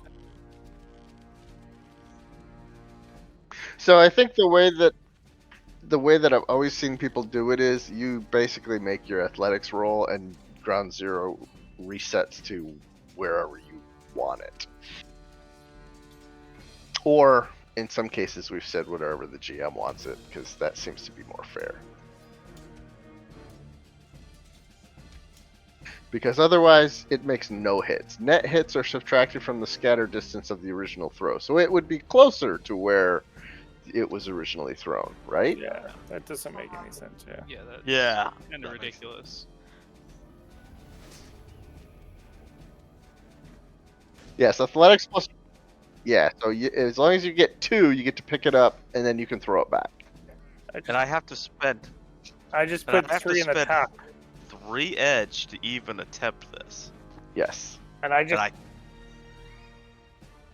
So I think the way that I've always seen people do it is you basically make your athletics roll and ground 0 resets to wherever you want it. Or in some cases we've said whatever the GM wants it, because that seems to be more fair. Because otherwise it makes no hits. Net hits are subtracted from the scatter distance of the original throw. So it would be closer to where it was originally thrown, right? Yeah, that doesn't make any sense. Yeah. Yeah, that's Yeah. kind of that makes ridiculous. Yes, athletics plus. Yeah, so as long as you get 2, you get to pick it up, and then you can throw it back. And I have to spend I just and I put have to 3 in spend attack, 3 edge to even attempt this. Yes. and I just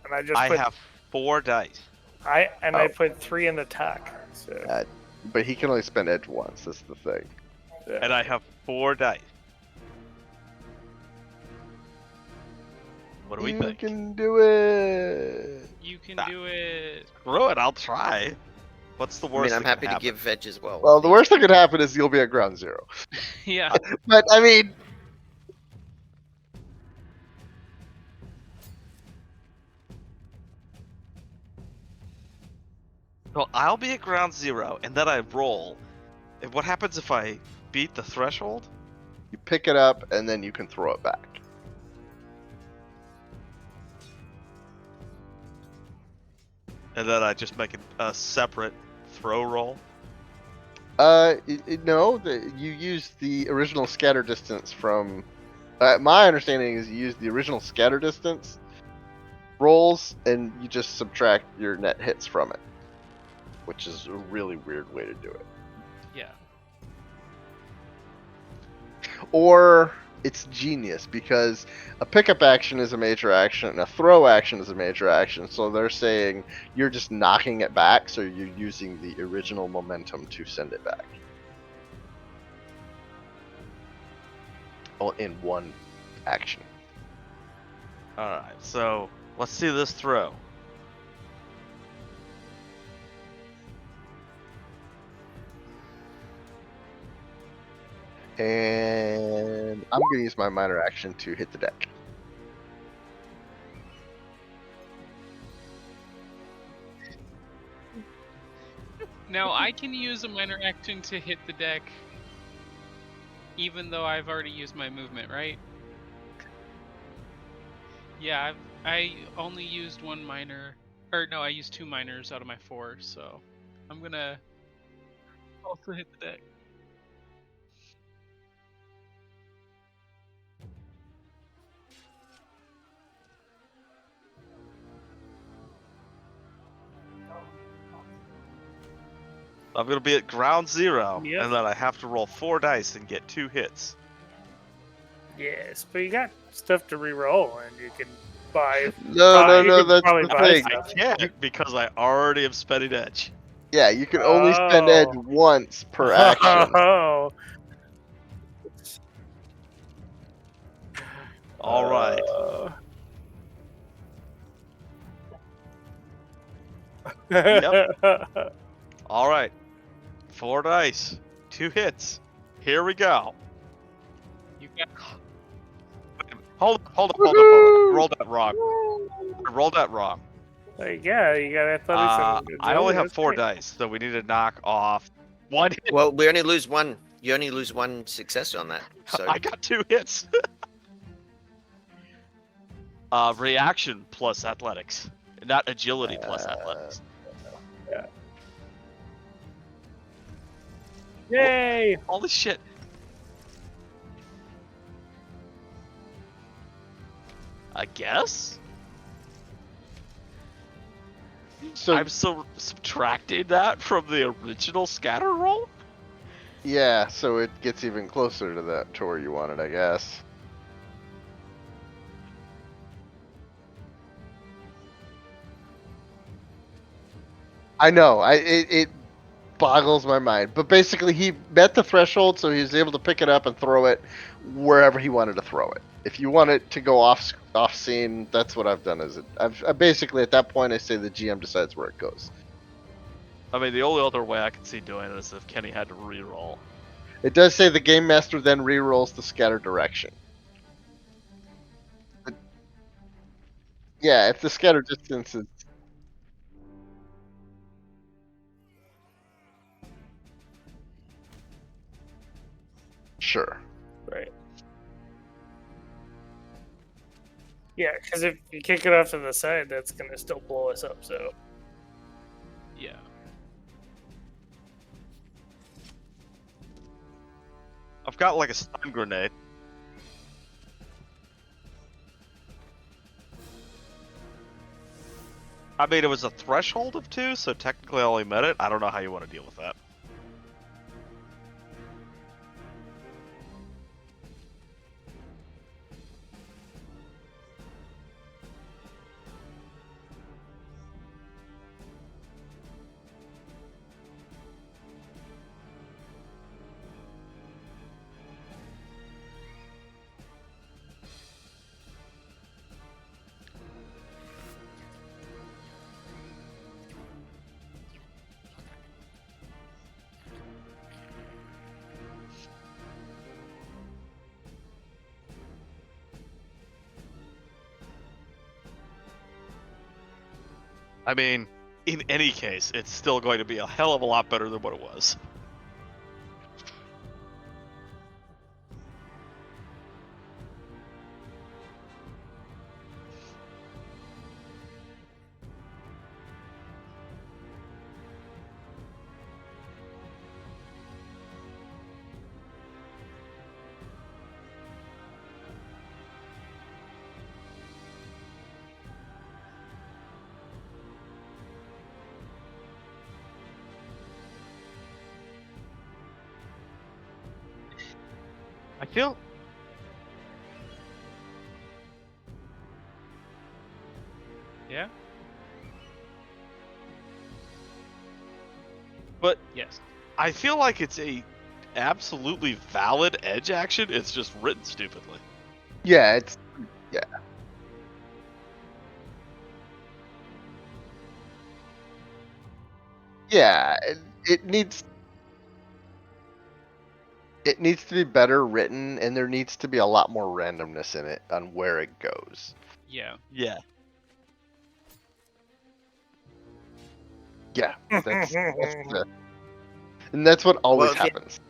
And I just I put have 4 dice. I Oh. put 3 in attack. So But he can only spend edge once. That's the thing. yeah. And I have 4 dice. What do we You think? can do it. You can Ah. do it. Screw it, I'll try. What's the I worst? mean, I'm that happy can to happen? give edge as well. Well, the worst that could happen is you'll be at ground 0. Yeah. But I mean, So I'll be at ground 0, and then I roll. And what happens if I beat the threshold? you pick it up, and then you can throw it back. And then I just make a separate throw roll? No, you use the original scatter distance from. My understanding is you use the original scatter distance rolls, and you just subtract your net hits from it, which is a really weird way to do it. Yeah. Or it's genius because a pickup action is a major action and a throw action is a major action. So they're saying you're just knocking it back, so you're using the original momentum to send it back. All in one action. Alright, so let's see this throw. And I'm going to use my minor action to hit the deck. Now I can use a minor action to hit the deck, even though I've already used my movement, right? Yeah, I only used 1 minor, or no, I used 2 minors out of my 4, so I'm gonna also hit the deck. I'm gonna be at ground 0, Yep. and then I have to roll 4 dice and get 2 hits. Yes, but you got stuff to re-roll, and you can buy. No, you no, can that's probably the buy thing. stuff. I can't because I already am spending edge. Yeah, you can only spend edge Oh. once per action. Oh. All right. All right. 4 dice. 2 hits. Here we go. You got Hold up. I Woohoo! rolled that wrong. I rolled that wrong. Yeah, you got athletics and I only agility, have that's 4 great. dice, so we need to knock off 1 hit. Well, we only lose one. You only lose one success on that. So I got 2 hits. Reaction plus athletics, not agility plus athletics. Yay! Holy shit! I guess So I'm subtracting that from the original scatter roll. yeah, so it gets even closer to that to where you want it, I guess. I know. It boggles my mind. But basically, he met the threshold, so he was able to pick it up and throw it wherever he wanted to throw it. If you want it to go off scene, that's what I've done. I basically at that point I say the GM decides where it goes. I mean, the only other way I could see doing it is if Kenny had to re-roll. It does say the game master then re-rolls the scatter direction. But, yeah, if the scatter distance is sure. Right. Yeah, because if you kick it off to the side, that's gonna still blow us up. So yeah. I've got like a stun grenade. I mean, it was a threshold of 2, so technically I only met it. I don't know how you want to deal with that. I mean, in any case, it's still going to be a hell of a lot better than what it was. I feel Yeah. But Yes. I feel like it's a absolutely valid edge action. It's just written stupidly. Yeah, it's yeah. It needs to be better written, and there needs to be a lot more randomness in it on where it goes. Yeah. Yeah. Yeah, and that's what always Well, happens.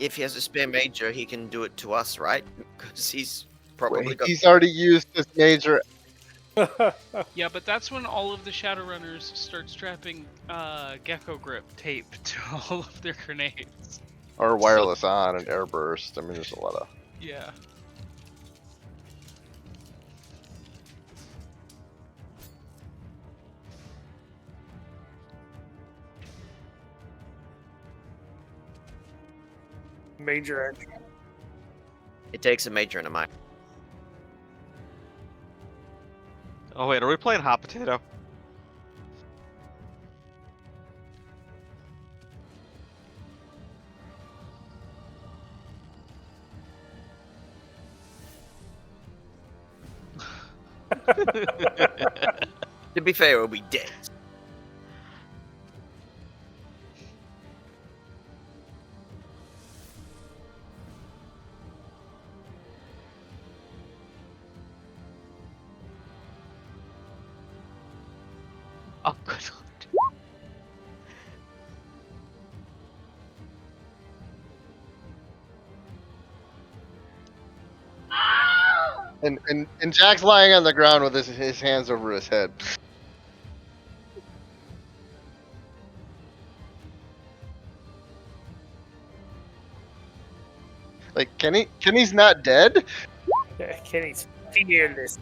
if he has a spare major, he can do it to us, right? Because he's probably got. He's already used his major Yeah, but that's when all of the Shadowrunners start strapping gecko grip tape to all of their grenades. or wireless on and airburst. I mean, there's a lot of. Yeah. major action. It takes a major and a minor. Oh wait, are we playing hot potato? To be fair, it'll be dead. Oh, good lord. And Jack's lying on the ground with his hands over his head. Like Kenny's not dead. Kenny's fearless.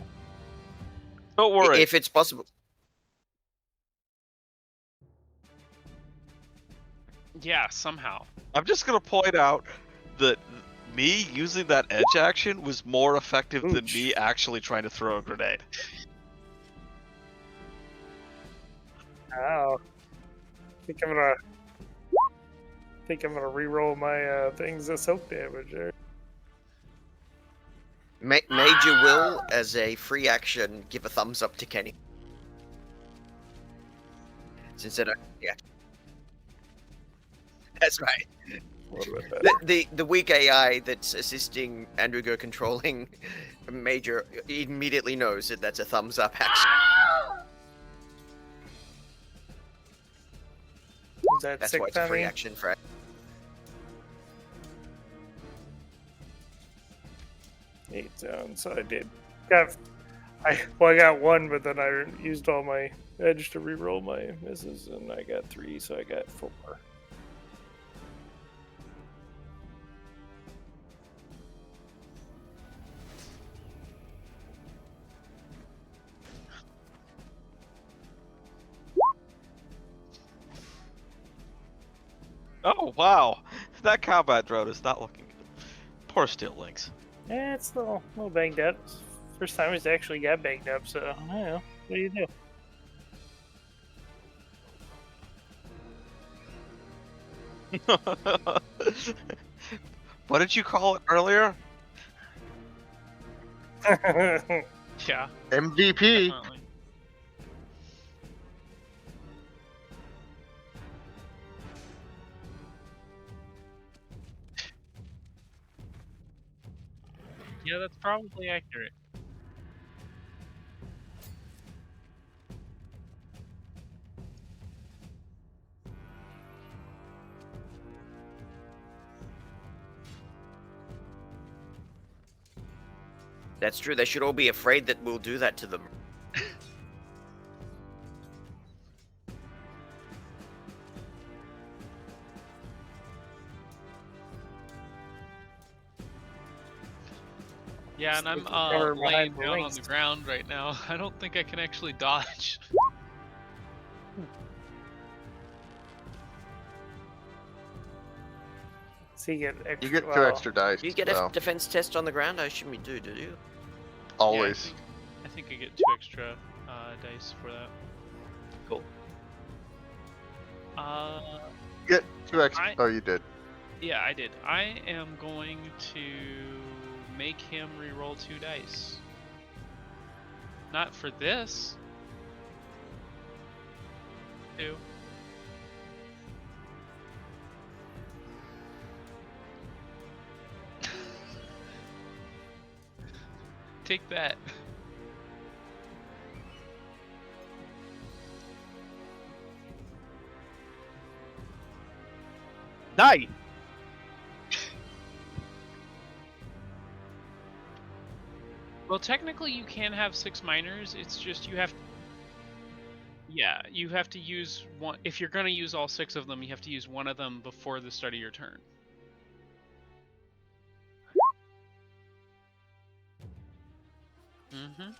Don't worry. If it's possible. Yeah, somehow. I'm just gonna point out that me using that edge action was more effective than Ooch. me actually trying to throw a grenade. Oh. Think I'm gonna re-roll my things as soak damage. Major will, as a free action, give a thumbs up to Kenny. Since it, yeah, that's right. What about that? The weak AI that's assisting Andrew controlling Major immediately knows that that's a thumbs up action. Is that That's sick why it's a free timing? action for. Eight down, so I did. I got one, but then I used all my edge to re-roll my misses, and I got 3, so I got 4. Oh wow, that combat drone is not looking good. Poor Steel Lynx. Yeah, it's a little banged up. First time it's actually got banged up, so I don't know. What do you do? What did you call it earlier? Yeah, MVP. definitely. Yeah, that's probably accurate. That's true. They should all be afraid that we'll do that to them. Yeah, and I'm Cover laying behind the down on links. the ground right now. I don't think I can actually dodge. So you get extra. You get 2 well, extra dice. Do you get so, a defense test on the ground? I assume you do you? always. I think I get 2 extra dice for that. Cool. Get 2 extra. I- Oh, you did. Yeah, I did. I am going to make him re-roll 2 dice. Not for this. 2. Take that. Nice. Well, technically you can have 6 minors. It's just you have. Yeah, you have to use one. If you're gonna use all 6 of them, you have to use one of them before the start of your turn. Mm-hmm.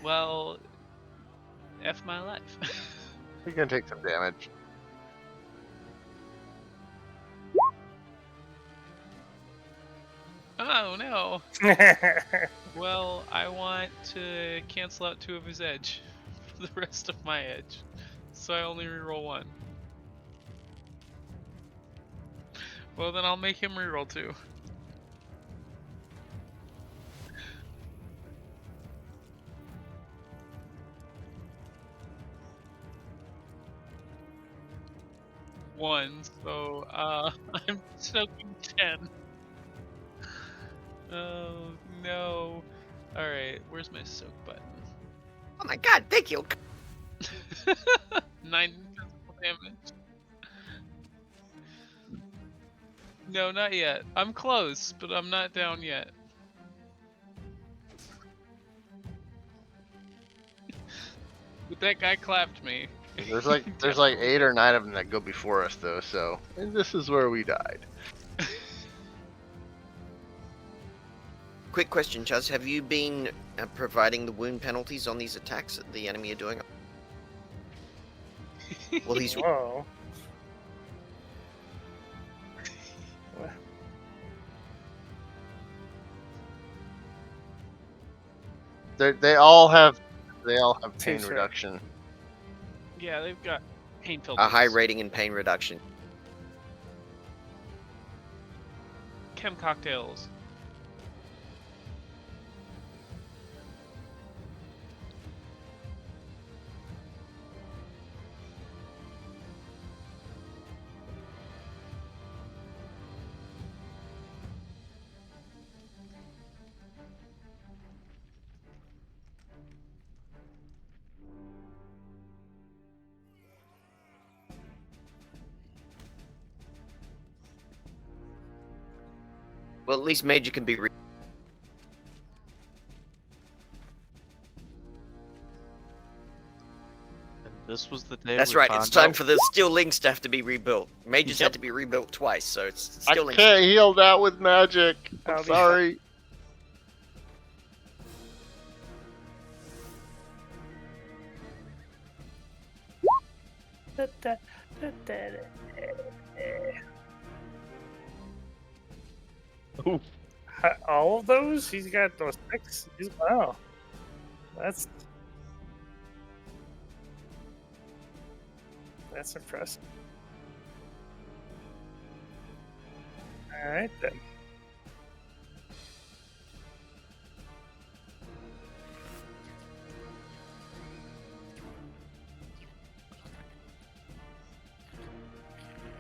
Well, F my life. You're gonna take some damage. Oh no. Well, I want to cancel out 2 of his edge for the rest of my edge. So I only reroll 1. Well, then I'll make him reroll 2. 1, so I'm soaking 10. Oh no. Alright, where's my soak button? Oh my god, thank you. 9 physical damage. No, not yet. I'm close, but I'm not down yet. But that guy clapped me. There's like 8 or 9 of them that go before us though, so and this is where we died. Quick question, Chuz. Have you been providing the wound penalties on these attacks that the enemy are doing? Well, he's Whoa. They all have pain Seems fair. reduction. Yeah, they've got pain a filters. high rating in pain reduction. Chem cocktails. Well, at least Major can be. And this was the day. That's we right. It's found time out- for the Steel Link staff to be rebuilt. Major's Yep. had to be rebuilt twice, so it's I Steel Link. can't heal that with magic. I'll I'm be sorry. Da, da, da, da, Oof. all of those? He's got those 6. Wow. That's impressive. Alright then.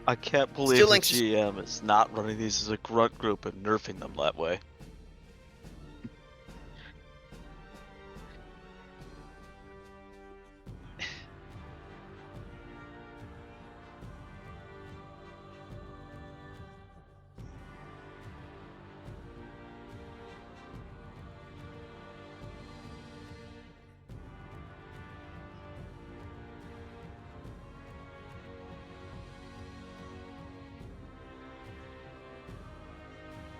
I can't believe Steel the Link's- GM is not running these as a grunt group and nerfing them that way.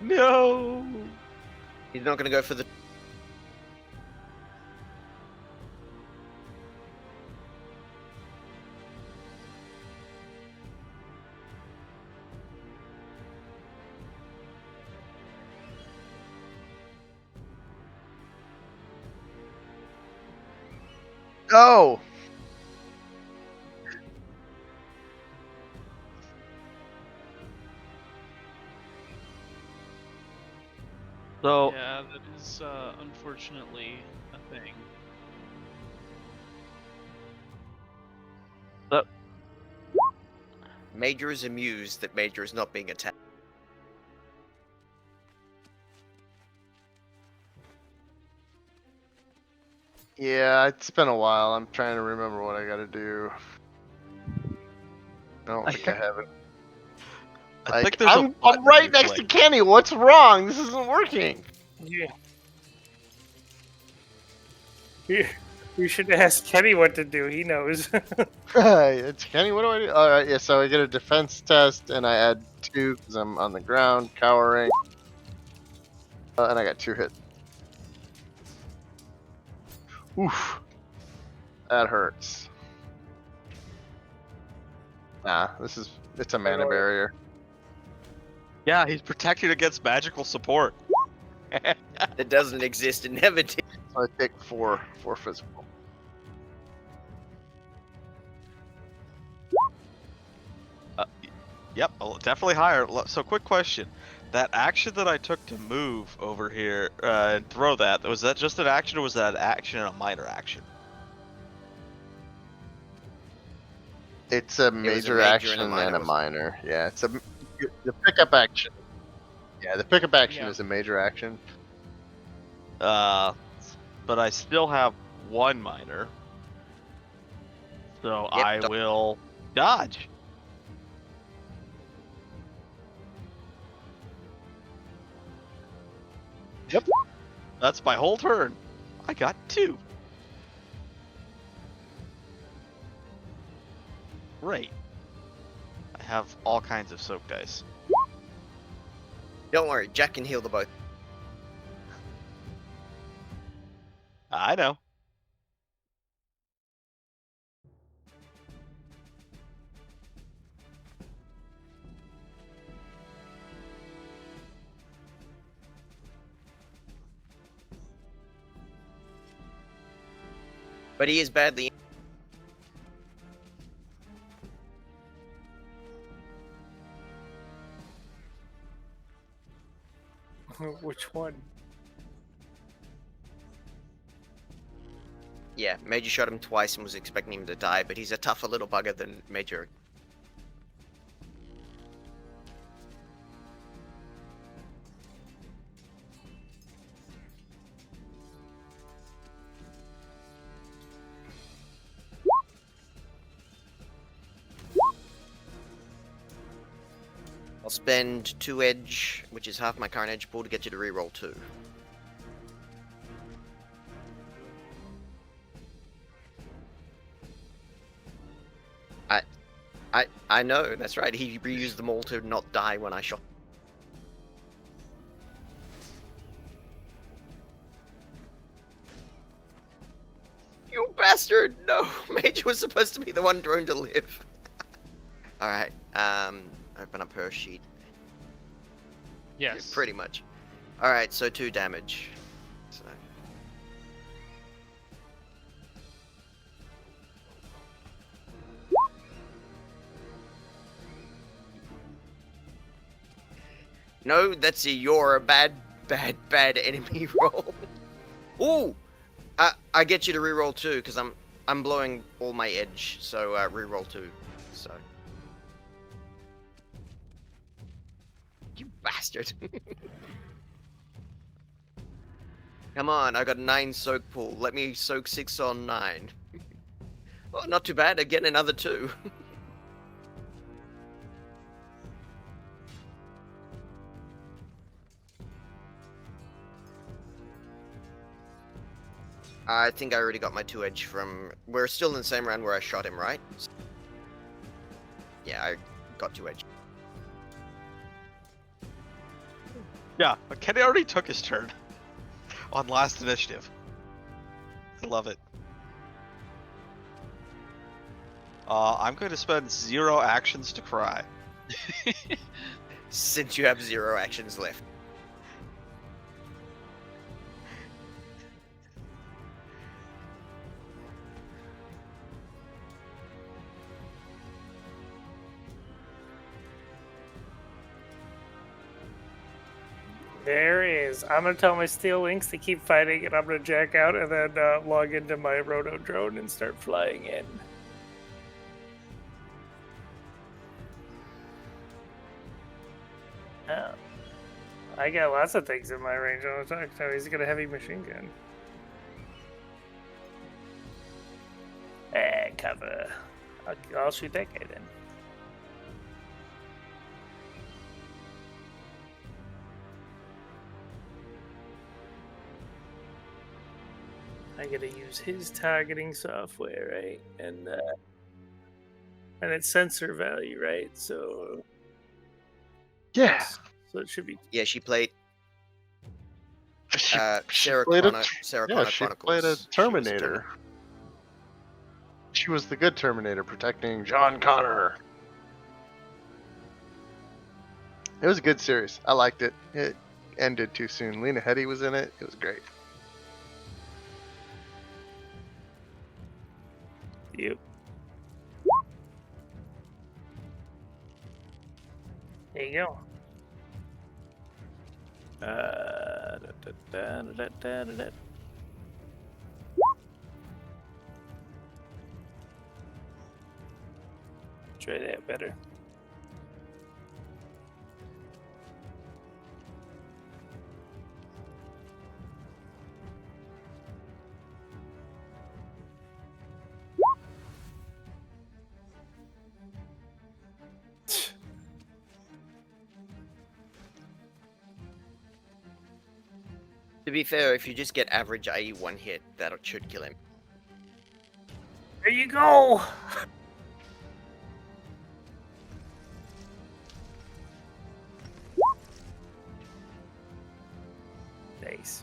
No. He's not going to go for the. Oh, So Yeah, that is unfortunately a thing. Major is amused that Major is not being attacked. yeah, it's been a while. I'm trying to remember what I gotta do. I don't think I have it. I think there's I'm a button right you next to click. Kenny. What's wrong? This isn't working. Yeah. You should ask Kenny what to do. He knows. It's Kenny. What do I do? All right, yeah. So I get a defense test, and I add 2 because I'm on the ground, cowering, and I got 2 hits. Oof, that hurts. Nah, it's a mana barrier. Yeah, he's protected against magical support. That doesn't exist and never did. So I take 4 physical. Yep, definitely higher. So, quick question: that action that I took to move over here and throw was that just an action, or was that an action and a minor action? It's a was a major major action and a minor, and a wasn't it? minor. Yeah, it's the pickup action. Yeah, the pickup action Yeah. is a major action. But I still have one minor. So Yep, I will dodge. Yep. That's my whole turn. I got 2. Great. I have all kinds of soak dice. Don't worry, Jack can heal the both. I know. But he is badly. Which one? Yeah, Major shot him twice and was expecting him to die, but he's a tougher little bugger than Major. I'll spend 2 edge, which is half my current edge pool, to get you to reroll 2. I know, that's right. He reused them all to not die when I shot. You bastard! No, Major was supposed to be the one drone to live. Alright, open up her sheet. Yes. Pretty much. Alright, so 2 damage. So. No, that's a you're a bad enemy roll. Ooh! I get you to reroll 2, because I'm blowing all my edge, so reroll 2. So. You bastard. Come on, I got 9 soak pool. Let me soak 6 on 9. Oh, not too bad. Again, another 2. I think I already got my 2 edge from... We're still in the same round where I shot him, right? Yeah, I got 2 edge. Yeah, but Kenny already took his turn on last initiative. I love it. I'm going to spend 0 actions to cry. Since you have 0 actions left. There is. I'm gonna tell my steel links to keep fighting, and I'm gonna jack out and then log into my roto drone and start flying in. Oh. I got lots of things in my range on attack. So he's got a heavy machine gun. Cover. I'll shoot that guy then. I gotta use his targeting software, right? And it's sensor value, right? So Yeah. so it should be. Yeah, she played She Sarah played a Connor she Chronicles. played a She was Terminator. She was the good Terminator protecting John Connor. It was a good series. I liked it. It ended too soon. Lena Headey was in it. It was great. Yep. There you go. try that better. To be fair, if you just get average AE one hit, that should kill him. There you go. Nice.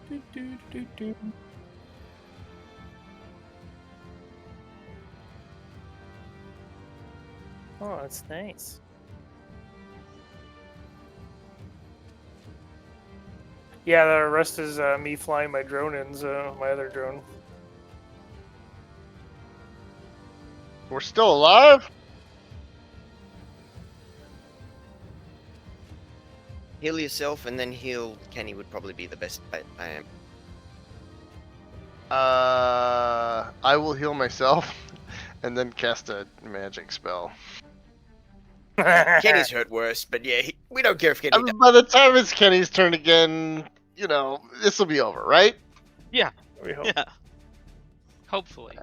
Do, do, do, do. Oh, that's nice. Yeah, the rest is me flying my drone in, so my other drone. We're still alive? Heal yourself and then heal Kenny would probably be the best bet. I am. I will heal myself and then cast a magic spell. Kenny's hurt worse, but yeah, we don't care if Kenny dies. By the time it's Kenny's turn again, you know, this will be over, right? Yeah. We hope. Yeah. Hopefully.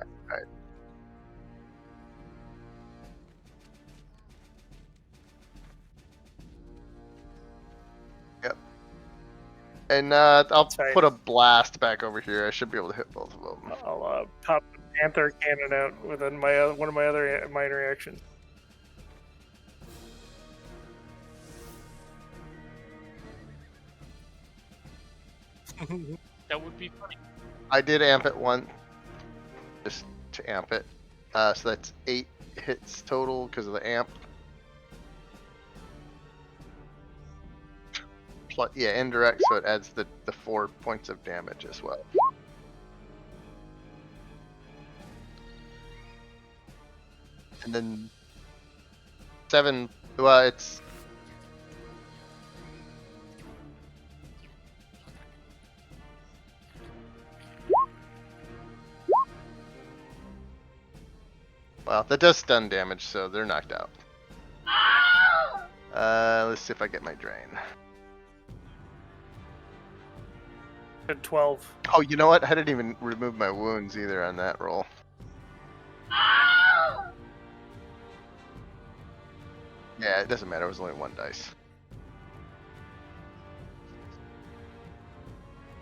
And I'll That's fine. put a blast back over here. I should be able to hit both of them. I'll pop the Panther Cannon out within my one of my other minor actions. That would be funny. I did amp it one, just to amp it. So that's 8 hits total because of the amp. Plus, yeah, indirect, so it adds the 4 points of damage as well. And then 7, well, it's... Well, that does stun damage, so they're knocked out. Let's see if I get my drain. At 12. Oh, you know what? I didn't even remove my wounds either on that roll. Yeah, it doesn't matter. It was only 1 dice.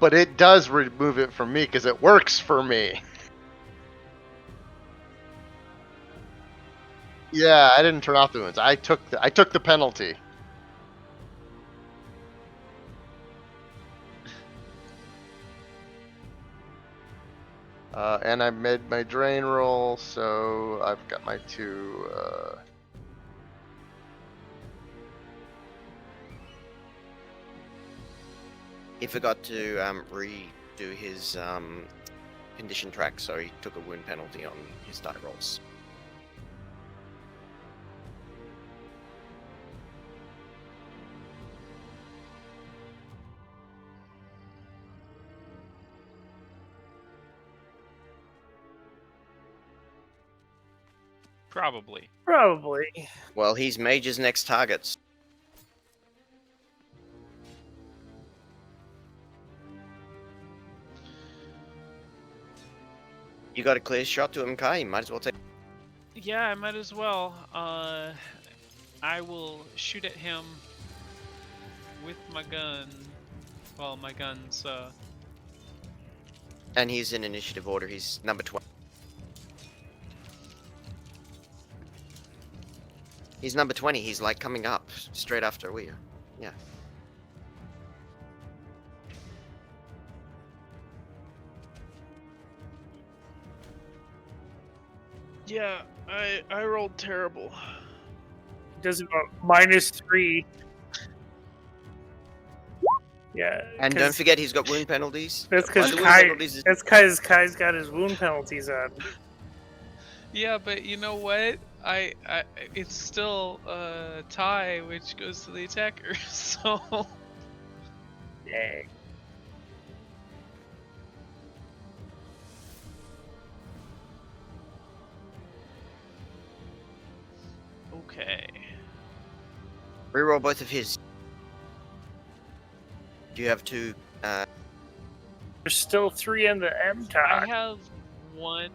But it does remove it from me because it works for me. Yeah, I didn't turn off the wounds. I took the penalty. And I made my drain roll, so I've got my 2. He forgot to redo his condition track, so he took a wound penalty on his die rolls. Probably. Probably. Well, he's Mage's next targets. You got a clear shot to him, Kai. You might as well take. Yeah, I might as well. I will shoot at him with my gun. Well, my gun's And he's in initiative order. He's number 20. He's number 20. He's like coming up straight after we are. Yeah. Yeah, I rolled terrible. Does about -3. Yeah. And 'cause don't forget, he's got wound penalties. That's Why because the wound Kai. penalties is- That's because Kai's got his wound penalties on. Yeah, but you know what? I it's still a tie, which goes to the attacker. So Yeah. Okay. Reroll both of his. Do you have two? There's still 3 in the M I talk. have one.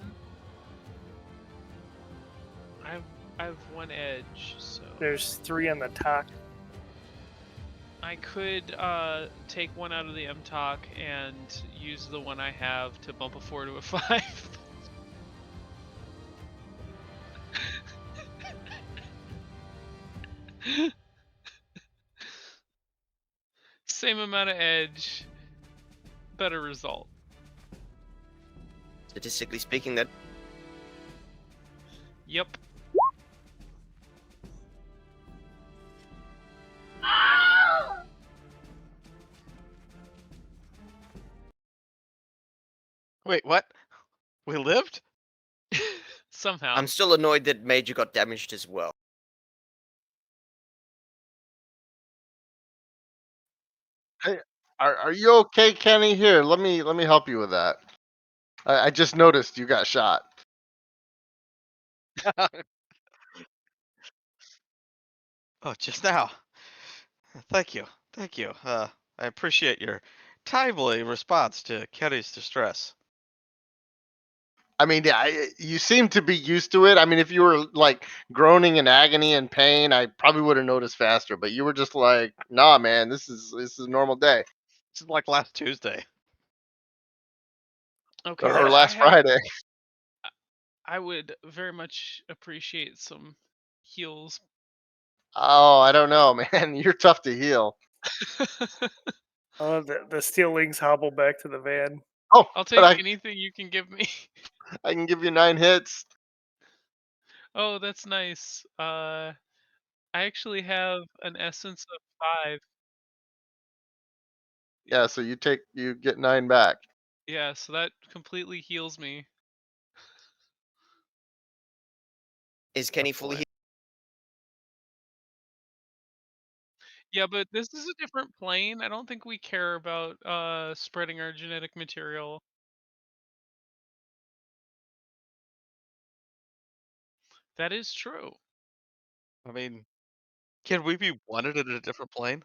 I have one edge, so There's 3 on the talk. I could take one out of the M talk and use the one I have to bump a 4 to a 5. Same amount of edge, better result. Statistically speaking, that Yep. Wait, what? We lived? Somehow. I'm still annoyed that Major got damaged as well. Hey, are you okay, Kenny? Here, let me help you with that. I just noticed you got shot. Oh, just now. Thank you. Thank you. I appreciate your timely response to Kenny's distress. I mean, yeah, you seem to be used to it. I mean, if you were like groaning in agony and pain, I probably would have noticed faster. But you were just like, "Nah, man, this is a normal day This is like last Tuesday. Okay, or well, last Friday." I would very much appreciate some heals. Oh, I don't know, man. You're tough to heal. Oh, the steelings hobble back to the van. Oh, I'll but take anything you can give me. I can give you 9 hits. Oh, that's nice. I actually have an essence of 5. Yeah, so you get 9 back. Yeah, so that completely heals me. Is Kenny fully Excellent. Yeah, but this is a different plane. I don't think we care about spreading our genetic material. That is true. I mean, can we be wanted in a different plane?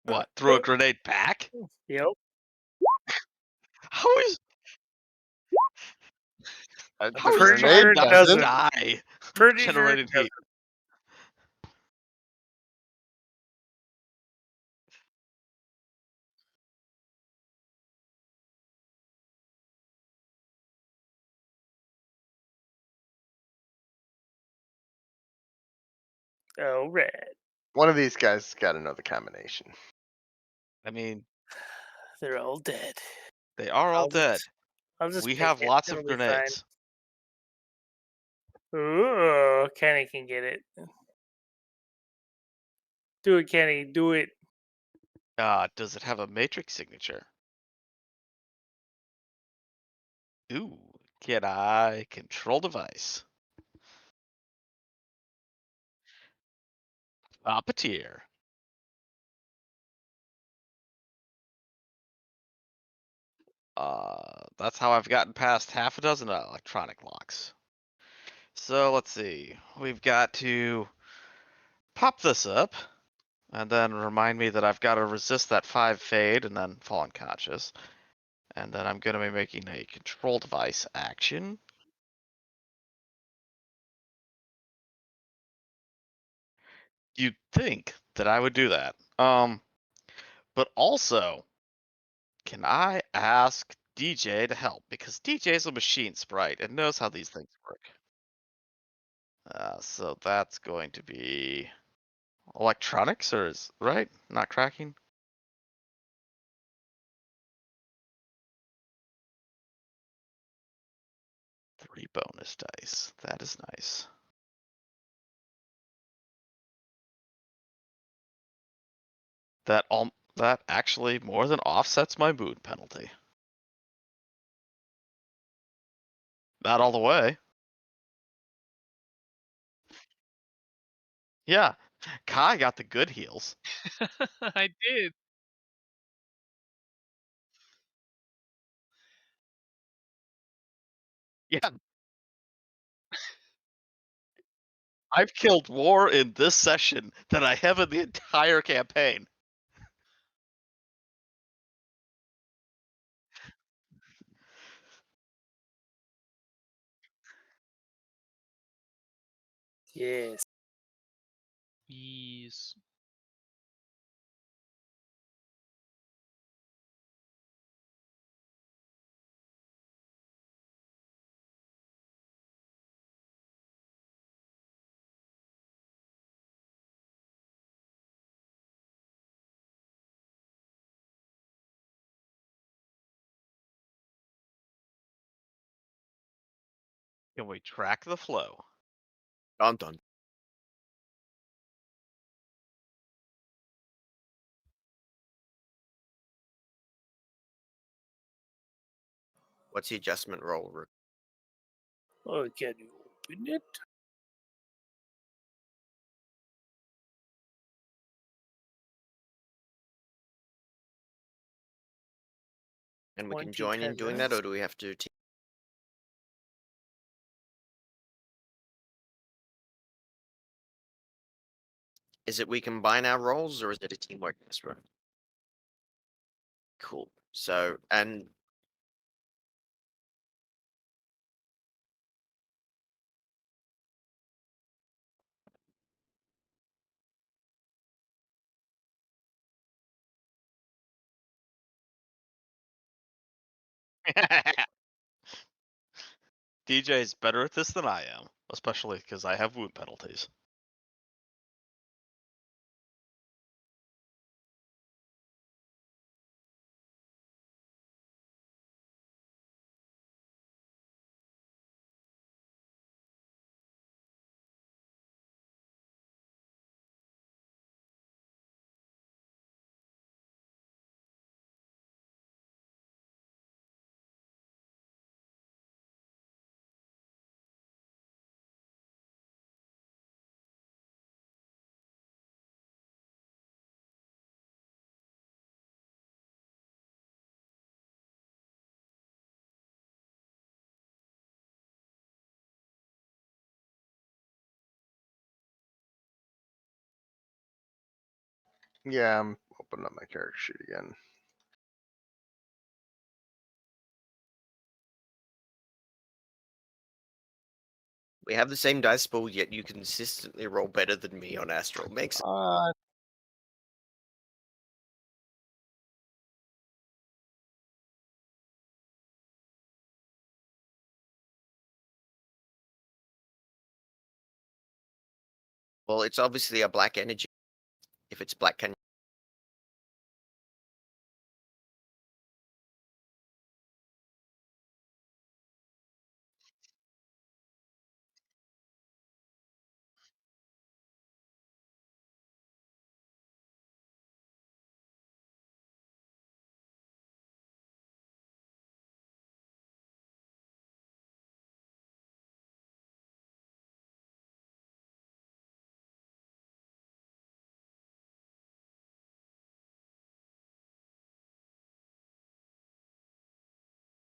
What? Throw a grenade back? Yep. How is The how is Pretty trying sure grenade it not to doesn't. doesn't. die Pretty sure it generating heat? Oh, red. One of these guys has got to know the combination. I mean, They're all dead. they are all I'll dead. just, I'll just We pick have it. lots It'll of be fine. grenades. Ooh, Kenny can get it. Do it, Kenny. Do it. Does it have a matrix signature? Ooh, can I control device? Puppeteer. That's how I've gotten past half a dozen electronic locks. So let's see. We've got to pop this up and then remind me that I've got to resist that 5 fade and then fall unconscious. And then I'm going to be making a control device action. You'd think that I would do that. But also, can I ask DJ to help? Because DJ's a machine sprite and knows how these things work. So that's going to be electronics, or is right? Not cracking. 3 bonus dice. That is nice. That actually more than offsets my mood penalty. Not all the way. Yeah, Kai got the good heals. I did. Yeah. I've killed more in this session than I have in the entire campaign. Yes. Yes. Can we track the flow? Dun dun. What's the adjustment roll? Oh, can you open it? And we can 20 join in doing that, talents. or do we have to? Is it we combine our roles, or is it a teamwork whisper? Cool. So, and DJ's better at this than I am, especially because I have wound penalties. Yeah, I'm opening up my character sheet again. we have the same dice pool, yet you consistently roll better than me on Astral. Makes well, it's obviously a black energy. If it's black, can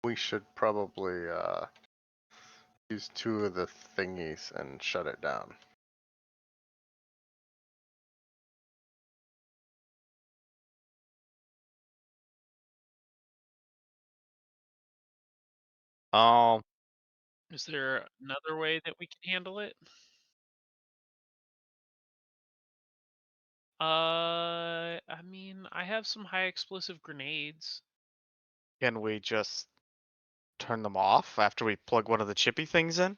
We should probably use 2 of the thingies and shut it down. Um, Is there another way that we can handle it? I mean, I have some high explosive grenades. can we just turn them off after we plug one of the chippy things in?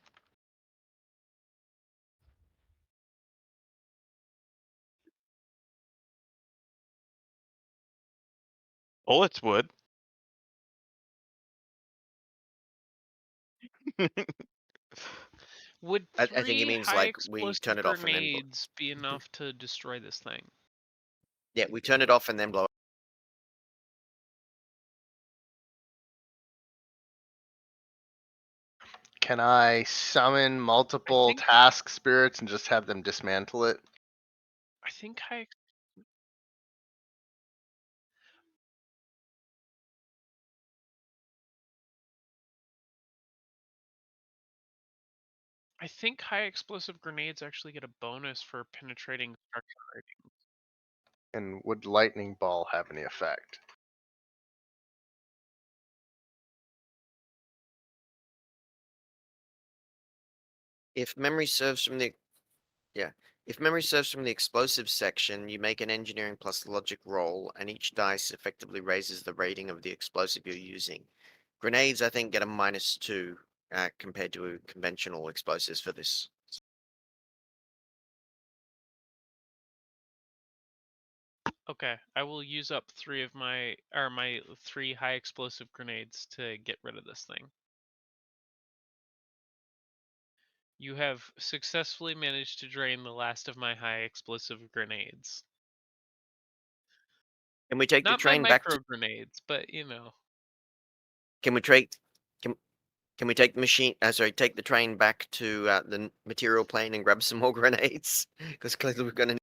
Bullets would. Would I think he 3 means high like we explosive turn it off and then blow. grenades be enough to destroy this thing? Yeah, we turn it off and then blow. Can I summon multiple think- task spirits and just have them dismantle it? I think high. I think high explosive grenades actually get a bonus for penetrating structure rating. And would lightning ball have any effect? If memory serves from the if memory serves from the explosive section, you make an engineering plus logic roll, and each dice effectively raises the rating of the explosive you're using. Grenades, I think, get a -2 compared to conventional explosives for this. Okay, I will use up my 3 high explosive grenades to get rid of this thing. You have successfully managed to drain the last of my high explosive grenades. Can we take the Not my train back micro to? grenades, but you know. Can we trade? Can Can we take the machine? Take the train back to the material plane and grab some more grenades? Because clearly we're gonna.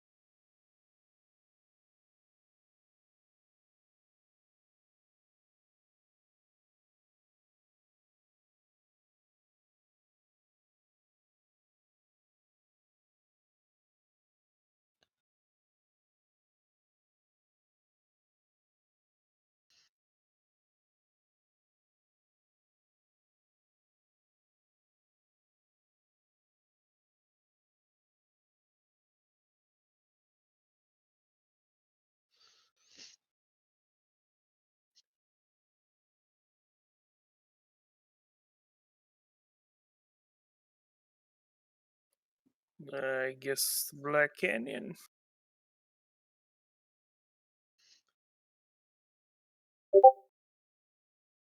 I guess Black Canyon.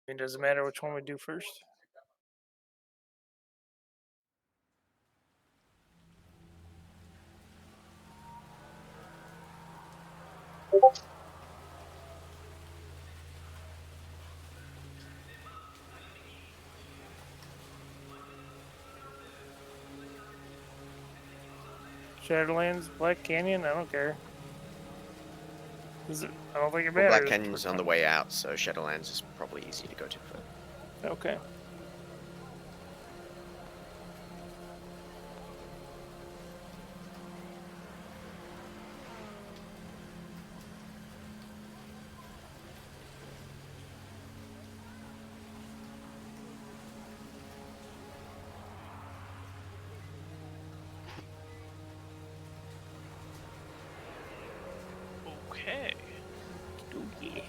It doesn't matter which one we do first. Shadowlands, Black Canyon, I don't care. I don't think it Well, Black matters. Canyon's on the way out, so Shadowlands is probably easy to go to first. Okay. Okay. Dookie.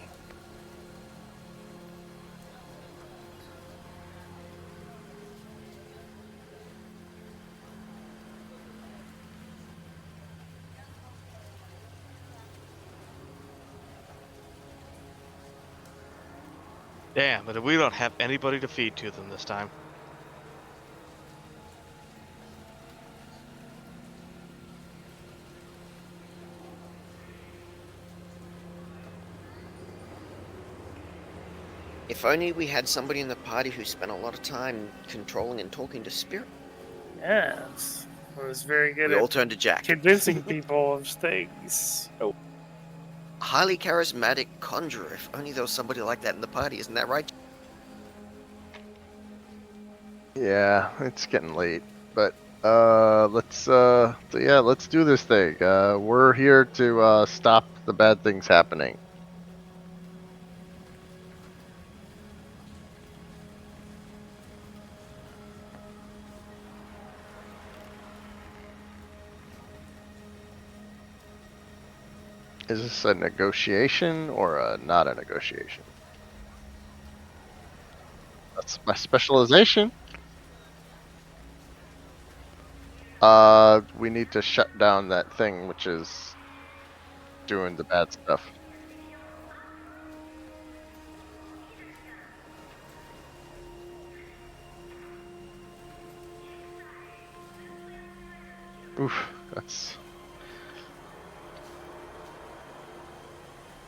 Damn, but we don't have anybody to feed to them this time. If only we had somebody in the party who spent a lot of time controlling and talking to spirit. Yes. I was very good We at all turned to Jack. convincing people of things. Oh, Highly charismatic conjurer. If only there was somebody like that in the party, isn't that right? Yeah, it's getting late, but let's let's do this thing. We're here to stop the bad things happening. Is this a negotiation or not a negotiation? That's my specialization. We need to shut down that thing which is doing the bad stuff. Oof, that's.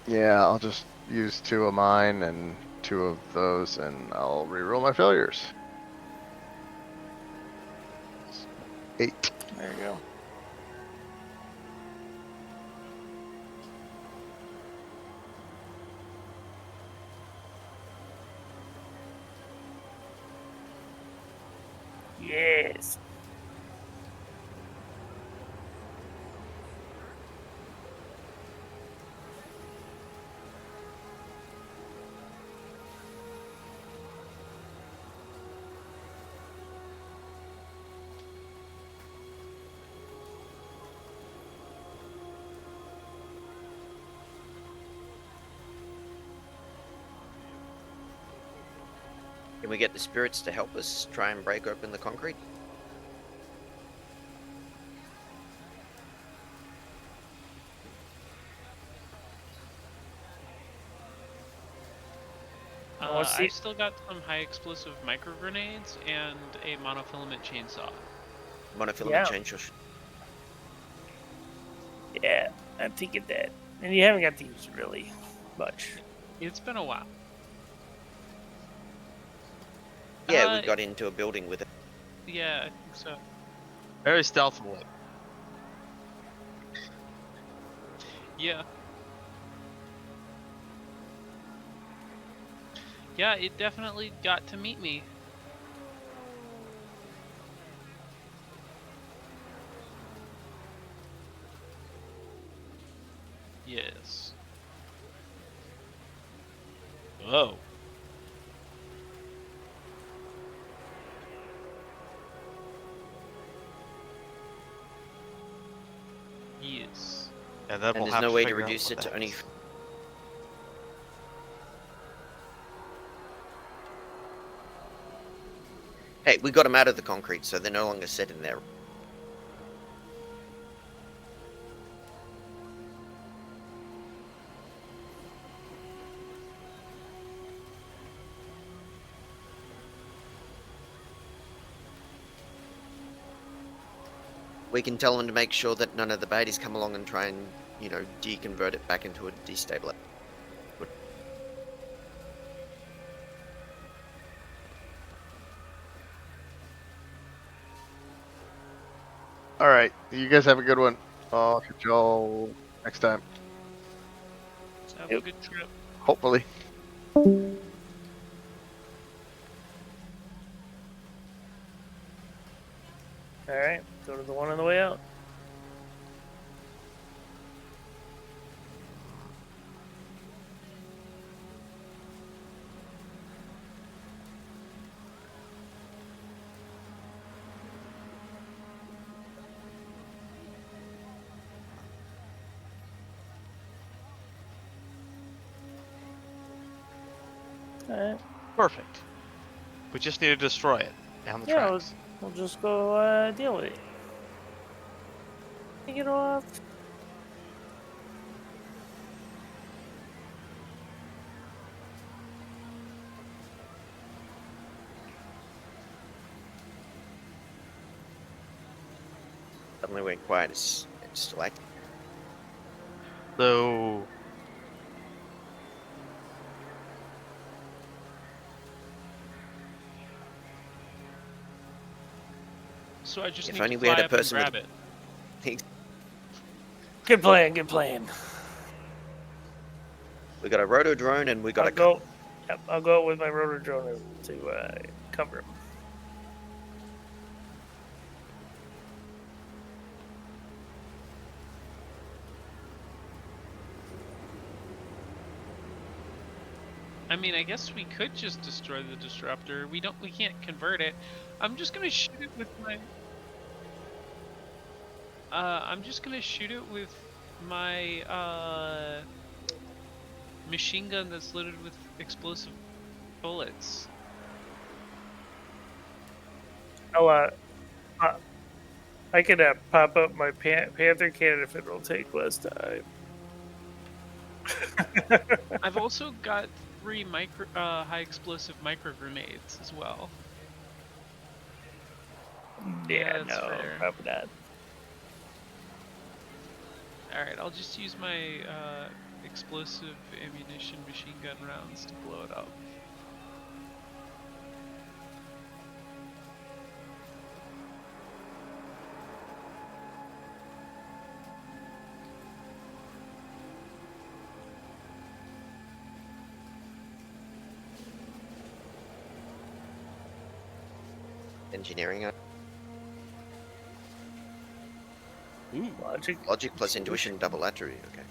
Yeah, I'll just use 2 of mine and 2 of those, and I'll reroll my failures. 8. there you go. Yes. Can we get the spirits to help us try and break open the concrete? What's the- I've still got some high explosive micro grenades and a monofilament chainsaw. Monofilament Yeah. chainsaw. Yeah, I'm thinking that. And you haven't got to use it really much. It's been a while. Yeah, we Uh, got into a building with it. Yeah, I think so. Very stealthily. Yeah. Yeah, it definitely got to meet me. Yes. Whoa. Yes. And then And we'll there's have no to way to figure out reduce what it the to heck only. is- Hey, we got them out of the concrete, so they're no longer set in there. We can tell them to make sure that none of the baddies come along and try and, deconvert it back into a destabilizer. All right, you guys have a good one. I'll catch y'all next time, Have a good trip. hopefully. All right, go to the one on the way out. All right. Perfect. We just need to destroy it down the Yeah, tracks. we'll just go deal with it. Take it off. Suddenly went quiet. It's still active. So So I just If need only to we had fly a up and person with grab it. Good plan. Good plan. We got a roto drone and we got I'll a go. Yep, I'll go with my rotor drone to cover him. I mean, I guess we could just destroy the disruptor. We can't convert it. I'm just gonna shoot it with my. I'm just gonna shoot it with my machine gun that's loaded with explosive bullets. Oh, I could pop up my Panther cannon if it'll take less time. I've also got 3 high explosive micro grenades as well. Yeah, that's no, fair. probably not. All right, I'll just use my explosive ammunition machine gun rounds to blow it up. engineering. ooh, Logic plus intuition, double attribute. Okay.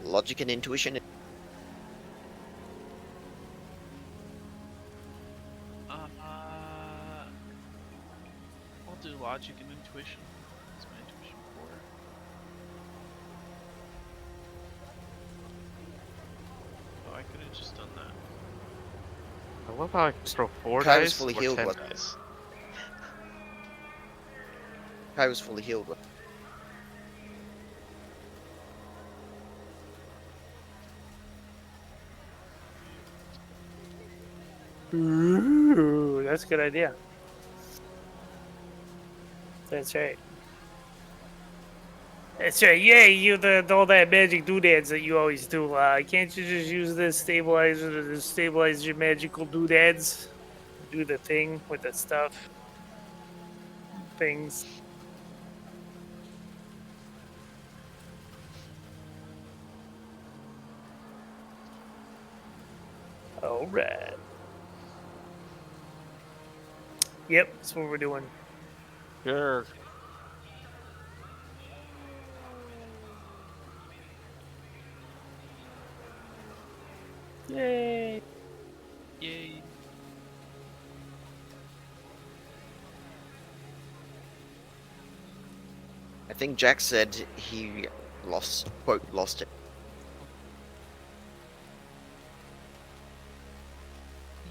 Logic and intuition. I'll do logic and intuition. What's my intuition for? What about I throw 4 Kai was dice fully or healed, 10 wasn't dice? Kai was fully healed. Ooh, that's a good idea. That's right. That's right. Yeah, you the all that magic doodads that you always do. Can't you just use this stabilizer to stabilize your magical doodads? Do the thing with the stuff, things. All right. Yep, that's what we're doing. Sure. Yay! Yay. I think Jack said he lost it.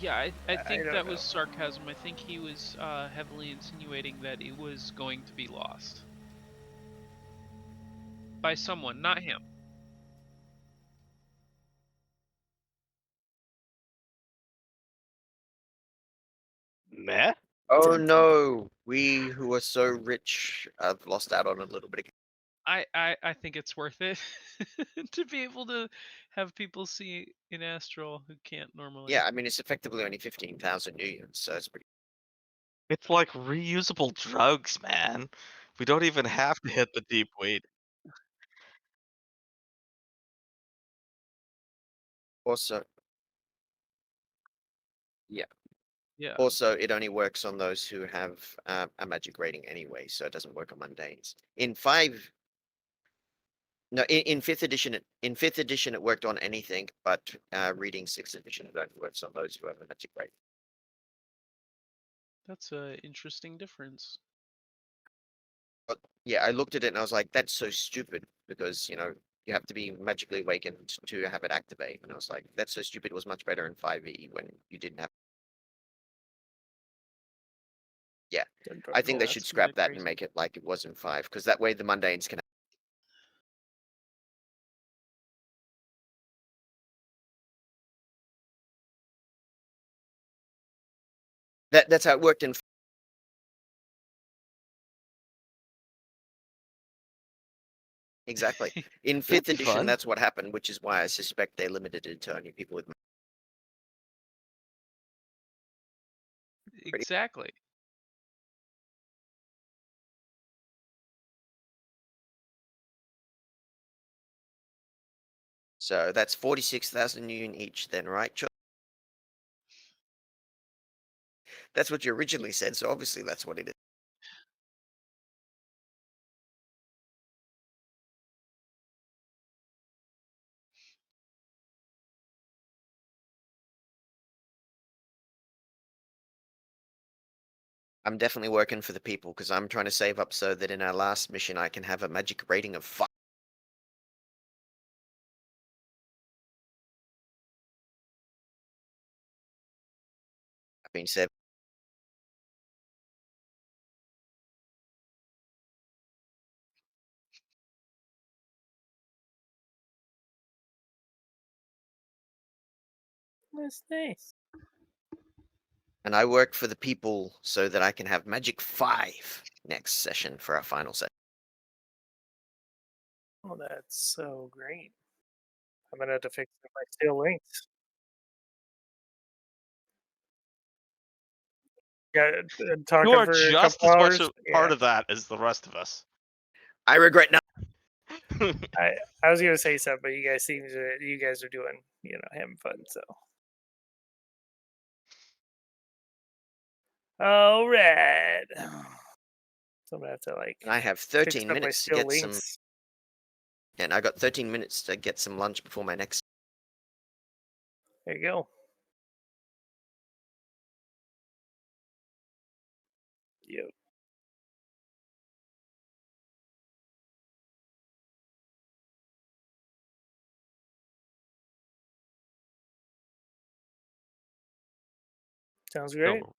Yeah, I think don't that know. was sarcasm. I think he was heavily insinuating that it was going to be lost by someone, not him. Meh? Oh no, we who are so rich have lost out on a little bit. I think it's worth it to be able to have people see in astral who can't normally. Yeah, I mean it's effectively only 15,000 new units, so it's pretty. It's like reusable drugs, man. We don't even have to hit the deep weed. Also, yeah. Yeah, Also, it only works on those who have a magic rating anyway, so it doesn't work on mundanes. In five, no, in fifth edition, it worked on anything, but reading sixth edition, it only works on those who have a magic rating. that's a interesting difference. But yeah, I looked at it and I was like, that's so stupid because you have to be magically awakened to have it activate, and I was like, that's so stupid. It was much better in 5e when you didn't have. Yeah, I think they should That's scrap kinda that and crazy. make it like it was in 5, because that way the mundanes can. That's how it worked in. Exactly. In It'll fifth be edition, fun. that's what happened, which is why I suspect they limited it to only people with. Exactly. So that's 46,000 union each, then, right? That's what you originally said, so obviously that's what it is. I'm definitely working for the people because I'm trying to save up so that in our last mission I can have a magic rating of 5. I've been saving. That's nice. And I work for the people so that I can have magic 5 next session for our final session. Oh, that's so great. I'm gonna have to fix my steel links. Yeah, You talking are for a just couple as much hours. a Yeah, part of that as the rest of us. I regret nothing. I was gonna say something, but you guys are doing having fun. So, all right. So I'm gonna have to And I have fix 13 up my minutes to steel get some. links. And I got 13 minutes to get some lunch before my next. There you go. Yep. Sounds great. So